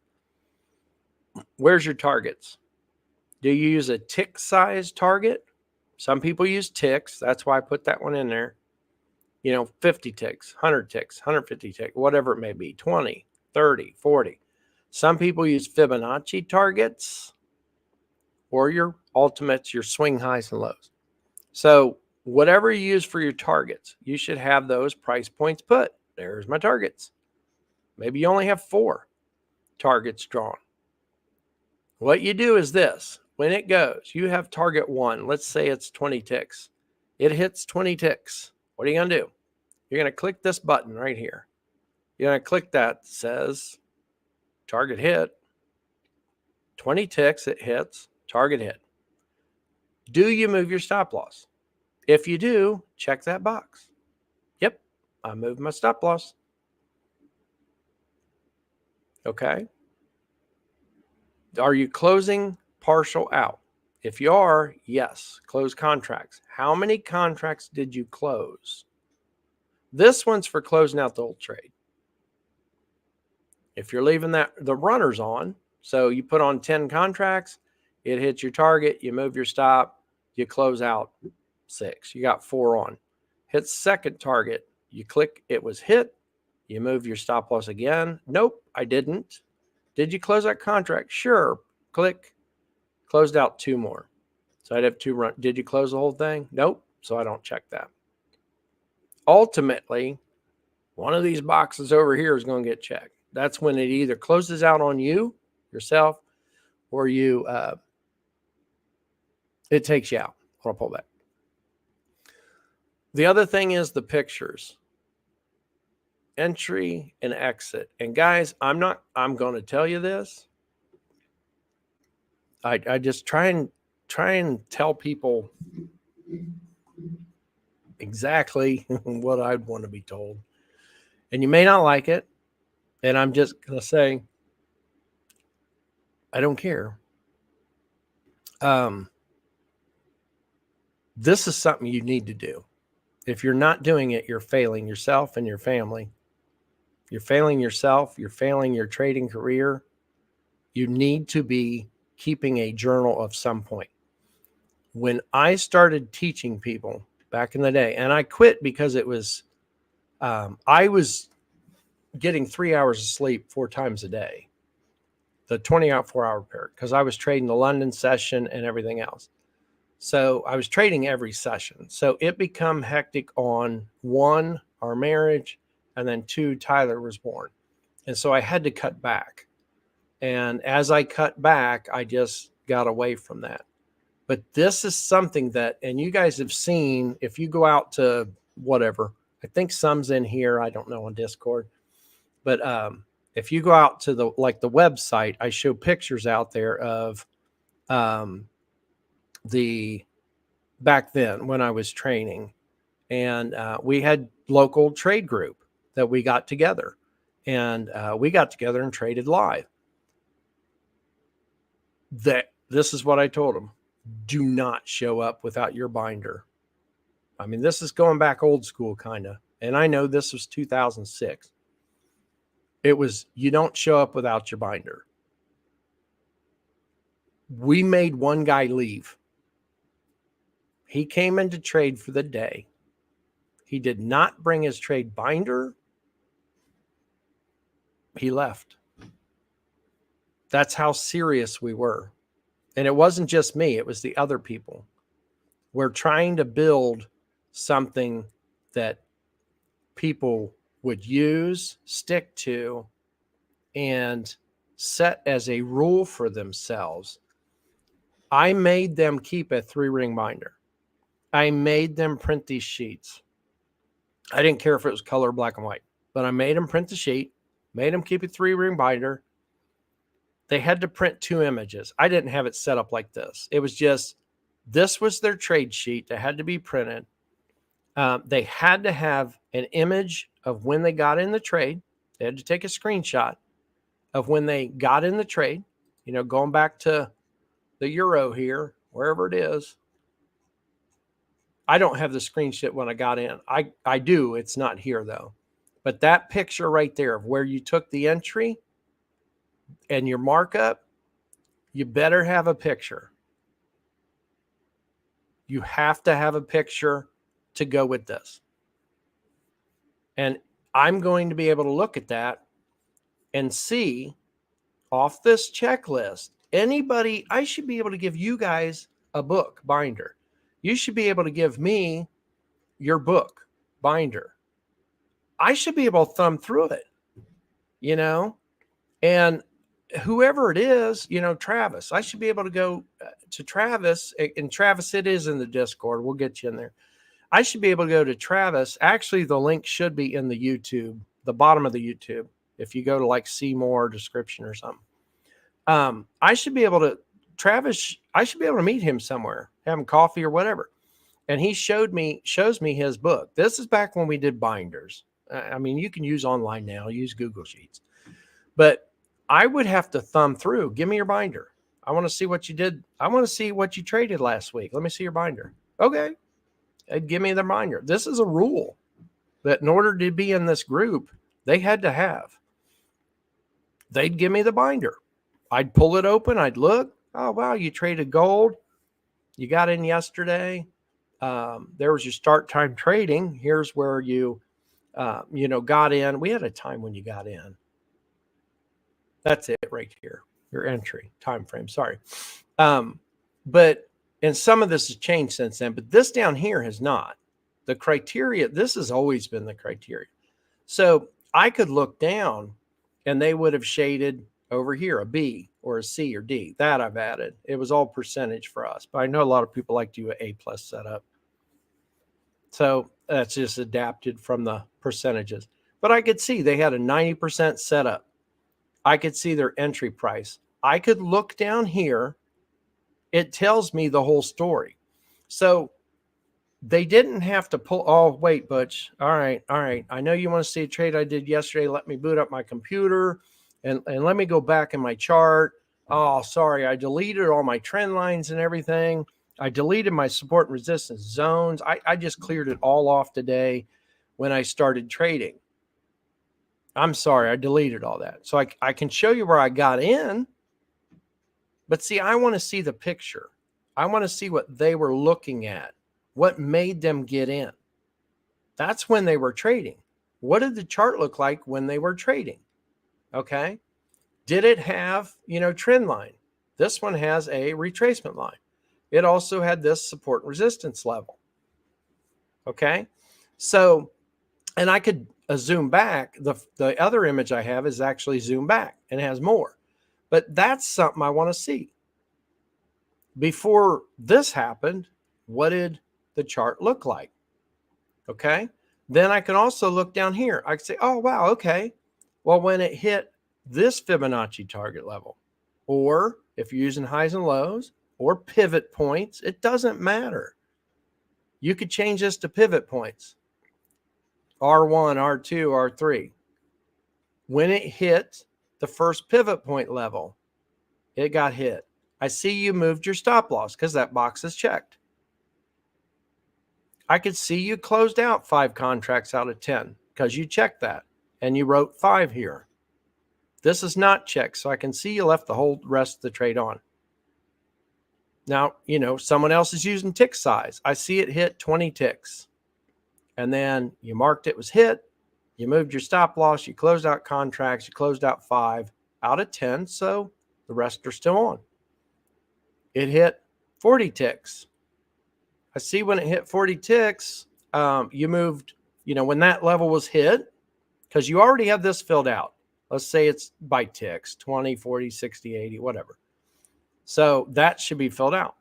Where's your targets? Do you use a tick size target? Some people use ticks. That's why I put that one in there. 50 ticks, 100 ticks, 150 ticks, whatever it may be, 20, 30, 40. Some people use Fibonacci targets or your ultimates, your swing highs and lows. So whatever you use for your targets, you should have those price points put. There's my targets. Maybe you only have 4 targets drawn. What you do is this. When it goes, you have target 1. Let's say it's 20 ticks. It hits 20 ticks. What are you going to do? You're going to click this button right here. You're going to click that says target hit. 20 ticks, it hits. Target hit. Do you move your stop loss? If you do, check that box. Yep, I moved my stop loss. Okay. Are you closing partial out? If you are, yes, close contracts. How many contracts did you close? This one's for closing out the old trade. If you're leaving the runners on, so you put on 10 contracts, it hits your target, you move your stop, you close out 6. You got 4 on. Hit second target, you click, it was hit, you move your stop loss again. Nope, I didn't. Did you close that contract? Sure. Click. Closed out 2 more. So I'd have 2 run. Did you close the whole thing? Nope. So I don't check that. Ultimately, one of these boxes over here is going to get checked. That's when it either closes out on you, yourself, or it takes you out on a pullback. The other thing is the pictures. Entry and exit. And guys, I'm going to tell you this. I just try and tell people exactly what I'd want to be told. And you may not like it. And I'm just going to say, I don't care. This is something you need to do. If you're not doing it, you're failing yourself and your family. You're failing yourself. You're failing your trading career. You need to be keeping a journal of some point. When I started teaching people back in the day, and I quit because it was, I was getting 3 hours of sleep 4 times a day, the 24-hour period, because I was trading the London session and everything else. So I was trading every session. So it became hectic on 1, our marriage, and then 2, Tyler was born. And so I had to cut back. And as I cut back, I just got away from that. But this is something that, and you guys have seen, if you go out to whatever, I think some's in here, I don't know, on Discord. But if you go out to the website, I show pictures out there of the back then when I was training. And we had local trade group that we got together. And we got together and traded live. This is what I told them. Do not show up without your binder. I mean, this is going back old school kind of. And I know this was 2006. It was, you don't show up without your binder. We made one guy leave. He came in to trade for the day. He did not bring his trade binder. He left. That's how serious we were. And it wasn't just me, it was the other people. We're trying to build something that people would use, stick to, and set as a rule for themselves. I made them keep a 3-ring binder. I made them print these sheets. I didn't care if it was color, black and white, but I made them print the sheet, made them keep a 3-ring binder. They had to print 2 images. I didn't have it set up like this. It was just, this was their trade sheet that had to be printed. They had to have an image of when they got in the trade. They had to take a screenshot of when they got in the trade, going back to the euro here, wherever it is. I don't have the screenshot when I got in. I do. It's not here, though. But that picture right there of where you took the entry and your markup, you better have a picture. You have to have a picture to go with this. And I'm going to be able to look at that and see off this checklist, anybody, I should be able to give you guys a book binder. You should be able to give me your book binder. I should be able to thumb through it, and whoever it is, Travis, I should be able to go to Travis, and Travis, it is in the Discord. We'll get you in there. I should be able to go to Travis. Actually, the link should be in the YouTube, the bottom of the YouTube. If you go to like see more description or something, I should be able to, Travis, I should be able to meet him somewhere, having coffee or whatever. And he shows me his book. This is back when we did binders. I mean, you can use online now, use Google Sheets, but I would have to thumb through. Give me your binder. I want to see what you did. I want to see what you traded last week. Let me see your binder. Okay. Give me the binder. This is a rule that in order to be in this group, they had to have. They'd give me the binder. I'd pull it open. I'd look. Oh, wow, you traded gold. You got in yesterday. There was your start time trading. Here's where you, got in. We had a time when you got in. That's it right here. Your entry time frame. Sorry. And some of this has changed since then, but this down here has not. The criteria, this has always been the criteria. So I could look down and they would have shaded over here a B or a C or D. That I've added. It was all percentage for us, but I know a lot of people like to do an A+ setup. So that's just adapted from the percentages. But I could see they had a 90% setup. I could see their entry price. I could look down here. It tells me the whole story. So they didn't have to pull. Oh, wait, Butch. All right. I know you want to see a trade I did yesterday. Let me boot up my computer and let me go back in my chart. Oh, sorry. I deleted all my trend lines and everything. I deleted my support and resistance zones. I just cleared it all off today when I started trading. I'm sorry. I deleted all that. So I can show you where I got in. But see, I want to see the picture. I want to see what they were looking at. What made them get in? That's when they were trading. What did the chart look like when they were trading? Okay. Did it have, trend line? This one has a retracement line. It also had this support and resistance level. Okay. So, and I could zoom back. The other image I have is actually zoom back and has more. But that's something I want to see. Before this happened, what did the chart look like? Okay. Then I can also look down here. I can say, oh, wow. Okay. Well, when it hit this Fibonacci target level, or if you're using highs and lows or pivot points, it doesn't matter. You could change this to pivot points. R1, R2, R3. When it hit the first pivot point level, it got hit. I see you moved your stop loss because that box is checked. I could see you closed out 5 contracts out of 10 because you checked that and you wrote 5 here. This is not checked, so I can see you left the whole rest of the trade on. Now, someone else is using tick size. I see it hit 20 ticks. And then you marked it was hit. You moved your stop loss. You closed out contracts. You closed out 5 out of 10. So the rest are still on. It hit 40 ticks. I see when it hit 40 ticks, you moved, when that level was hit, because you already have this filled out. Let's say it's by ticks, 20, 40, 60, 80, whatever. So that should be filled out.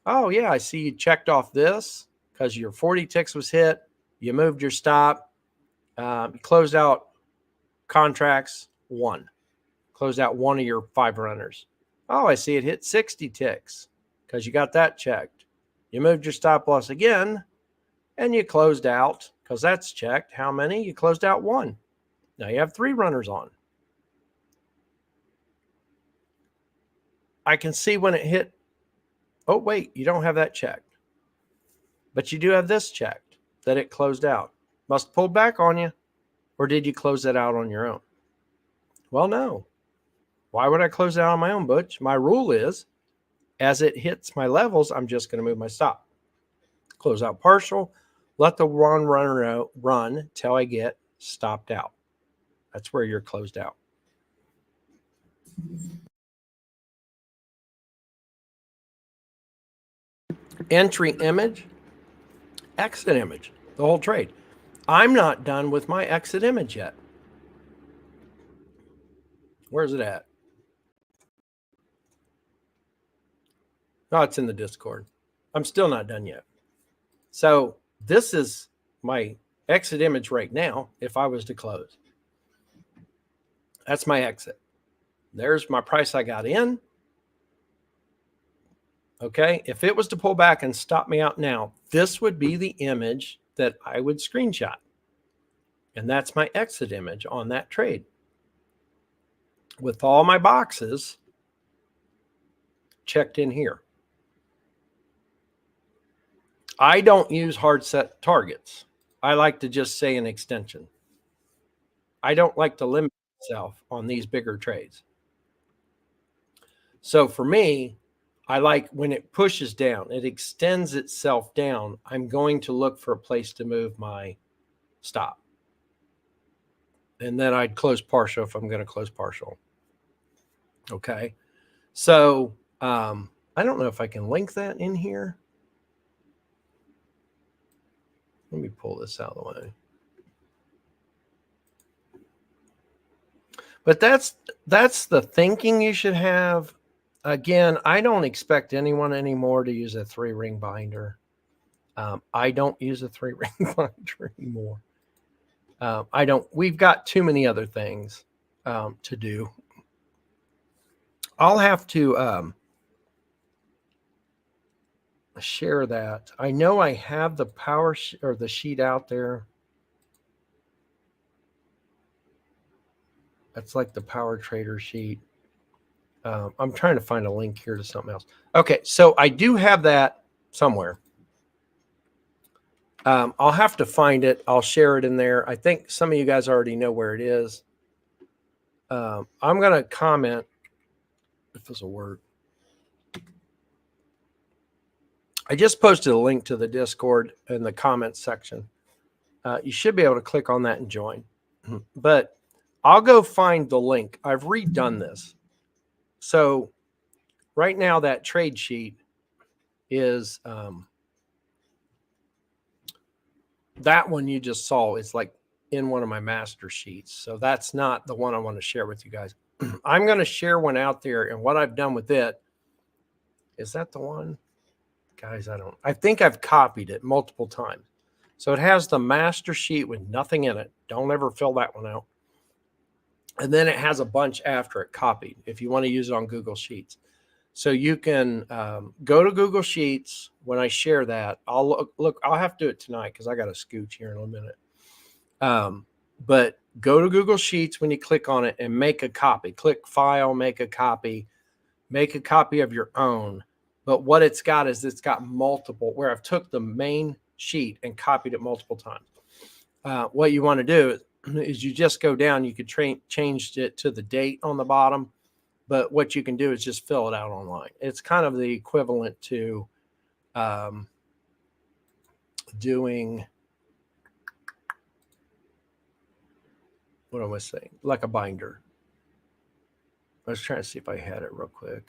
Oh, yeah, I see you checked off this because your 40 ticks was hit. You moved your stop. You closed out contracts 1. Closed out 1 of your 5 runners. Oh, I see it hit 60 ticks because you got that checked. You moved your stop loss again, and you closed out, because that's checked. How many? You closed out 1. Now you have 3 runners on. I can see when it hit. Oh, wait, you don't have that checked. But you do have this checked, that it closed out. Must pull back on you. Or did you close that out on your own? Well, no. Why would I close it out on my own, Butch? My rule is, as it hits my levels, I'm just going to move my stop. Close out partial. Let the runner run till I get stopped out. That's where you're closed out. Entry image, exit image, the whole trade. I'm not done with my exit image yet. Where's it at? Oh, it's in the Discord. I'm still not done yet. So this is my exit image right now. If I was to close, that's my exit. There's my price I got in. Okay. If it was to pull back and stop me out now, this would be the image that I would screenshot. And that's my exit image on that trade. With all my boxes checked in here. I don't use hard set targets. I like to just say an extension. I don't like to limit myself on these bigger trades. So for me, I like when it pushes down, it extends itself down. I'm going to look for a place to move my stop. And then I'd close partial if I'm going to close partial. Okay. So I don't know if I can link that in here. Let me pull this out of the way. But that's the thinking you should have. Again, I don't expect anyone anymore to use a 3-ring binder. I don't use a 3-ring binder anymore. I don't. We've got too many other things to do. I'll have to share that. I know I have the power or the sheet out there. That's like the power trader sheet. I'm trying to find a link here to something else. Okay, so I do have that somewhere. I'll have to find it. I'll share it in there. I think some of you guys already know where it is. I'm going to comment if this will work. I just posted a link to the Discord in the comments section. You should be able to click on that and join. But I'll go find the link. I've redone this. So right now that trade sheet is that one you just saw is like in one of my master sheets. So that's not the one I want to share with you guys. I'm going to share one out there, and what I've done with it, is that the one? Guys, I think I've copied it multiple times. So it has the master sheet with nothing in it. Don't ever fill that one out. And then it has a bunch after it copied if you want to use it on Google Sheets. So you can go to Google Sheets. When I share that, I'll look. I'll have to do it tonight because I got to scooch here in a minute. But go to Google Sheets when you click on it and make a copy. Click File, make a copy of your own. But what it's got is it's got multiple, where I've took the main sheet and copied it multiple times. What you want to do is you just go down. You could change it to the date on the bottom. But what you can do is just fill it out online. It's kind of the equivalent to doing, what am I saying? Like a binder. I was trying to see if I had it real quick.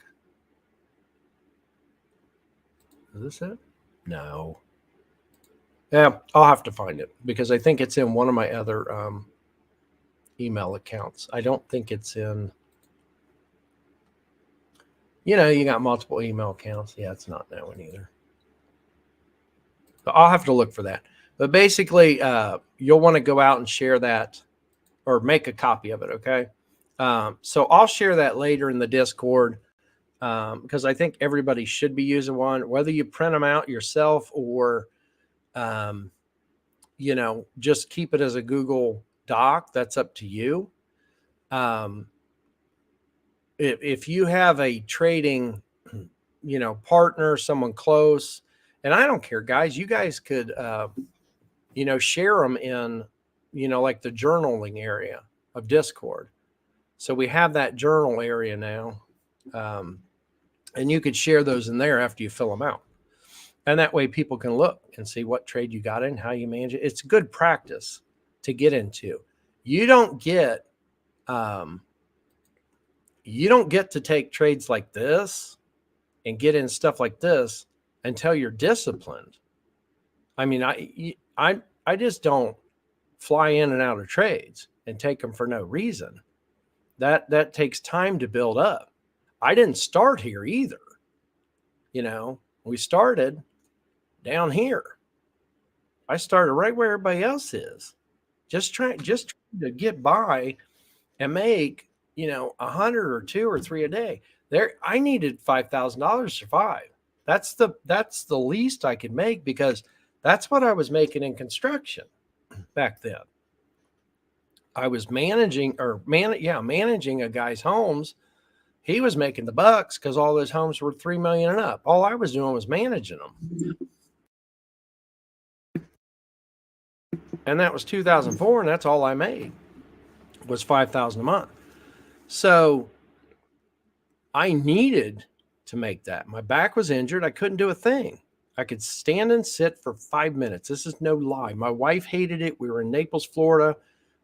Is this it? No. Yeah, I'll have to find it because I think it's in one of my other email accounts. I don't think it's in, you know, you got multiple email accounts. Yeah, it's not that one either. So I'll have to look for that. But basically, you'll want to go out and share that or make a copy of it, okay? So I'll share that later in the Discord because I think everybody should be using one, whether you print them out yourself or just keep it as a Google Doc. That's up to you. If you have a trading, partner, someone close, and I don't care, guys, you guys could, share them in, like the journaling area of Discord. So we have that journal area now. And you could share those in there after you fill them out. And that way people can look and see what trade you got in, how you manage it. It's good practice to get into. You don't get to take trades like this and get in stuff like this until you're disciplined. I mean, I just don't fly in and out of trades and take them for no reason. That takes time to build up. I didn't start here either. We started down here. I started right where everybody else is. Just trying to get by and make, 100 or 2 or 3 a day. There, I needed $5,000 to survive. That's the least I could make, because that's what I was making in construction back then. I was managing a guy's homes. He was making the bucks because all those homes were $3 million and up. All I was doing was managing them. And that was 2004, and that's all I made was $5,000 a month. So I needed to make that. My back was injured. I couldn't do a thing. I could stand and sit for 5 minutes. This is no lie. My wife hated it. We were in Naples, Florida.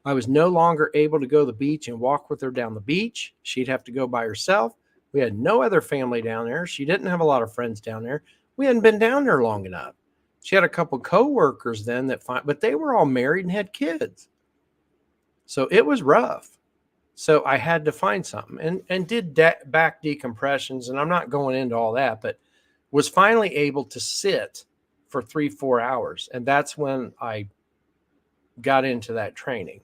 I was no longer able to go to the beach and walk with her down the beach. She'd have to go by herself. We had no other family down there. She didn't have a lot of friends down there. We hadn't been down there long enough. She had a couple coworkers then but they were all married and had kids. So it was rough. So I had to find something and did back decompressions. And I'm not going into all that, but was finally able to sit for 3-4 hours. And that's when I got into that training.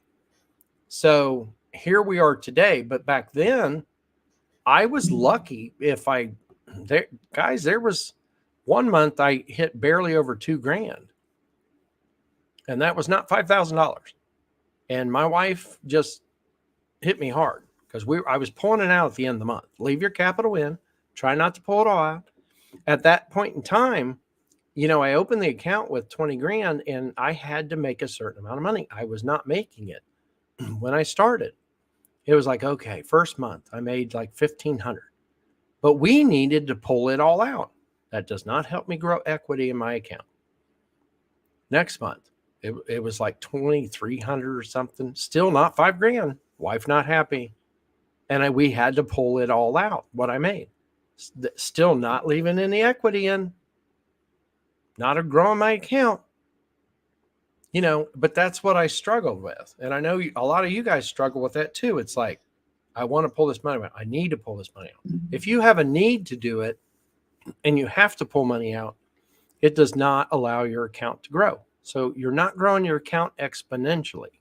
So here we are today. But back then, I was lucky there was one month I hit barely over $2,000. And that was not $5,000. And my wife just hit me hard because I was pulling it out at the end of the month. Leave your capital in, try not to pull it all out. At that point in time, I opened the account with 20 grand and I had to make a certain amount of money. I was not making it when I started. It was like, okay, first month I made like 1,500, but we needed to pull it all out. That does not help me grow equity in my account. Next month, it was like 2,300 or something. Still not $5,000. Wife not happy. And we had to pull it all out, what I made. Still not leaving any equity in. Not growing my account. But that's what I struggled with. And I know a lot of you guys struggle with that too. It's like, I want to pull this money out. I need to pull this money out. If you have a need to do it and you have to pull money out, it does not allow your account to grow. So you're not growing your account exponentially,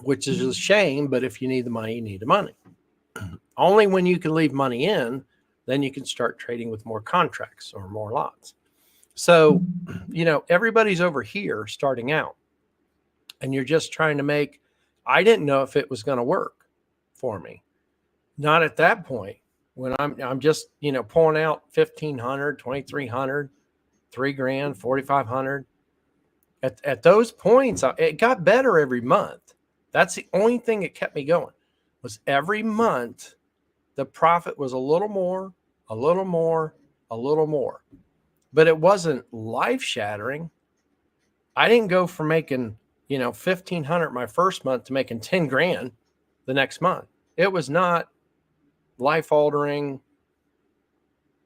which is a shame. But if you need the money, you need the money. Only when you can leave money in, then you can start trading with more contracts or more lots. So, everybody's over here starting out and you're just trying to make, I didn't know if it was going to work for me. Not at that point when I'm just, pulling out 1,500, 2,300, $3,000, 4,500. At those points, it got better every month. That's the only thing that kept me going, was every month the profit was a little more, a little more, a little more. But it wasn't life shattering. I didn't go from making, 1,500 my first month to making 10 grand the next month. It was not life altering,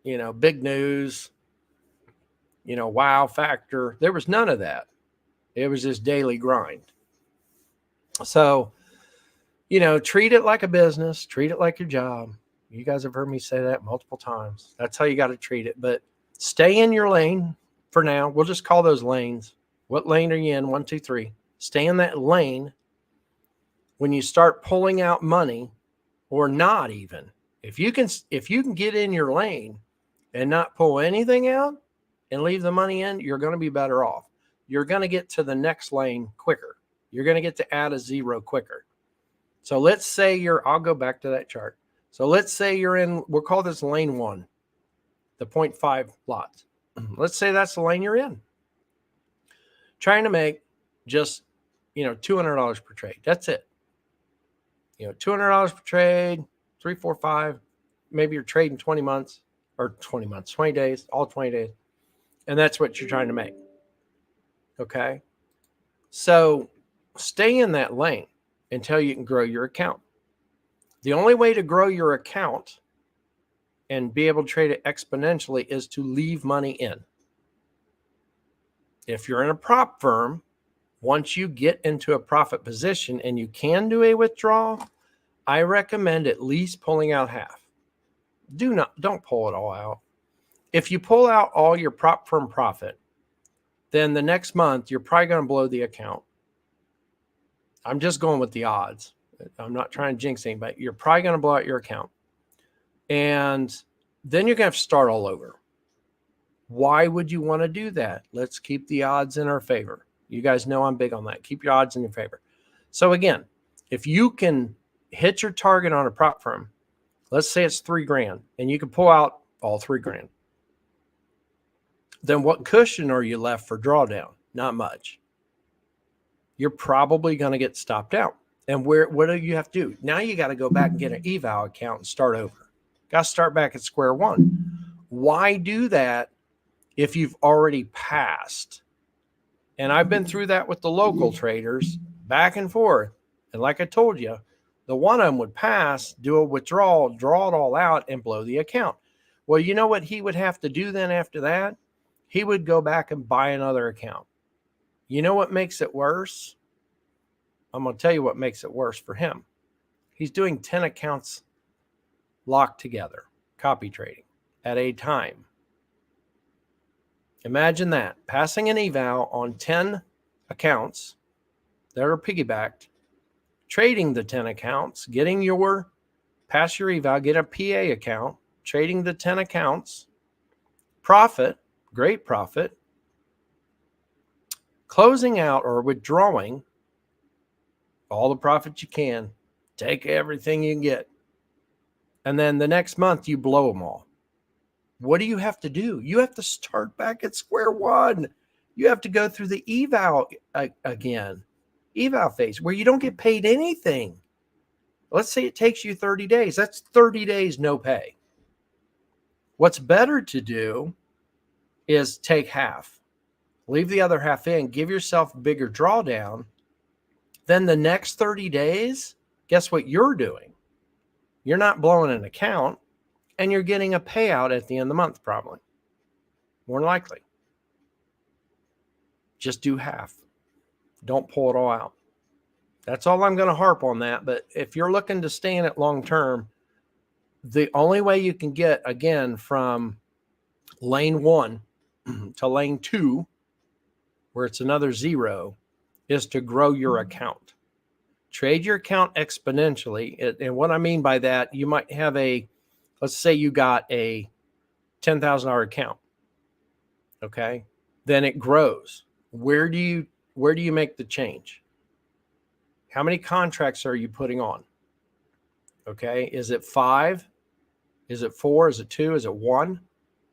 big news, wow factor. There was none of that. It was just daily grind. So, treat it like a business, treat it like your job. You guys have heard me say that multiple times. That's how you got to treat it. But stay in your lane for now. We'll just call those lanes. What lane are you in? 1, 2, 3. Stay in that lane. When you start pulling out money, or not even, if you can get in your lane and not pull anything out and leave the money in, you're going to be better off. you're going to get to the next lane quicker. You're going to get to add a zero quicker. So let's say I'll go back to that chart. So let's say you're in, we'll call this lane 1, the 0.5 lots. Let's say that's the lane you're in. Trying to make just, $200 per trade. That's it. $200 per trade, 3, 4, 5. Maybe you're trading 20 months or 20 months, 20 days, all 20 days. And that's what you're trying to make. Okay. So stay in that lane until you can grow your account. The only way to grow your account and be able to trade it exponentially is to leave money in. If you're in a prop firm, once you get into a profit position and you can do a withdrawal, I recommend at least pulling out half. Don't pull it all out. If you pull out all your prop firm profit, then the next month you're probably going to blow the account. I'm just going with the odds. I'm not trying to jinx anything, but you're probably going to blow out your account. And then you're going to have to start all over. Why would you want to do that? Let's keep the odds in our favor. You guys know I'm big on that. Keep your odds in your favor. So again, if you can hit your target on a prop firm, let's say it's $3,000 and you can pull out all $3,000. Then what cushion are you left for drawdown? Not much. You're probably going to get stopped out. And what do you have to do? Now you got to go back and get an eval account and start over. Got to start back at square one. Why do that if you've already passed? And I've been through that with the local traders back and forth. And like I told you, the one of them would pass, do a withdrawal, draw it all out, and blow the account. Well, you know what he would have to do then after that? He would go back and buy another account. You know what makes it worse? I'm going to tell you what makes it worse for him. He's doing 10 accounts locked together, copy trading at a time. Imagine that, passing an eval on 10 accounts that are piggybacked, trading the 10 accounts, pass your eval, get a PA account, trading the 10 accounts, profit, great profit, closing out or withdrawing all the profit you can, take everything you can get, and then the next month you blow them all. What do you have to do? You have to start back at square one. You have to go through the eval again, eval phase, where you don't get paid anything. Let's say it takes you 30 days. That's 30 days no pay. What's better to do is take half, leave the other half in, give yourself a bigger drawdown. Then the next 30 days, guess what you're doing? You're not blowing an account, and you're getting a payout at the end of the month, probably. More than likely. Just do half. Don't pull it all out. That's all I'm going to harp on that. But if you're looking to stay in it long term, the only way you can get, again, from lane 1 to lane 2, where it's another zero, is to grow your account. Trade your account exponentially. And what I mean by that, you might have let's say you got a $10,000 account. Okay. Then it grows. Where do you make the change? How many contracts are you putting on? Okay. Is it 5? Is it 4? Is it 2? Is it 1?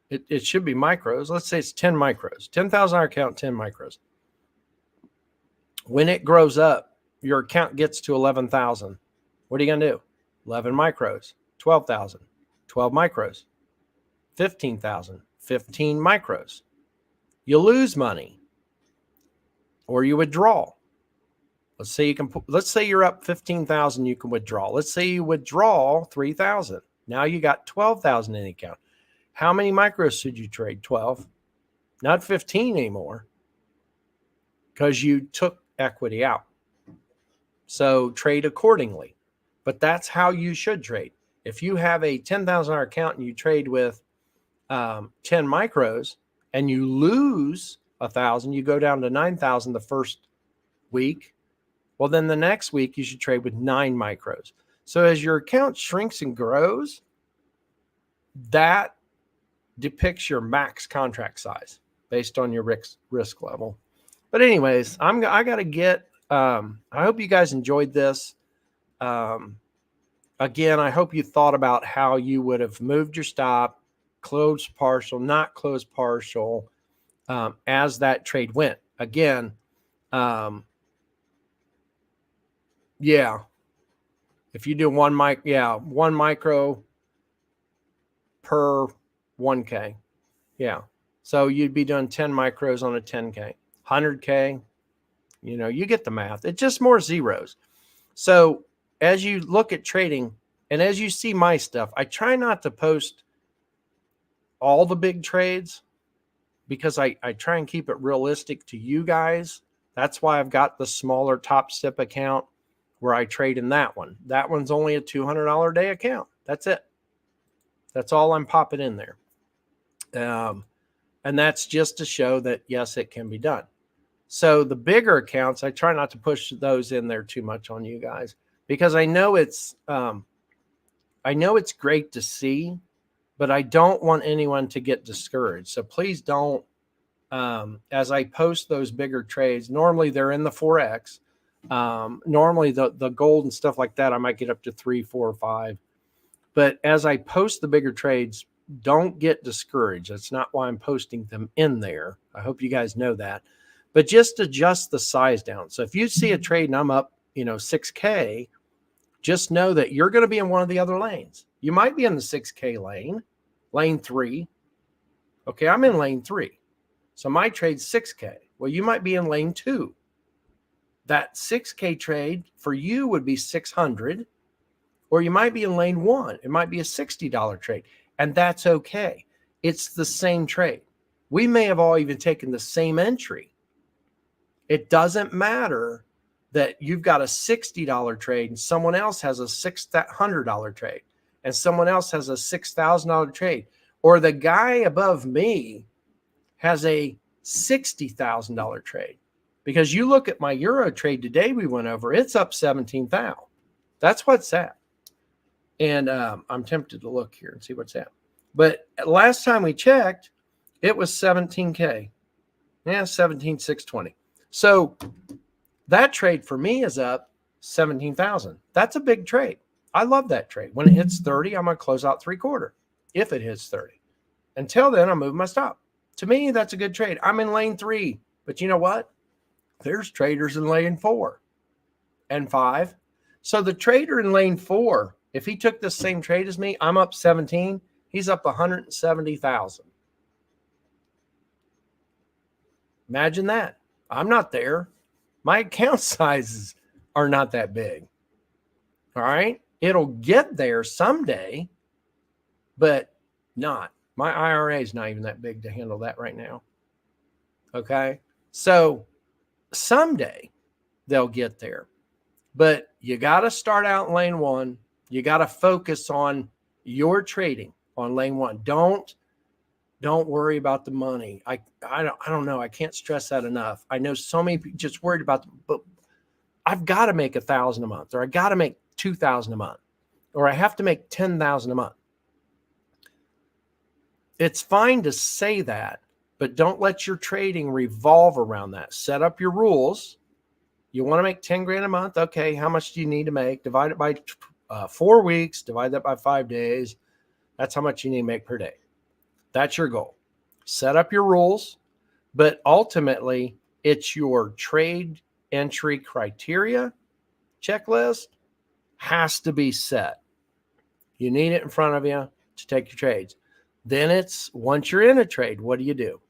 It should be micros. Let's say it's 10 micros, $10,000 account, 10 micros. When it grows up, your account gets to 11,000. What are you going to do? 11 micros, 12,000, 12 micros, 15,000, 15 micros. You lose money or you withdraw. Let's say you're up 15,000, you can withdraw. Let's say you withdraw 3,000. Now you got 12,000 in the account. How many micros should you trade? 12, not 15 anymore, because you took equity out. So trade accordingly. But that's how you should trade. If you have a $10,000 account and you trade with 10 micros and you lose 1,000, you go down to 9,000 the first week. Well, then the next week you should trade with 9 micros. So as your account shrinks and grows, that depicts your max contract size based on your risk level. But anyways, I got to get, I hope you guys enjoyed this. Again, I hope you thought about how you would have moved your stop, closed partial, not closed partial, as that trade went. Again, yeah, if you do one micro per 1K. Yeah. So you'd be doing 10 micros on a 10K, 100K, you get the math. It's just more zeros. So as you look at trading and as you see my stuff, I try not to post all the big trades because I try and keep it realistic to you guys. That's why I've got the smaller Top Step account where I trade in that one. That one's only a $200 a day account. That's it. That's all I'm popping in there. And that's just to show that, yes, it can be done. So the bigger accounts, I try not to push those in there too much on you guys because I know it's great to see, but I don't want anyone to get discouraged. So please don't, as I post those bigger trades, normally they're in the 4X. Normally the gold and stuff like that, I might get up to 3, 4, or 5. But as I post the bigger trades, don't get discouraged. That's not why I'm posting them in there. I hope you guys know that. But just adjust the size down. So if you see a trade and I'm up, 6K, just know that you're going to be in one of the other lanes. You might be in the 6K lane, lane 3. Okay, I'm in lane 3. So my trade's 6K. Well, you might be in lane 2. That 6K trade for you would be 600. Or you might be in lane 1. It might be a $60 trade. And that's okay. It's the same trade. We may have all even taken the same entry. It doesn't matter that you've got a $60 trade and someone else has a $600 trade and someone else has a $6,000 trade, or the guy above me has a $60,000 trade. Because you look at my Euro trade today we went over, it's up 17,000. That's what's at. And I'm tempted to look here and see what's at. But last time we checked, it was 17K. Yeah, 17,620. So that trade for me is up 17,000. That's a big trade. I love that trade. When it hits 30, I'm going to close out 3/4 if it hits 30. Until then, I'm moving my stop. To me, that's a good trade. I'm in lane 3. But you know what? There's traders in lane 4 and 5. So the trader in lane 4, if he took the same trade as me, I'm up 17. He's up 170,000. Imagine that. I'm not there. My account sizes are not that big. All right. It'll get there someday, but not. My IRA is not even that big to handle that right now. Okay. So someday they'll get there, but you got to start out in lane 1. You got to focus on your trading on lane 1. Don't worry about the money. I don't know. I can't stress that enough. I know so many people just worried about, but I've got to make 1,000 a month, or I got to make 2,000 a month, or I have to make 10,000 a month. It's fine to say that, but don't let your trading revolve around that. Set up your rules. You want to make 10 grand a month. Okay. How much do you need to make? Divide it by 4 weeks, divide that by 5 days. That's how much you need to make per day. That's your goal. Set up your rules, but ultimately it's your trade entry criteria checklist has to be set. You need it in front of you to take your trades. Then it's once you're in a trade, what do you do?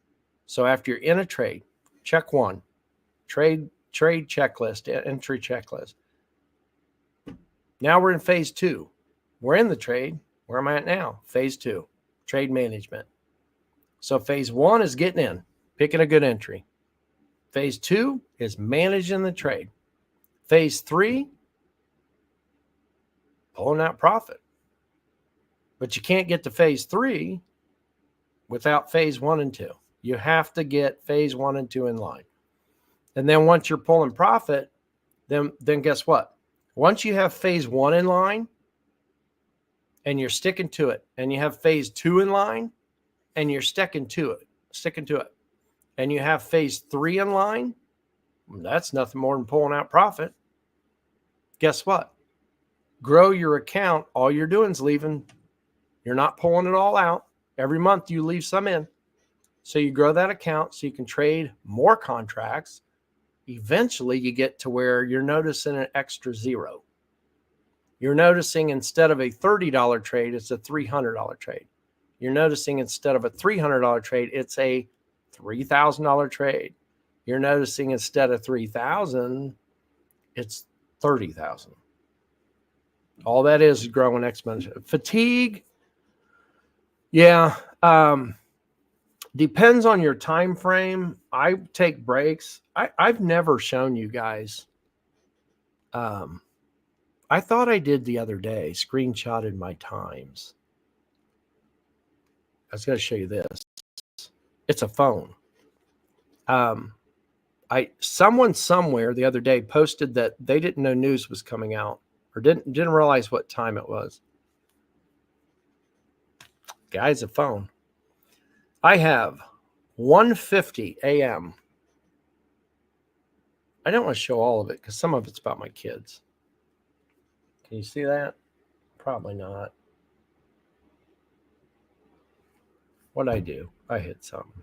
So after you're in a trade, check 1, trade checklist, entry checklist. Now we're in phase 2. We're in the trade. Where am I at now? Phase 2, trade management. So phase 1 is getting in, picking a good entry. Phase 2 is managing the trade. Phase 3, pulling out profit. But you can't get to phase 3 without phase 1 and 2. You have to get phase 1 and 2 in line. And then once you're pulling profit, then guess what? Once you have phase 1 in line and you're sticking to it, and you have phase 2 in line and you're sticking to it, and you have phase 3 in line That's nothing more than pulling out profit. Guess what? Grow your account. All you're doing is leaving. You're not pulling it all out. Every month you leave some in. So you grow that account so you can trade more contracts. Eventually you get to where you're noticing an extra zero. You're noticing instead of a $30 trade, it's a $300 trade. You're noticing instead of a $300 trade, it's a $3,000 trade. You're noticing instead of $3,000, it's $30,000. All that is growing exponentially. Fatigue, yeah, depends on your time frame. I take breaks. I've never shown you guys. I thought I did the other day, screenshotted my times. I was going to show you this. It's a phone. Someone somewhere the other day posted that they didn't know news was coming out or didn't realize what time it was. Guys, a phone. I have 1:50 a.m. I don't want to show all of it because some of it's about my kids. Can you see that? Probably not. What'd I do? I hit something.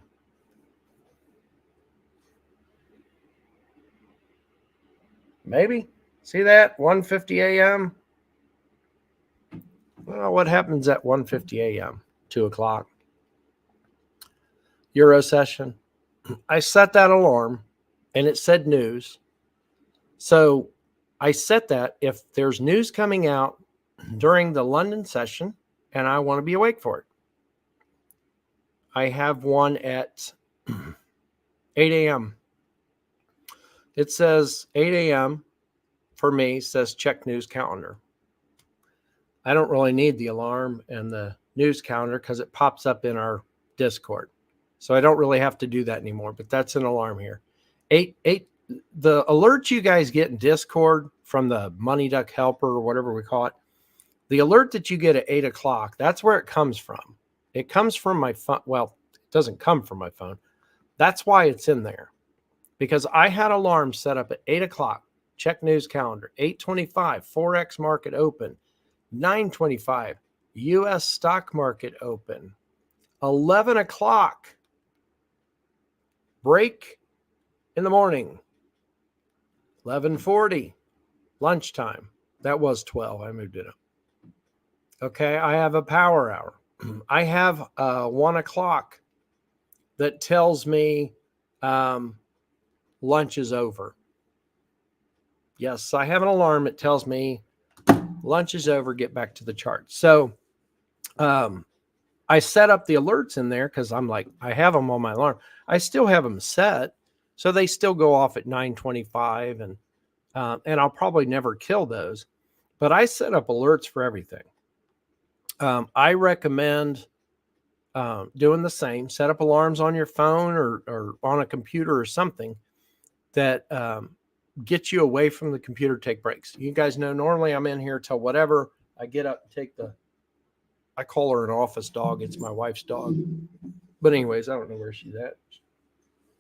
Maybe. See that? 1:50 a.m. Well, what happens at 1:50 a.m.? 2 o'clock. Euro session. I set that alarm and it said news. So I set that if there's news coming out during the London session and I want to be awake for it. I have one at 8 a.m. It says 8 a.m. for me, says check news calendar. I don't really need the alarm and the news calendar because it pops up in our Discord. So I don't really have to do that anymore, but that's an alarm here. The alert you guys get in Discord from the Money Duck Helper or whatever we call it, the alert that you get at 8 o'clock, that's where it comes from. It comes from my phone. Well, it doesn't come from my phone. That's why it's in there. Because I had alarms set up at 8 o'clock. Check news calendar. 8:25, Forex market open. 9:25, U.S. stock market open. 11 o'clock, break in the morning. 11:40, lunchtime. That was 12. I moved it up. Okay, I have a power hour. I have 1 o'clock that tells me lunch is over. Yes, I have an alarm that tells me lunch is over, get back to the chart. So I set up the alerts in there because I'm like, I have them on my alarm. I still have them set. So they still go off at 9:25 and I'll probably never kill those. But I set up alerts for everything. I recommend doing the same. Set up alarms on your phone or on a computer or something that get you away from the computer, take breaks. You guys know normally I'm in here till whatever. I get up and take I call her an office dog. It's my wife's dog. But anyways, I don't know where she's at.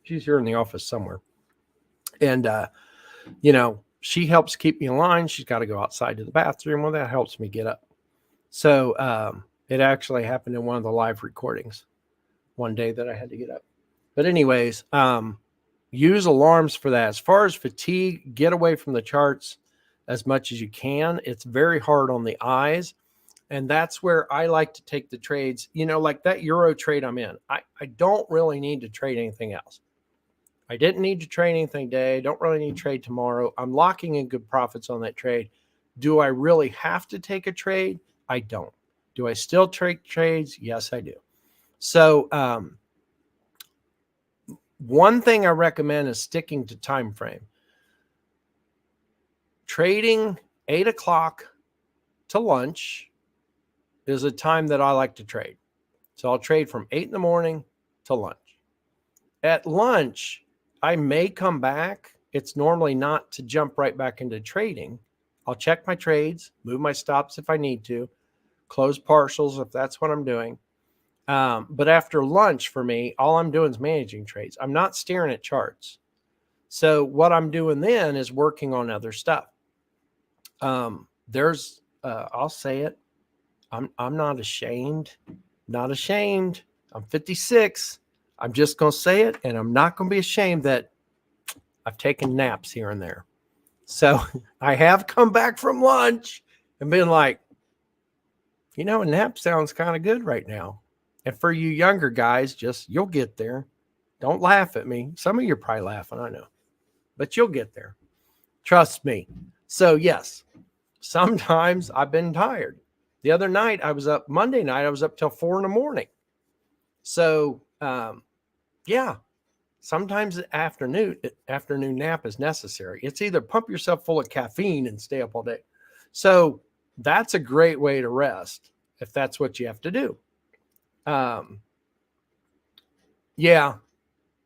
She's here in the office somewhere. And, she helps keep me in line. She's got to go outside to the bathroom. Well, that helps me get up. So it actually happened in one of the live recordings one day that I had to get up. But anyways, use alarms for that. As far as fatigue, get away from the charts as much as you can. It's very hard on the eyes. And that's where I like to take the trades, like that Euro trade I'm in. I don't really need to trade anything else. I didn't need to trade anything today. Don't really need to trade tomorrow. I'm locking in good profits on that trade. Do I really have to take a trade? I don't. Do I still take trades? Yes, I do. So one thing I recommend is sticking to time frame. Trading 8 o'clock to lunch is a time that I like to trade. So I'll trade from 8 in the morning to lunch. At lunch, I may come back. It's normally not to jump right back into trading. I'll check my trades, move my stops if I need to, close partials if that's what I'm doing. But after lunch for me, all I'm doing is managing trades. I'm not staring at charts. So what I'm doing then is working on other stuff. I'll say it. I'm not ashamed. Not ashamed. I'm 56. I'm just going to say it, and I'm not going to be ashamed that I've taken naps here and there. So I have come back from lunch and been like, a nap sounds kind of good right now. And for you younger guys, you'll get there. Don't laugh at me. Some of you are probably laughing, I know. But you'll get there. Trust me. So yes, sometimes I've been tired. The other night Monday night, I was up till 4 a.m. So yeah, sometimes the afternoon nap is necessary. It's either pump yourself full of caffeine and stay up all day. So that's a great way to rest if that's what you have to do. Yeah,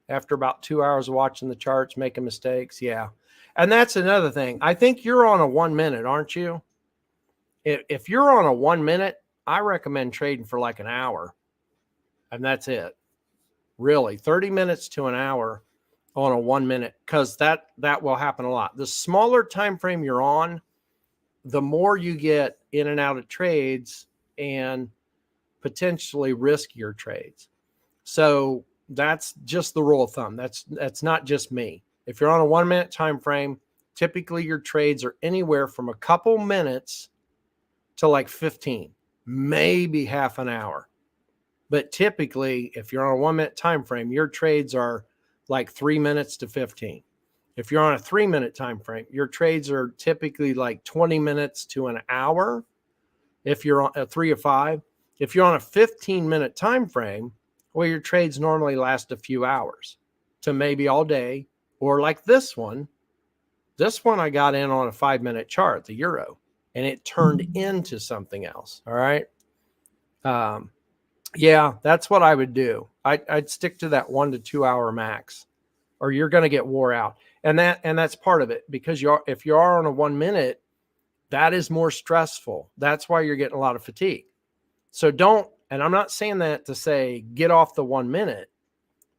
after about 2 hours of watching the charts, making mistakes. Yeah. And that's another thing. I think you're on a 1 minute, aren't you? If you're on a 1 minute, I recommend trading for like an hour. And that's it. Really, 30 minutes to an hour on a 1 minute, because that will happen a lot. The smaller time frame you're on, the more you get in and out of trades and potentially riskier trades. So that's just the rule of thumb. That's not just me. If you're on a 1 minute time frame, typically your trades are anywhere from a couple minutes to like 15, maybe half an hour. But typically, if you're on a 1 minute time frame, your trades are like 3 minutes to 15. If you're on a 3 minute time frame, your trades are typically like 20 minutes to an hour. If you're on a 3 or 5, if you're on a 15-minute time frame, well, your trades normally last a few hours to maybe all day, or like this one. This one I got in on a 5-minute chart, the euro, and it turned into something else. All right. Yeah, that's what I would do. I'd stick to that 1 to 2 hour max, or you're going to get wore out. And that's part of it, because if you are on a 1 minute, that is more stressful. That's why you're getting a lot of fatigue. So and I'm not saying that to say get off the 1 minute,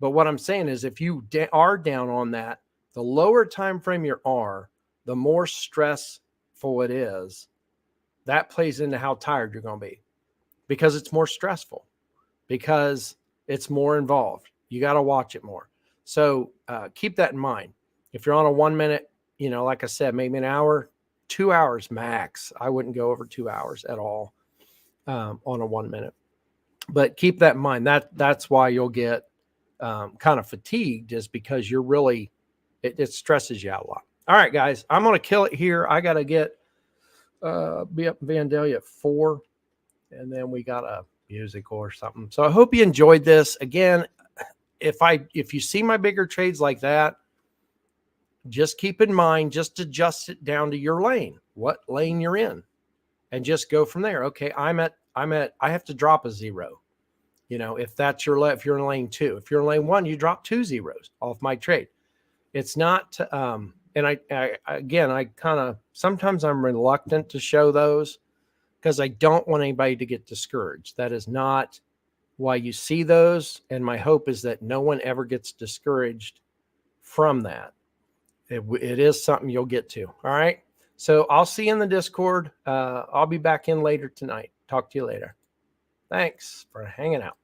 but what I'm saying is if you are down on that, the lower time frame you are, the more stressful it is. That plays into how tired you're going to be, because it's more stressful, because it's more involved. You got to watch it more. So keep that in mind. If you're on a 1 minute, like I said, maybe an hour, 2 hours max. I wouldn't go over 2 hours at all on a 1 minute. But keep that in mind. That's why you'll get kind of fatigued, is because you're really, it stresses you out a lot. All right, guys, I'm going to kill it here. I got to get be up in Vandalia at 4, and then we got a music or something. So I hope you enjoyed this. Again, if you see my bigger trades like that, just keep in mind, just adjust it down to your lane, what lane you're in, and just go from there. Okay, I have to drop a 0. If that's if you're in lane 2, if you're in lane 1, you drop 2 zeros off my trade. It's not, and I kind of, sometimes I'm reluctant to show those, because I don't want anybody to get discouraged. That is not why you see those. And my hope is that no one ever gets discouraged from that. It is something you'll get to. All right. So I'll see you in the Discord. I'll be back in later tonight. Talk to you later. Thanks for hanging out.